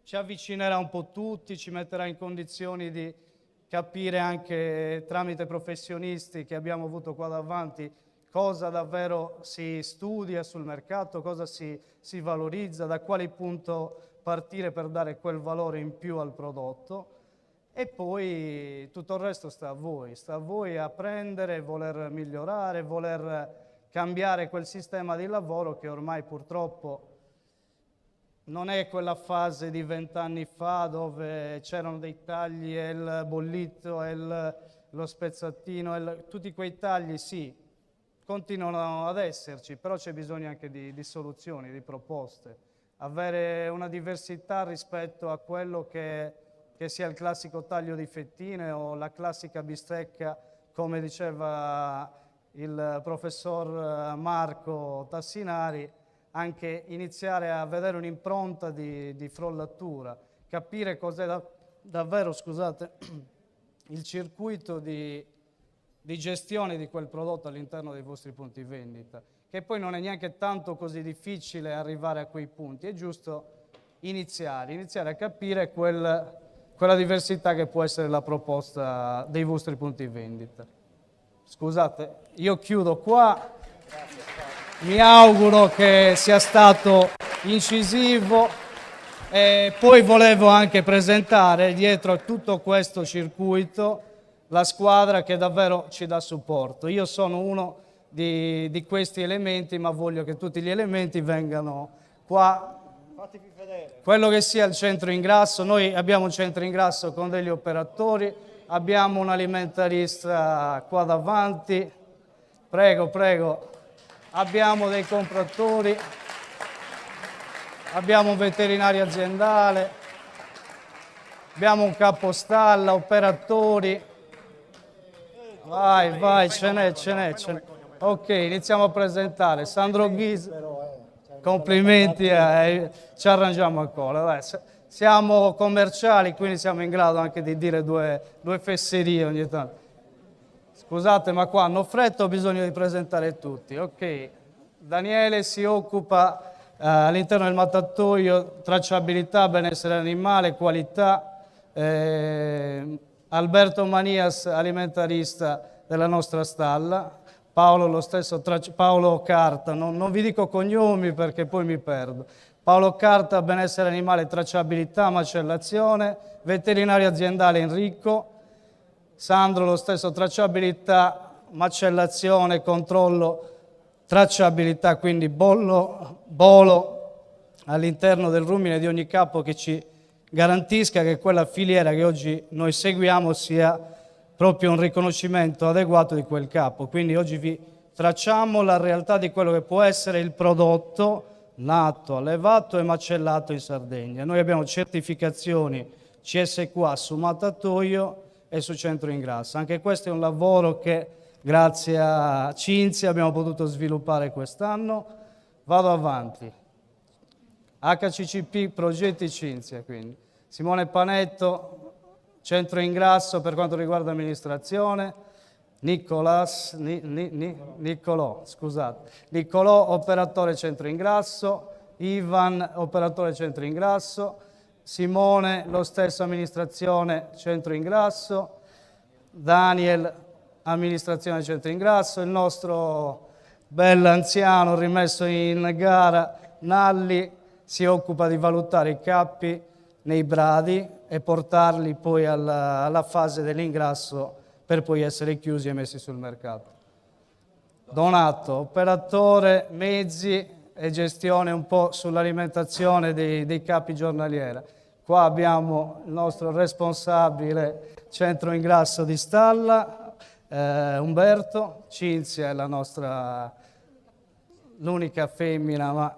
ci avvicinerà un po' tutti, ci metterà in condizioni di capire anche tramite professionisti che abbiamo avuto qua davanti cosa davvero si studia sul mercato, cosa si valorizza, da quale punto partire per dare quel valore in più al prodotto. E poi tutto il resto sta a voi apprendere, voler migliorare, voler cambiare quel sistema di lavoro che ormai purtroppo non è quella fase di 20 anni fa dove c'erano dei tagli e il bollito e lo spezzatino, tutti quei tagli sì, continuano ad esserci, però c'è bisogno anche di soluzioni, di proposte, avere una diversità rispetto a quello che sia il classico taglio di fettine o la classica bistecca, come diceva il professor Marco Tassinari, anche iniziare a vedere un'impronta di frollatura, capire cos'è davvero, scusate, il circuito di gestione di quel prodotto all'interno dei vostri punti vendita, che poi non è neanche tanto così difficile arrivare a quei punti, è giusto iniziare a capire quella diversità che può essere la proposta dei vostri punti vendita. Scusate, io chiudo qua, mi auguro che sia stato incisivo e poi volevo anche presentare dietro a tutto questo circuito la squadra che davvero ci dà supporto. Io sono uno di questi elementi, ma voglio che tutti gli elementi vengano qua. Quello che sia il centro ingrasso, noi abbiamo un centro ingrasso con degli operatori, abbiamo un alimentarista qua davanti, prego, abbiamo dei compratori, abbiamo un veterinario aziendale, abbiamo un capostalla, operatori, vai, ce n'è. Ok, iniziamo a presentare. Sandro Ghis, complimenti, ci arrangiamo ancora. Dai, siamo commerciali, quindi siamo in grado anche di dire due fesserie ogni tanto. Scusate, ma qua hanno fretta, ho bisogno di presentare tutti. Ok, Daniele si occupa all'interno del mattatoio tracciabilità, benessere animale, qualità. Alberto Manias, alimentarista della nostra stalla. Paolo lo stesso, Paolo Carta, non vi dico cognomi perché poi mi perdo. Paolo Carta, benessere animale, tracciabilità, macellazione. Veterinario aziendale Enrico. Sandro lo stesso, tracciabilità, macellazione, controllo, tracciabilità, quindi bolo all'interno del rumine di ogni capo che ci garantisca che quella filiera che oggi noi seguiamo sia proprio un riconoscimento adeguato di quel capo. Quindi oggi vi tracciamo la realtà di quello che può essere il prodotto nato, allevato e macellato in Sardegna. Noi abbiamo certificazioni CSQA su mattatoio e su centro ingrasso. Anche questo è un lavoro che grazie a Cinzia abbiamo potuto sviluppare quest'anno. Vado avanti. HCCP Progetti Cinzia, quindi. Simone Panetto, centro ingrasso per quanto riguarda amministrazione. Niccolò, operatore centro ingrasso. Ivan, operatore centro ingrasso. Simone, lo stesso amministrazione centro ingrasso. Daniel, amministrazione centro ingrasso. Il nostro bell'anziano rimesso in gara, Nalli, si occupa di valutare i cappi nei bradi e portarli poi alla fase dell'ingrasso per poi essere chiusi e messi sul mercato. Donato, operatore, mezzi e gestione un po' sull'alimentazione dei capi giornaliera. Qua abbiamo il nostro responsabile centro ingrasso di stalla, Umberto. Cinzia è l'unica femmina, ma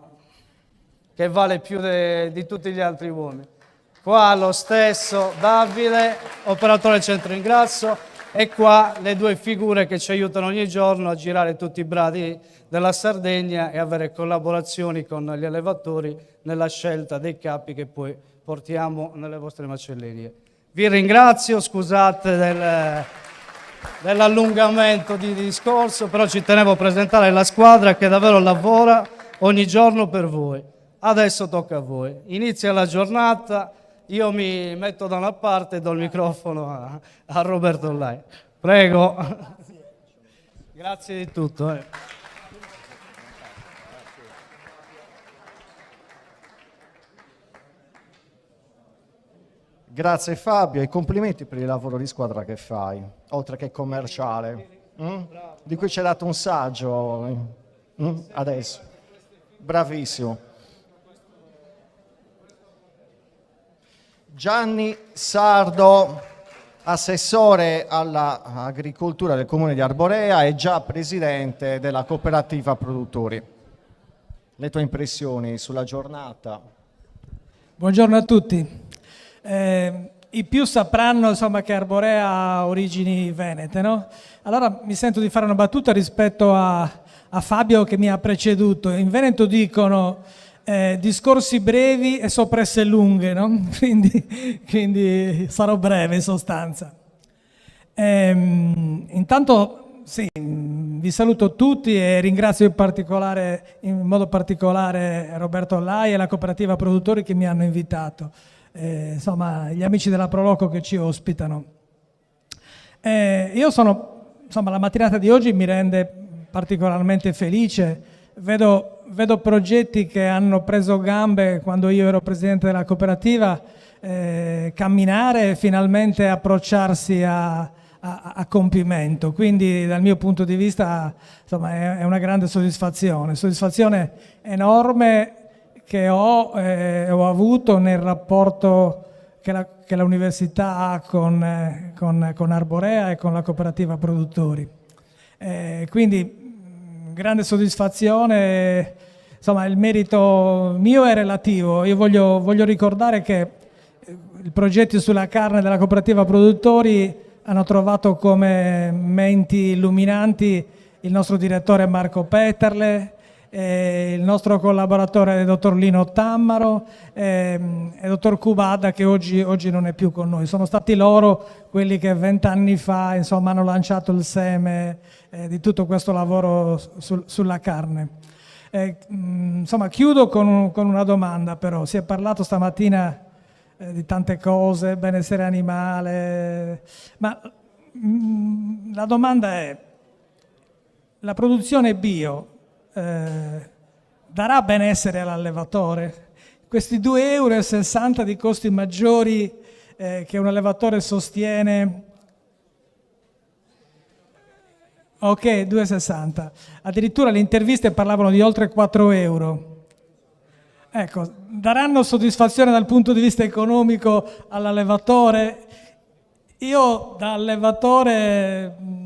che vale più di tutti gli altri uomini. Qua lo stesso Davide, operatore centro ingrasso, e qua le due figure che ci aiutano ogni giorno a girare tutti i bradi della Sardegna e avere collaborazioni con gli allevatori nella scelta dei capi che poi portiamo nelle vostre macellerie. Vi ringrazio, scusate dell'allungamento di discorso, però ci tenevo a presentare la squadra che davvero lavora ogni giorno per voi. Adesso tocca a voi. Inizia la giornata, io mi metto da una parte e do il microfono a Roberto Ollai. Prego. Grazie di tutto. Grazie Fabio e complimenti per il lavoro di squadra che fai, oltre che commerciale. Di cui ci hai dato un saggio adesso. Bravissimo. Gianni Sardo, assessore all'agricoltura del comune di Arborea e già presidente della cooperativa produttori. Le tue impressioni sulla giornata? Buongiorno a tutti. I più sapranno insomma, che Arborea ha origini venete, no? Allora mi sento di fare una battuta rispetto a Fabio che mi ha preceduto. In Veneto dicono discorsi brevi e soppresse lunghe, no? quindi sarò breve in sostanza. Intanto sì, vi saluto tutti e ringrazio in modo particolare Roberto Ollai e la cooperativa produttori che mi hanno invitato. Insomma, gli amici della Proloco che ci ospitano. La mattinata di oggi mi rende particolarmente felice. Vedo progetti che hanno preso gambe quando io ero presidente della cooperativa camminare e finalmente approcciarsi a compimento. Quindi dal mio punto di vista insomma, è una grande soddisfazione enorme che ho avuto nel rapporto che l'università ha con Arborea e con la cooperativa produttori. Quindi grande soddisfazione, insomma il merito mio è relativo. Io voglio ricordare che i progetti sulla carne della cooperativa produttori hanno trovato come menti illuminanti il nostro direttore Marco Peterle, il nostro collaboratore dottor Lino Tammaro e dottor Cubada che oggi non è più con noi. Sono stati loro quelli che 20 anni fa insomma, hanno lanciato il seme di tutto questo lavoro sulla carne. Insomma, chiudo con una domanda però. Si è parlato stamattina di tante cose, benessere animale, ma la domanda è: la produzione bio darà benessere all'allevatore? Questi 2,60 € di costi maggiori che un allevatore sostiene, ok, 2,60, addirittura le interviste parlavano di oltre 4 euro. Ecco, daranno soddisfazione dal punto di vista economico all'allevatore? Io da allevatore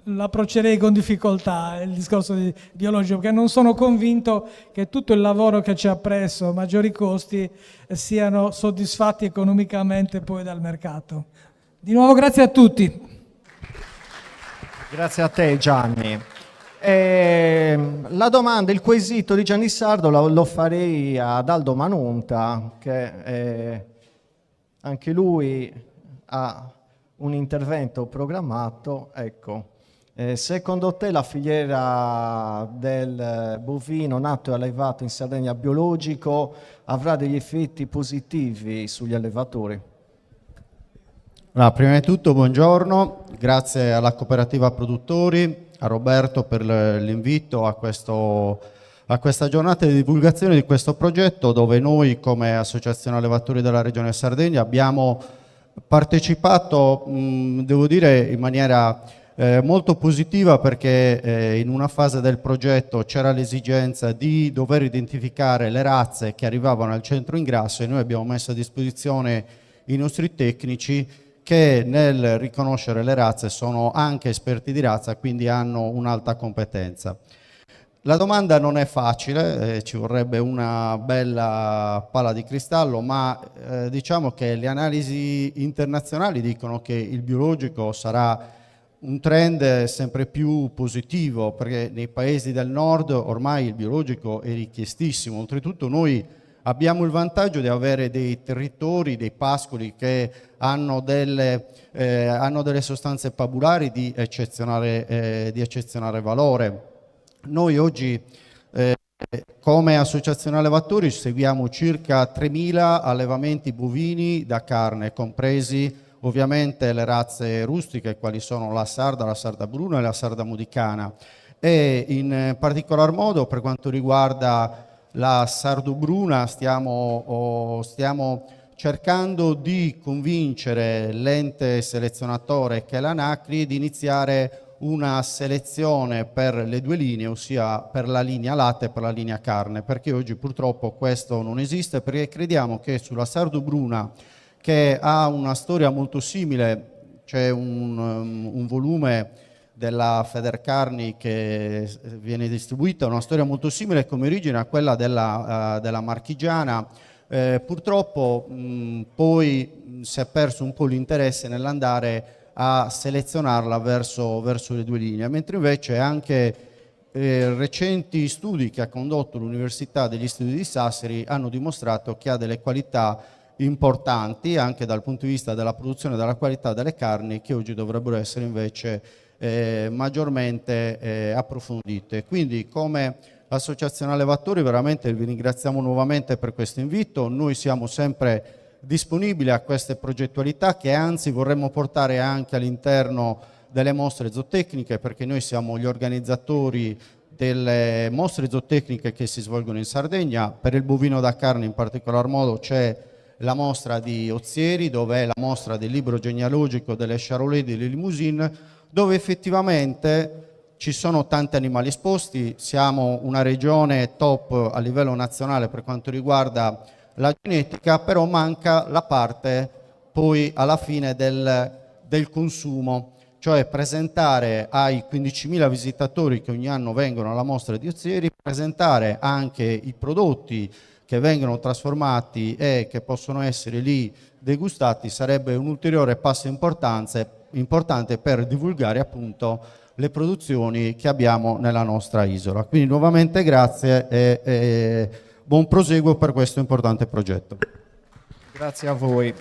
l'approccerei con difficoltà il discorso biologico, perché non sono convinto che tutto il lavoro che ci ha preso maggiori costi siano soddisfatti economicamente poi dal mercato. Di nuovo grazie a tutti. Grazie a te Gianni. La domanda, il quesito di Gianni Sardo lo farei ad Aldo Manunta, che anche lui ha un intervento programmato. Ecco, secondo te la filiera del bovino nato e allevato in Sardegna biologico avrà degli effetti positivi sugli allevatori? Allora, prima di tutto buongiorno, grazie alla cooperativa produttori, a Roberto per l'invito a questa giornata di divulgazione di questo progetto, dove noi come Associazione Allevatori della Regione Sardegna abbiamo partecipato, devo dire, in maniera molto positiva, perché in una fase del progetto c'era l'esigenza di dover identificare le razze che arrivavano al centro ingrasso e noi abbiamo messo a disposizione i nostri tecnici che nel riconoscere le razze sono anche esperti di razza, quindi hanno un'alta competenza. La domanda non è facile, ci vorrebbe una bella palla di cristallo, ma diciamo che le analisi internazionali dicono che il biologico sarà un trend sempre più positivo, perché nei paesi del nord ormai il biologico è richiestissimo. Oltretutto noi abbiamo il vantaggio di avere dei territori, dei pascoli che hanno delle sostanze pabulari di eccezionale valore. Noi oggi Come associazione allevatori seguiamo circa 3.000 allevamenti bovini da carne, compresi ovviamente le razze rustiche, quali sono la sarda bruna e la sarda modicana. E in particolar modo per quanto riguarda la sardo-bruna stiamo cercando di convincere l'ente selezionatore che è l'ANACRI di iniziare una selezione per le due linee, ossia per la linea latte e per la linea carne, perché oggi purtroppo questo non esiste, perché crediamo che sulla sardo-bruna, che ha una storia molto simile, c'è un volume della Federcarni che viene distribuita, una storia molto simile come origine a quella della marchigiana. Purtroppo poi si è perso un po' l'interesse nell'andare a selezionarla verso le due linee, mentre invece anche recenti studi che ha condotto l'Università degli Studi di Sassari hanno dimostrato che ha delle qualità importanti anche dal punto di vista della produzione e della qualità delle carni, che oggi dovrebbero essere invece maggiormente approfondite. Quindi come Associazione Allevatori veramente vi ringraziamo nuovamente per questo invito. Noi siamo sempre disponibili a queste progettualità, che anzi vorremmo portare anche all'interno delle mostre zootecniche, perché noi siamo gli organizzatori delle mostre zootecniche che si svolgono in Sardegna. Per il bovino da carne in particolar modo c'è la mostra di Ozieri, dove è la mostra del libro genealogico delle Charolais e delle Limousine, dove effettivamente ci sono tanti animali esposti. Siamo una regione top a livello nazionale per quanto riguarda la genetica, però manca la parte poi alla fine del consumo, cioè presentare ai 15.000 visitatori che ogni anno vengono alla mostra di Ozieri, presentare anche i prodotti che vengono trasformati e che possono essere lì degustati. Sarebbe un ulteriore passo importante per divulgare appunto le produzioni che abbiamo nella nostra isola. Quindi nuovamente grazie e buon proseguo per questo importante progetto. Grazie a voi.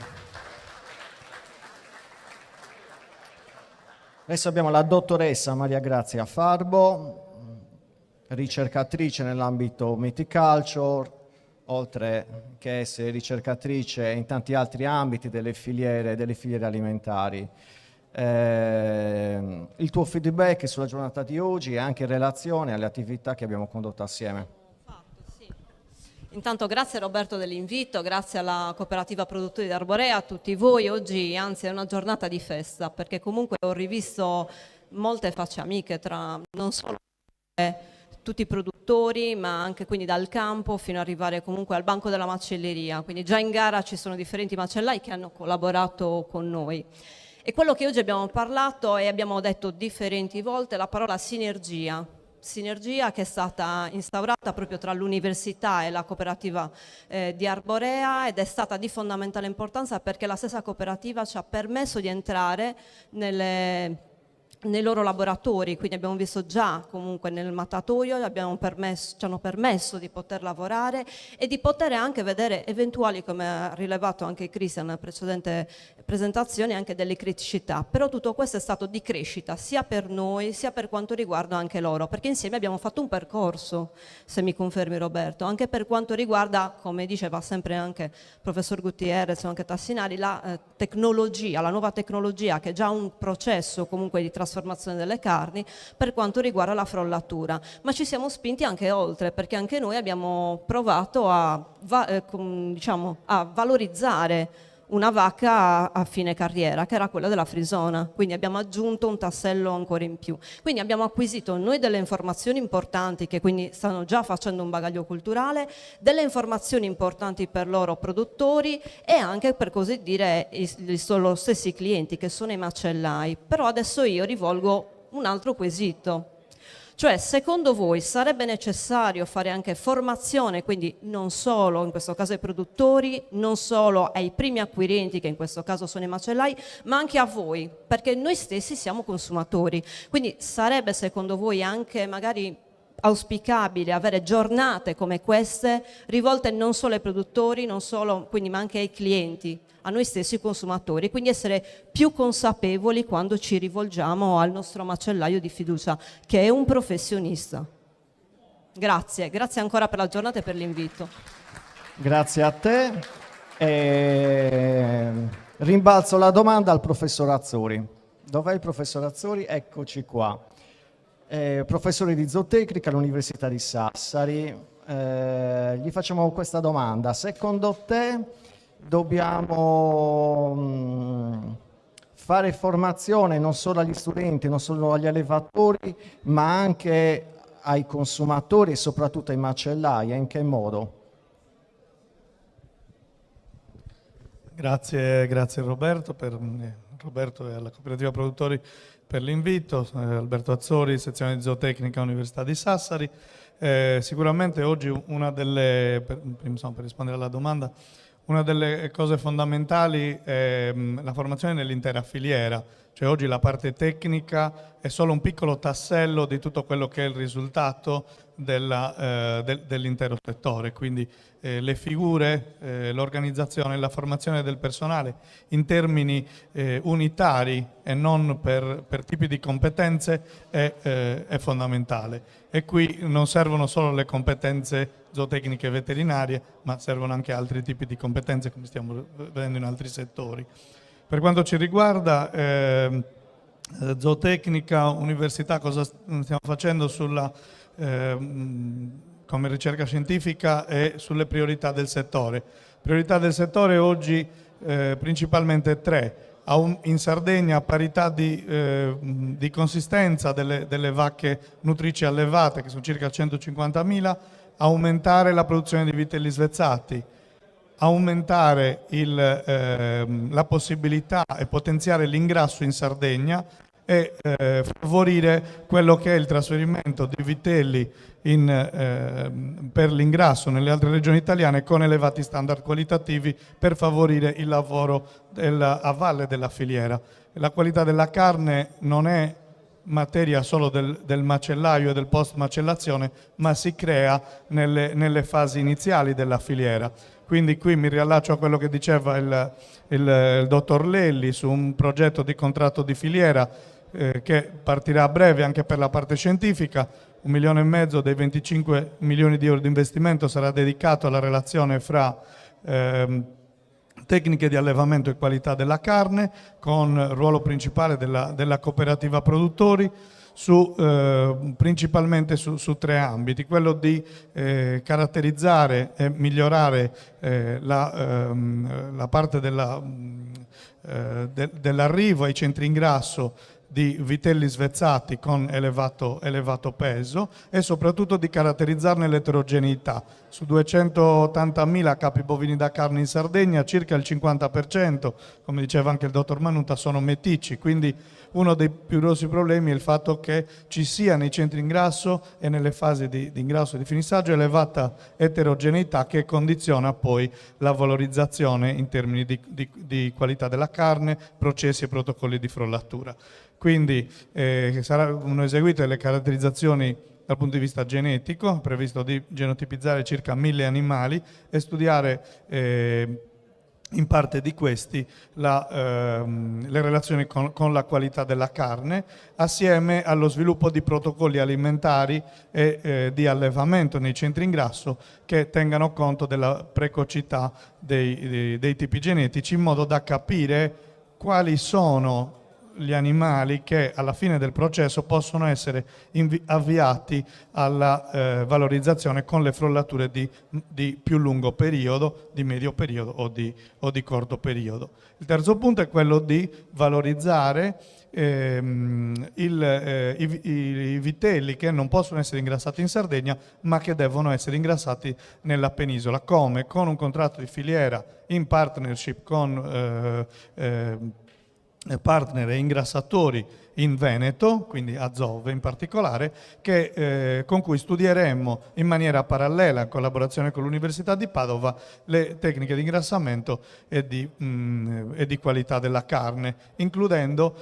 Adesso abbiamo la dottoressa Maria Grazia Farbo, ricercatrice nell'ambito Viticulture, oltre che essere ricercatrice in tanti altri ambiti delle filiere alimentari. Il tuo feedback sulla giornata di oggi e anche in relazione alle attività che abbiamo condotto assieme. Intanto grazie Roberto dell'invito, grazie alla Cooperativa Produttori di Arborea, a tutti voi. Oggi anzi è una giornata di festa, perché comunque ho rivisto molte facce amiche tra non solo tutti i produttori, ma anche quindi dal campo fino ad arrivare comunque al banco della macelleria. Quindi già in gara ci sono differenti macellai che hanno collaborato con noi. E quello che oggi abbiamo parlato e abbiamo detto differenti volte, la parola sinergia. Sinergia che è stata instaurata proprio tra l'università e la cooperativa di Arborea, ed è stata di fondamentale importanza perché la stessa cooperativa ci ha permesso di entrare nei loro laboratori, quindi abbiamo visto già comunque nel mattatoio, ci hanno permesso di poter lavorare e di poter anche vedere eventuali, come ha rilevato anche Cristian nella precedente presentazione, anche delle criticità. Però tutto questo è stato di crescita sia per noi sia per quanto riguarda anche loro, perché insieme abbiamo fatto un percorso, se mi confermi Roberto, anche per quanto riguarda, come diceva sempre anche il professor Gutierrez o anche Tassinari, la tecnologia, la nuova tecnologia, che è già un processo comunque di trasformazione delle carni per quanto riguarda la frollatura, ma ci siamo spinti anche oltre, perché anche noi abbiamo provato a valorizzare una vacca a fine carriera, che era quella della frisona, quindi abbiamo aggiunto un tassello ancora in più. Quindi abbiamo acquisito noi delle informazioni importanti, che quindi stanno già facendo un bagaglio culturale, delle informazioni importanti per loro produttori e anche, per così dire, i loro stessi clienti, che sono i macellai. Però adesso io rivolgo un altro quesito. Cioè, secondo voi sarebbe necessario fare anche formazione, quindi non solo in questo caso ai produttori, non solo ai primi acquirenti, che in questo caso sono i macellai, ma anche a voi, perché noi stessi siamo consumatori. Quindi sarebbe secondo voi anche magari auspicabile avere giornate come queste rivolte non solo ai produttori, non solo, quindi, ma anche ai clienti, a noi stessi consumatori, quindi essere più consapevoli quando ci rivolgiamo al nostro macellaio di fiducia, che è un professionista. Grazie ancora per la giornata e per l'invito. Grazie a te. Rimbalzo la domanda al professor Azzori. Dov'è il professor Azzori? Eccoci qua. Professore di zootecnica all'Università di Sassari. Gli facciamo questa domanda. Secondo te dobbiamo fare formazione non solo agli studenti, non solo agli allevatori, ma anche ai consumatori e soprattutto ai macellai? E in che modo? Grazie Roberto e alla cooperativa produttori per l'invito, Alberto Azzori, sezione di zootecnica Università di Sassari. Sicuramente oggi per rispondere alla domanda, una delle cose fondamentali è la formazione nell'intera filiera, cioè oggi la parte tecnica è solo un piccolo tassello di tutto quello che è il risultato dell'intero settore, quindi le figure, l'organizzazione, la formazione del personale in termini unitari e non per tipi di competenze è fondamentale. E qui non servono solo le competenze zootecniche e veterinarie, ma servono anche altri tipi di competenze, come stiamo vedendo in altri settori. Per quanto ci riguarda, zootecnica, università, cosa stiamo facendo come ricerca scientifica e sulle priorità del settore? Priorità del settore oggi principalmente 3. In Sardegna, a parità di consistenza delle vacche nutrici allevate, che sono circa 150.000, aumentare la produzione di vitelli svezzati, aumentare la possibilità e potenziare l'ingrasso in Sardegna e favorire quello che è il trasferimento di vitelli per l'ingrasso nelle altre regioni italiane con elevati standard qualitativi per favorire il lavoro a valle della filiera. La qualità della carne non è materia solo del macellaio e del post macellazione, ma si crea nelle fasi iniziali della filiera. Quindi qui mi riallaccio a quello che diceva il dottor Lelli su un progetto di contratto di filiera che partirà a breve anche per la parte scientifica. 1,5 milioni dei 25 milioni di euro di investimento sarà dedicato alla relazione fra tecniche di allevamento e qualità della carne, con ruolo principale della cooperativa produttori, principalmente su 3 ambiti: quello di caratterizzare e migliorare la parte dell'arrivo ai centri ingrasso di vitelli svezzati con elevato peso e soprattutto di caratterizzarne l'eterogeneità. Su 280.000 capi bovini da carne in Sardegna, circa il 50%, come diceva anche il dottor Manuta, sono meticci, quindi uno dei più grossi problemi è il fatto che ci sia nei centri ingrasso e nelle fasi di ingrasso e di finissaggio elevata eterogeneità che condiziona poi la valorizzazione in termini di qualità della carne, processi e protocolli di frollatura. Quindi saranno eseguite le caratterizzazioni dal punto di vista genetico, previsto di genotipizzare circa 1000 animali e studiare in parte di questi le relazioni con la qualità della carne, assieme allo sviluppo di protocolli alimentari e di allevamento nei centri ingrasso che tengano conto della precocità dei tipi genetici, in modo da capire quali sono gli animali che alla fine del processo possono essere avviati alla valorizzazione con le frollature di più lungo periodo, di medio periodo o di corto periodo. Il terzo punto è quello di valorizzare i vitelli che non possono essere ingrassati in Sardegna ma che devono essere ingrassati nella penisola, come con un contratto di filiera in partnership con partner e ingrassatori in Veneto, quindi Azov in particolare, con cui studieremmo in maniera parallela, in collaborazione con l'Università di Padova, le tecniche di ingrassamento e di qualità della carne, includendo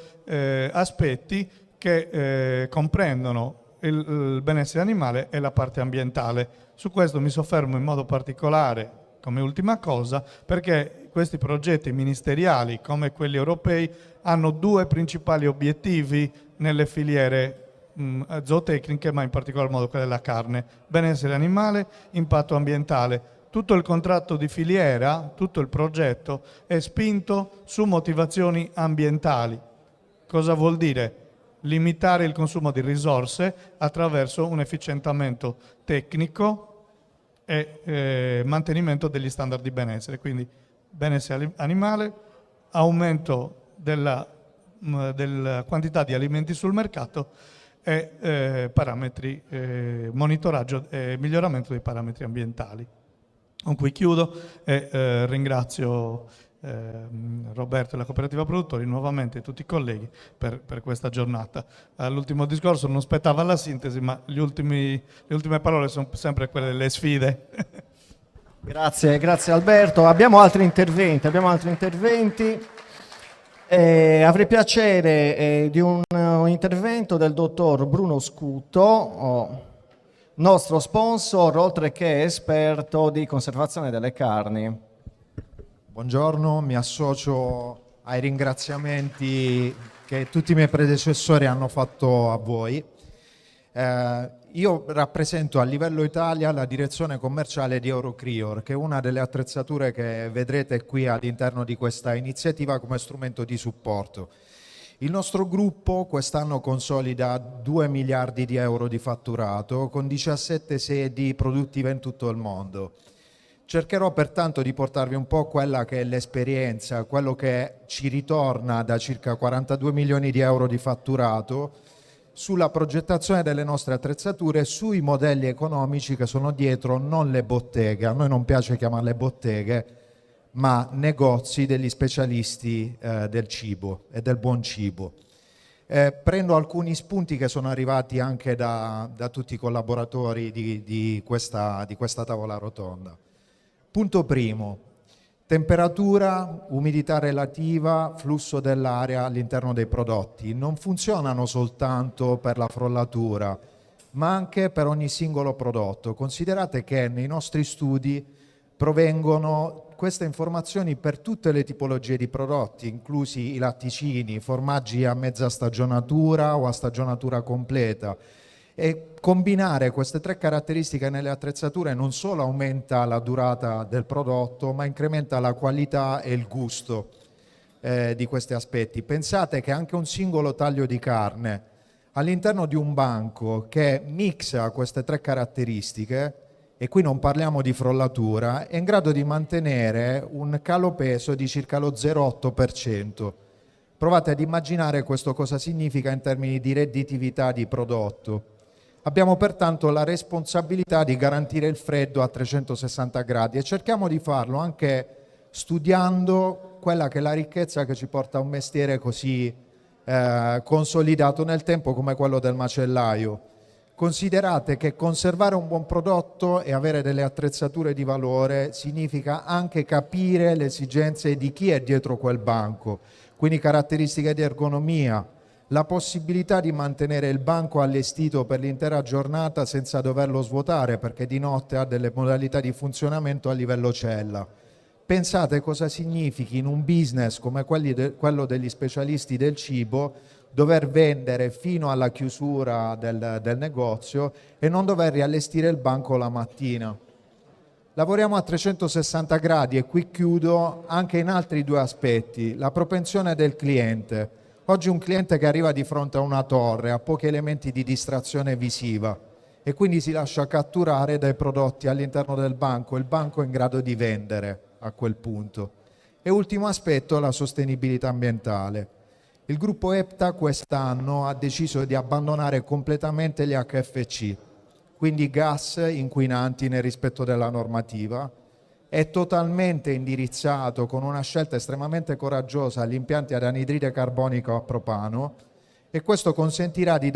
aspetti che comprendono il benessere animale e la parte ambientale. Su questo mi soffermo in modo particolare come ultima cosa, perché questi progetti ministeriali, come quelli europei, hanno 2 principali obiettivi nelle filiere zootecniche, ma in particolar modo quelle della carne, benessere animale, impatto ambientale. Tutto il contratto di filiera, tutto il progetto è spinto su motivazioni ambientali. Cosa vuol dire? Limitare il consumo di risorse attraverso un efficientamento tecnico e mantenimento degli standard di benessere, quindi benessere animale, aumento della quantità di alimenti sul mercato e parametri, monitoraggio e miglioramento dei parametri ambientali. Con cui chiudo e ringrazio Roberto e la cooperativa produttori, nuovamente tutti i colleghi per questa giornata. All'ultimo discorso non spettava la sintesi, ma le ultime parole sono sempre quelle delle sfide. Grazie Alberto. Abbiamo altri interventi. Avrei piacere di un intervento del dottor Bruno Scuto, nostro sponsor, oltre che esperto di conservazione delle carni. Buongiorno, mi associo ai ringraziamenti che tutti i miei predecessori hanno fatto a voi. Io rappresento a livello Italia la direzione commerciale di Eurocrior, che è una delle attrezzature che vedrete qui all'interno di questa iniziativa come strumento di supporto. Il nostro gruppo quest'anno consolida 2 miliardi di euro di fatturato con 17 sedi produttive in tutto il mondo. Cercherò pertanto di portarvi un po' quella che è l'esperienza, quello che ci ritorna da circa 42 milioni di euro di fatturato, sulla progettazione delle nostre attrezzature, sui modelli economici che sono dietro, non le botteghe, a noi non piace chiamarle botteghe, ma negozi degli specialisti del cibo e del buon cibo. Prendo alcuni spunti che sono arrivati anche da tutti i collaboratori di questa tavola rotonda. Punto primo: temperatura, umidità relativa, flusso dell'aria all'interno dei prodotti. Non funzionano soltanto per la frollatura, ma anche per ogni singolo prodotto. Considerate che nei nostri studi provengono queste informazioni per tutte le tipologie di prodotti, inclusi i latticini, formaggi a mezza stagionatura o a stagionatura completa. E combinare queste 3 caratteristiche nelle attrezzature non solo aumenta la durata del prodotto, ma incrementa la qualità e il gusto di questi aspetti. Pensate che anche un singolo taglio di carne all'interno di un banco che mixa queste 3 caratteristiche, e qui non parliamo di frollatura, è in grado di mantenere un calo peso di circa lo 0,8%. Provate ad immaginare questo cosa significa in termini di redditività di prodotto. Abbiamo pertanto la responsabilità di garantire il freddo a 360 gradi e cerchiamo di farlo anche studiando quella che è la ricchezza che ci porta a un mestiere così consolidato nel tempo come quello del macellaio. Considerate che conservare un buon prodotto e avere delle attrezzature di valore significa anche capire le esigenze di chi è dietro quel banco, quindi caratteristiche di ergonomia, la possibilità di mantenere il banco allestito per l'intera giornata senza doverlo svuotare, perché di notte ha delle modalità di funzionamento a livello cella. Pensate cosa significhi in un business come quello degli specialisti del cibo dover vendere fino alla chiusura del negozio e non dover riallestire il banco la mattina. Lavoriamo a 360 gradi e qui chiudo anche in altri 2 aspetti. La propensione del cliente. Oggi un cliente che arriva di fronte a una torre ha pochi elementi di distrazione visiva e quindi si lascia catturare dai prodotti all'interno del banco, il banco è in grado di vendere a quel punto. E ultimo aspetto, la sostenibilità ambientale. Il gruppo EPTA quest'anno ha deciso di abbandonare completamente gli HFC, quindi gas inquinanti nel rispetto della normativa. È totalmente indirizzato con una scelta estremamente coraggiosa agli impianti ad anidride carbonica o a propano e questo consentirà di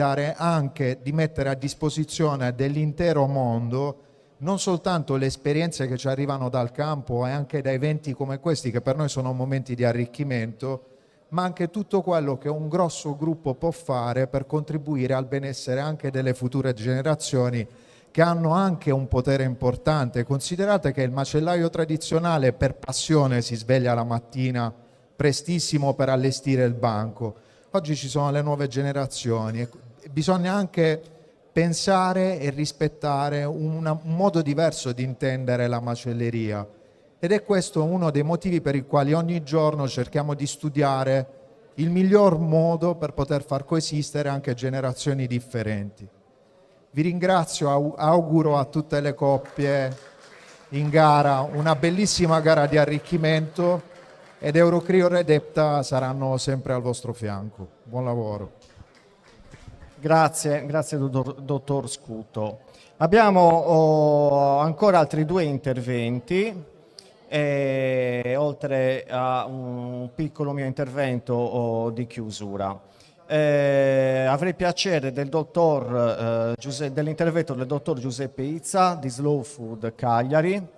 mettere a disposizione dell'intero mondo non soltanto le esperienze che ci arrivano dal campo e anche da eventi come questi che per noi sono momenti di arricchimento, ma anche tutto quello che un grosso gruppo può fare per contribuire al benessere anche delle future generazioni che hanno anche un potere importante. Considerate che il macellaio tradizionale per passione si sveglia la mattina prestissimo per allestire il banco. Oggi ci sono le nuove generazioni bisogna anche pensare e rispettare un modo diverso di intendere la macelleria, ed è questo uno dei motivi per i quali ogni giorno cerchiamo di studiare il miglior modo per poter far coesistere anche generazioni differenti. Vi ringrazio, auguro a tutte le coppie in gara una bellissima gara di arricchimento, ed Eurocrio e Redepta saranno sempre al vostro fianco. Buon lavoro. Grazie dottor Scuto. Abbiamo ancora altri 2 interventi, oltre a un piccolo mio intervento di chiusura. Avrei piacere dell'intervento del dottor Giuseppe Izza di Slow Food Cagliari.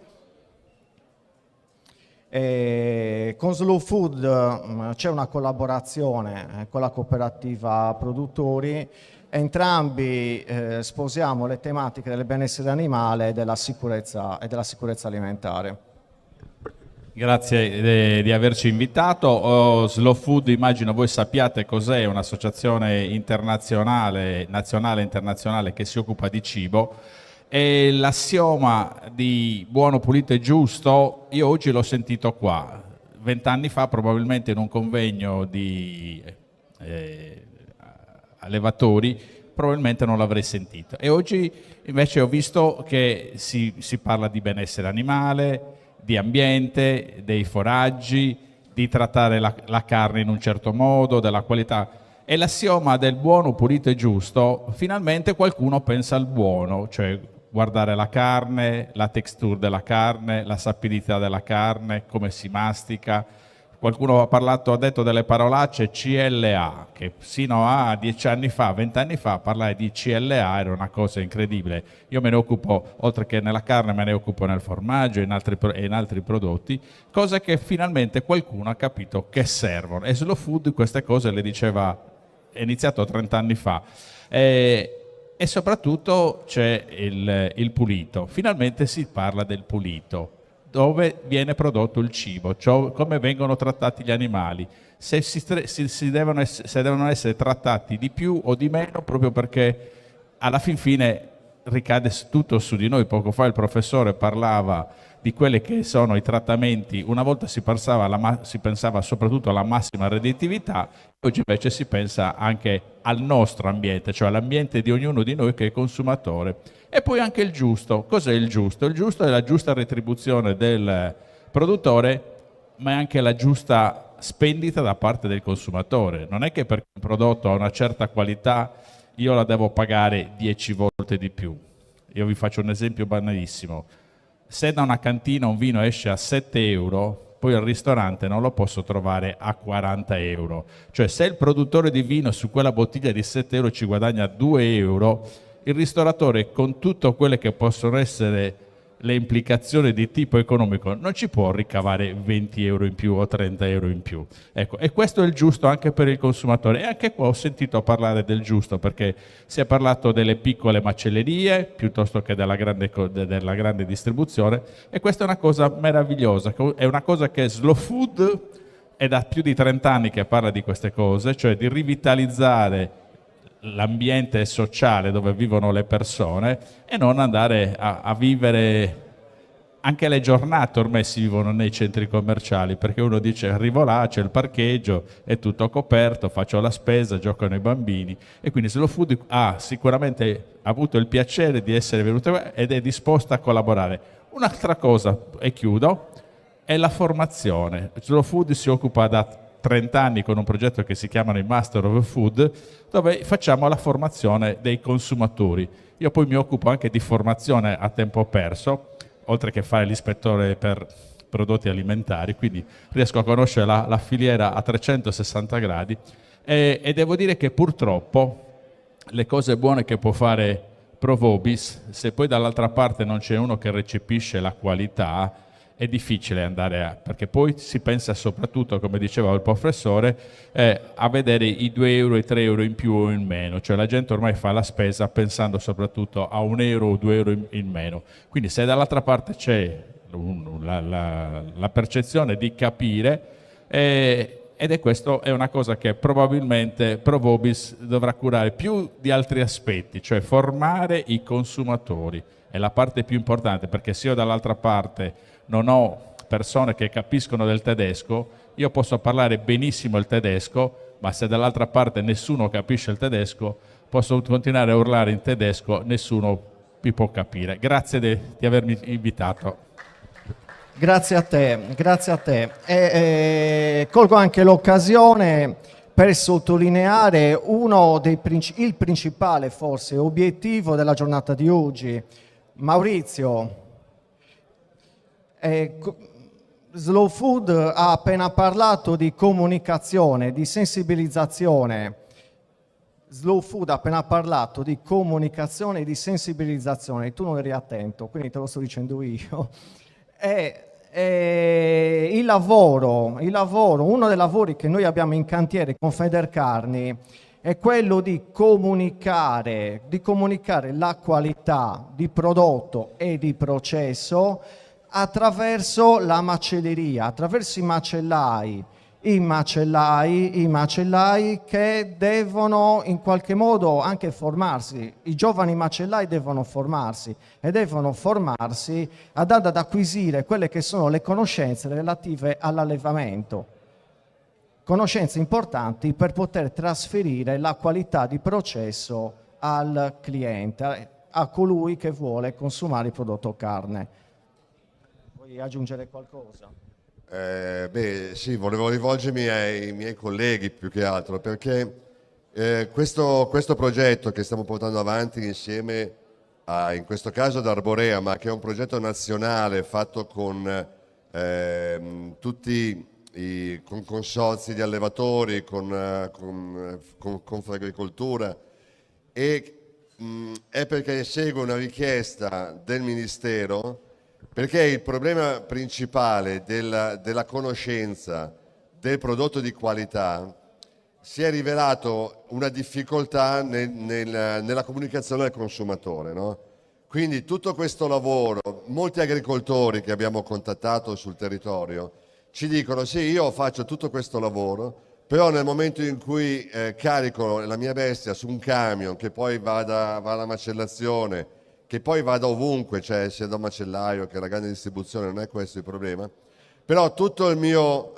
Con Slow Food c'è una collaborazione con la cooperativa produttori, entrambi sposiamo le tematiche del benessere animale e della sicurezza alimentare. Grazie di averci invitato. Slow Food, immagino voi sappiate cos'è, un'associazione internazionale, nazionale e internazionale che si occupa di cibo. E l'assioma di buono, pulito e giusto, io oggi l'ho sentito qua, 20 anni fa probabilmente in un convegno di allevatori, probabilmente non l'avrei sentito. E oggi invece ho visto che si parla di benessere animale, di ambiente, dei foraggi, di trattare la carne in un certo modo, della qualità. E l'assioma del buono, pulito e giusto, finalmente qualcuno pensa al buono, cioè guardare la carne, la texture della carne, la sapidità della carne, come si mastica. Qualcuno ha detto delle parolacce CLA, che sino a 10 anni fa, 20 anni fa, parlare di CLA era una cosa incredibile. Io me ne occupo, oltre che nella carne, me ne occupo nel formaggio e in altri prodotti, cose che finalmente qualcuno ha capito che servono. E Slow Food queste cose le diceva, è iniziato 30 anni fa. E soprattutto c'è il pulito. Finalmente si parla del pulito, dove viene prodotto il cibo, cioè come vengono trattati gli animali, se devono essere trattati di più o di meno, proprio perché alla fin fine ricade tutto su di noi. Poco fa il professore parlava di quelli che sono i trattamenti. Una volta si pensava soprattutto alla massima redditività, oggi invece si pensa anche al nostro ambiente, cioè all'ambiente di ognuno di noi che è consumatore. E poi anche il giusto. Cos'è il giusto? Il giusto è la giusta retribuzione del produttore, ma è anche la giusta spendita da parte del consumatore. Non è che perché un prodotto ha una certa qualità io la devo pagare 10 volte di più. Io vi faccio un esempio banalissimo. Se da una cantina un vino esce a 7 euro, poi al ristorante non lo posso trovare a 40 euro. Cioè se il produttore di vino su quella bottiglia di 7 euro ci guadagna 2 euro, il ristoratore, con tutte quelle che possono essere le implicazioni di tipo economico, non ci può ricavare 20 euro in più o 30 euro in più. Ecco, e questo è il giusto anche per il consumatore. E anche qua ho sentito parlare del giusto, perché si è parlato delle piccole macellerie piuttosto che della grande distribuzione, e questa è una cosa meravigliosa, è una cosa che Slow Food è da più di 30 anni che parla di queste cose, cioè di rivitalizzare l'ambiente sociale dove vivono le persone e non andare a vivere. Anche le giornate ormai si vivono nei centri commerciali, perché uno dice arrivo là, c'è il parcheggio, è tutto coperto, faccio la spesa, giocano i bambini, e quindi Slow Food ha sicuramente avuto il piacere di essere venuto ed è disposta a collaborare. Un'altra cosa, e chiudo, è la formazione. Slow Food si occupa da 30 anni con un progetto che si chiama i Master of Food, dove facciamo la formazione dei consumatori. Io poi mi occupo anche di formazione a tempo perso, oltre che fare l'ispettore per prodotti alimentari, quindi riesco a conoscere la filiera a 360 gradi e devo dire che purtroppo le cose buone che può fare Provobis, se poi dall'altra parte non c'è uno che recepisce la qualità, è difficile andare perché poi si pensa soprattutto, come diceva il professore, a vedere i 2 euro e 3 euro in più o in meno, cioè la gente ormai fa la spesa pensando soprattutto a 1 euro o 2 euro in meno. Quindi se dall'altra parte c'è la percezione di capire, ed questo è una cosa che probabilmente Provobis dovrà curare più di altri aspetti, cioè formare i consumatori. È la parte più importante, perché se io dall'altra parte non ho persone che capiscono del tedesco, io posso parlare benissimo il tedesco, ma se dall'altra parte nessuno capisce il tedesco, posso continuare a urlare in tedesco, nessuno mi può capire. Grazie di avermi invitato. Grazie a te, grazie a te. Colgo anche l'occasione per sottolineare il principale forse obiettivo della giornata di oggi. Maurizio, Slow Food ha appena parlato di comunicazione, di sensibilizzazione. Slow Food ha appena parlato di comunicazione e di sensibilizzazione. Tu non eri attento, quindi te lo sto dicendo io. Il lavoro, uno dei lavori che noi abbiamo in cantiere con Federcarni è quello di comunicare la qualità di prodotto e di processo attraverso la macelleria, attraverso i macellai che devono in qualche modo anche formarsi. I giovani macellai devono formarsi ad acquisire quelle che sono le conoscenze relative all'allevamento. Conoscenze importanti per poter trasferire la qualità di processo al cliente, a colui che vuole consumare il prodotto carne. Vuoi aggiungere qualcosa? Sì, volevo rivolgermi ai miei colleghi più che altro, perché questo progetto che stiamo portando avanti insieme a, in questo caso ad Arborea, ma che è un progetto nazionale fatto con tutti con consorzi di allevatori, con Confagricoltura, e è perché segue una richiesta del Ministero, perché il problema principale della conoscenza del prodotto di qualità si è rivelato una difficoltà nella comunicazione al consumatore, no? Quindi tutto questo lavoro, molti agricoltori che abbiamo contattato sul territorio ci dicono: sì, io faccio tutto questo lavoro, però nel momento in cui carico la mia bestia su un camion che poi va alla macellazione, che poi vada ovunque, cioè sia da un macellaio che alla grande distribuzione, non è questo il problema, però tutto il mio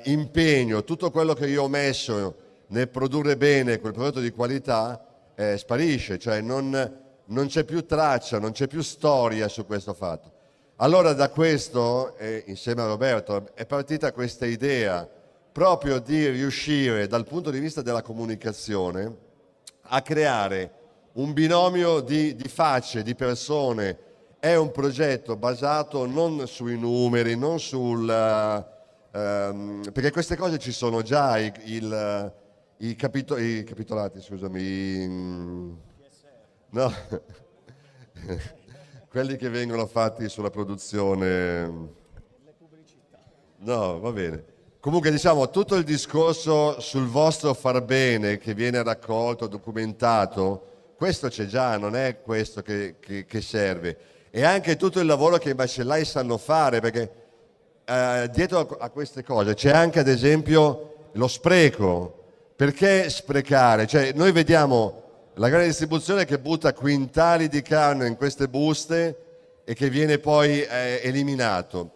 impegno, tutto quello che io ho messo nel produrre bene quel prodotto di qualità sparisce, cioè non c'è più traccia, non c'è più storia su questo fatto. Allora da questo, insieme a Roberto, è partita questa idea proprio di riuscire dal punto di vista della comunicazione a creare un binomio di facce, di persone. È un progetto basato non sui numeri, non perché queste cose ci sono già, i capitolati, scusami, no, quelli che vengono fatti sulla produzione, no, va bene. Comunque diciamo tutto il discorso sul vostro far bene che viene raccolto, documentato, questo c'è già, non è questo che serve. E anche tutto il lavoro che i macellai sanno fare, perché dietro a queste cose c'è anche ad esempio lo spreco. Perché sprecare? Cioè, noi vediamo la grande distribuzione che butta quintali di carne in queste buste e che viene poi eliminato.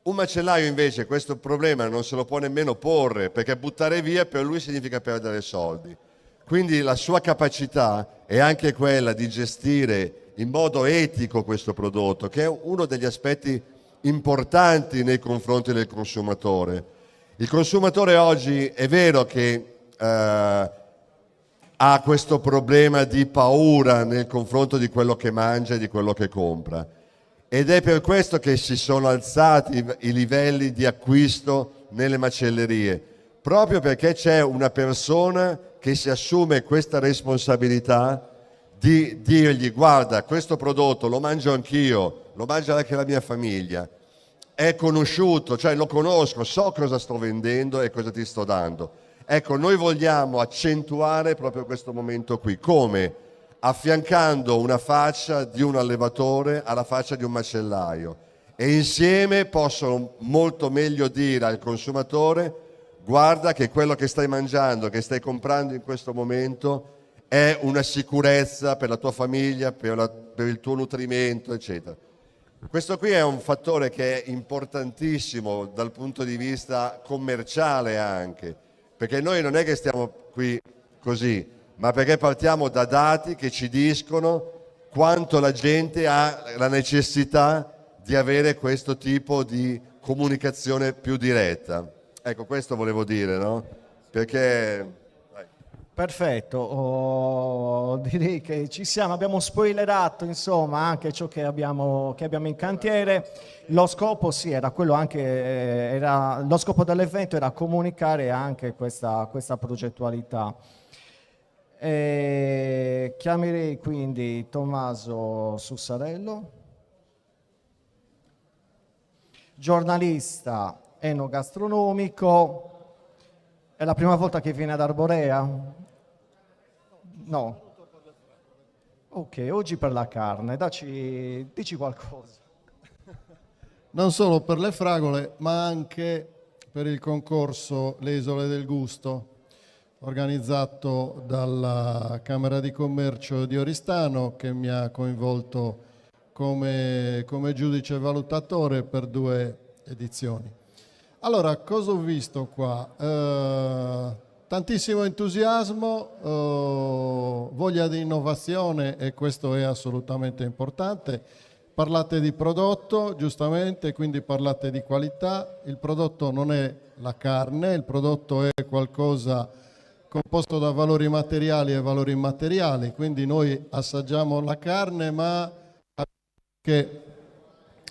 Un macellaio invece questo problema non se lo può nemmeno porre, perché buttare via per lui significa perdere soldi. Quindi la sua capacità è anche quella di gestire in modo etico questo prodotto, che è uno degli aspetti importanti nei confronti del consumatore. Il consumatore oggi è vero che ha questo problema di paura nei confronti di quello che mangia e di quello che compra, ed è per questo che si sono alzati i livelli di acquisto nelle macellerie, proprio perché c'è una persona che si assume questa responsabilità di dirgli: guarda, questo prodotto lo mangio anch'io, lo mangia anche la mia famiglia, è conosciuto, cioè lo conosco, so cosa sto vendendo e cosa ti sto dando. Ecco, noi vogliamo accentuare proprio questo momento qui. Come? Affiancando una faccia di un allevatore alla faccia di un macellaio, e insieme possono molto meglio dire al consumatore: guarda che quello che stai mangiando, che stai comprando in questo momento è una sicurezza per la tua famiglia, per il tuo nutrimento, eccetera. Questo qui è un fattore che è importantissimo dal punto di vista commerciale anche, perché noi non è che stiamo qui così, ma perché partiamo da dati che ci dicono quanto la gente ha la necessità di avere questo tipo di comunicazione più diretta. Ecco, questo volevo dire, no? Perché... Perfetto, direi che ci siamo, abbiamo spoilerato insomma anche ciò che abbiamo in cantiere. Lo scopo sì, era quello anche, lo scopo dell'evento era comunicare anche questa progettualità. Chiamerei quindi Tommaso Sussarello, giornalista enogastronomico. È la prima volta che viene ad Arborea? No. Ok, oggi per la carne, dici qualcosa. Non solo per le fragole, ma anche per il concorso Le Isole del Gusto, organizzato dalla Camera di Commercio di Oristano, che mi ha coinvolto come giudice valutatore per 2 edizioni. Allora, cosa ho visto qua? Tantissimo entusiasmo, voglia di innovazione, e questo è assolutamente importante. Parlate di prodotto, giustamente, quindi parlate di qualità. Il prodotto non è la carne, il prodotto è qualcosa composto da valori materiali e valori immateriali, quindi noi assaggiamo la carne, ma che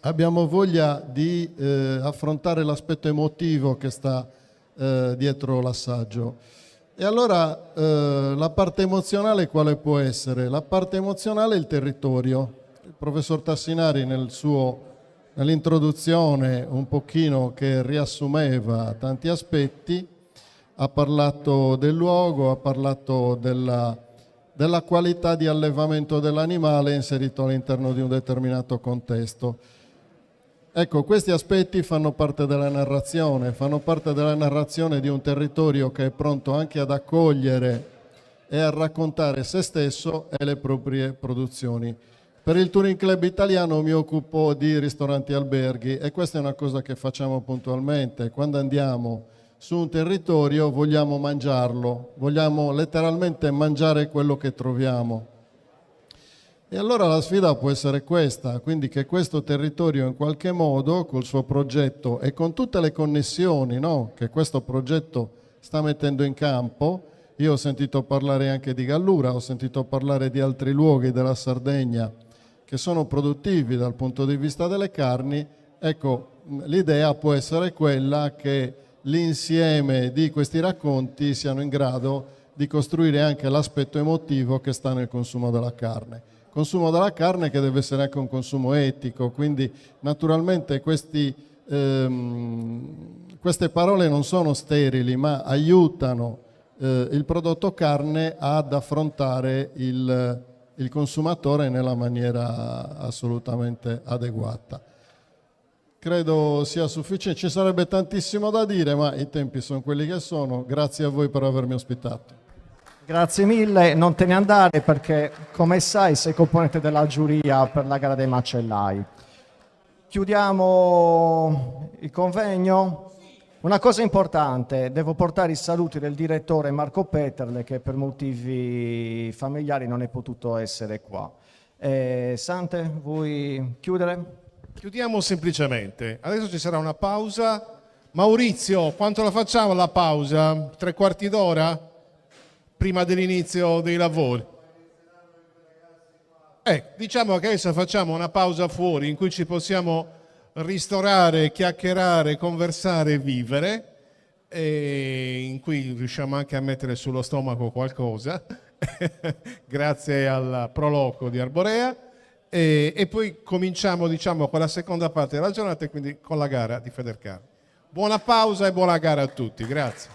abbiamo voglia di affrontare l'aspetto emotivo che sta dietro l'assaggio. E allora la parte emozionale quale può essere? La parte emozionale è il territorio. Il professor Tassinari nell'introduzione un pochino che riassumeva tanti aspetti, ha parlato del luogo, ha parlato della qualità di allevamento dell'animale inserito all'interno di un determinato contesto. Ecco, questi aspetti fanno parte della narrazione di un territorio che è pronto anche ad accogliere e a raccontare se stesso e le proprie produzioni. Per il Touring Club italiano mi occupo di ristoranti e alberghi, e questa è una cosa che facciamo puntualmente. Quando andiamo su un territorio vogliamo mangiarlo, vogliamo letteralmente mangiare quello che troviamo. E allora la sfida può essere questa, quindi che questo territorio in qualche modo col suo progetto e con tutte le connessioni, no, che questo progetto sta mettendo in campo. Io ho sentito parlare anche di Gallura, ho sentito parlare di altri luoghi della Sardegna che sono produttivi dal punto di vista delle carni. Ecco, l'idea può essere quella che l'insieme di questi racconti siano in grado di costruire anche l'aspetto emotivo che sta nel consumo della carne. Consumo della carne che deve essere anche un consumo etico, quindi naturalmente queste parole non sono sterili, ma aiutano il prodotto carne ad affrontare il consumatore nella maniera assolutamente adeguata. Credo sia sufficiente, ci sarebbe tantissimo da dire, ma i tempi sono quelli che sono. Grazie a voi per avermi ospitato. Grazie mille, non te ne andare perché, come sai, sei componente della giuria per la gara dei macellai. Chiudiamo il convegno. Una cosa importante, devo portare i saluti del direttore Marco Peterle, che per motivi familiari non è potuto essere qua. Sante, vuoi chiudere? Chiudiamo semplicemente. Adesso ci sarà una pausa. Maurizio, quanto la facciamo la pausa? 3/4 d'ora? Prima dell'inizio dei lavori. Diciamo che adesso facciamo una pausa fuori in cui ci possiamo ristorare, chiacchierare, conversare e vivere, e in cui riusciamo anche a mettere sullo stomaco qualcosa grazie al proloquio di Arborea, e poi cominciamo, diciamo, con la seconda parte della giornata, e quindi con la gara di Federcar. Buona pausa e buona gara a tutti, grazie.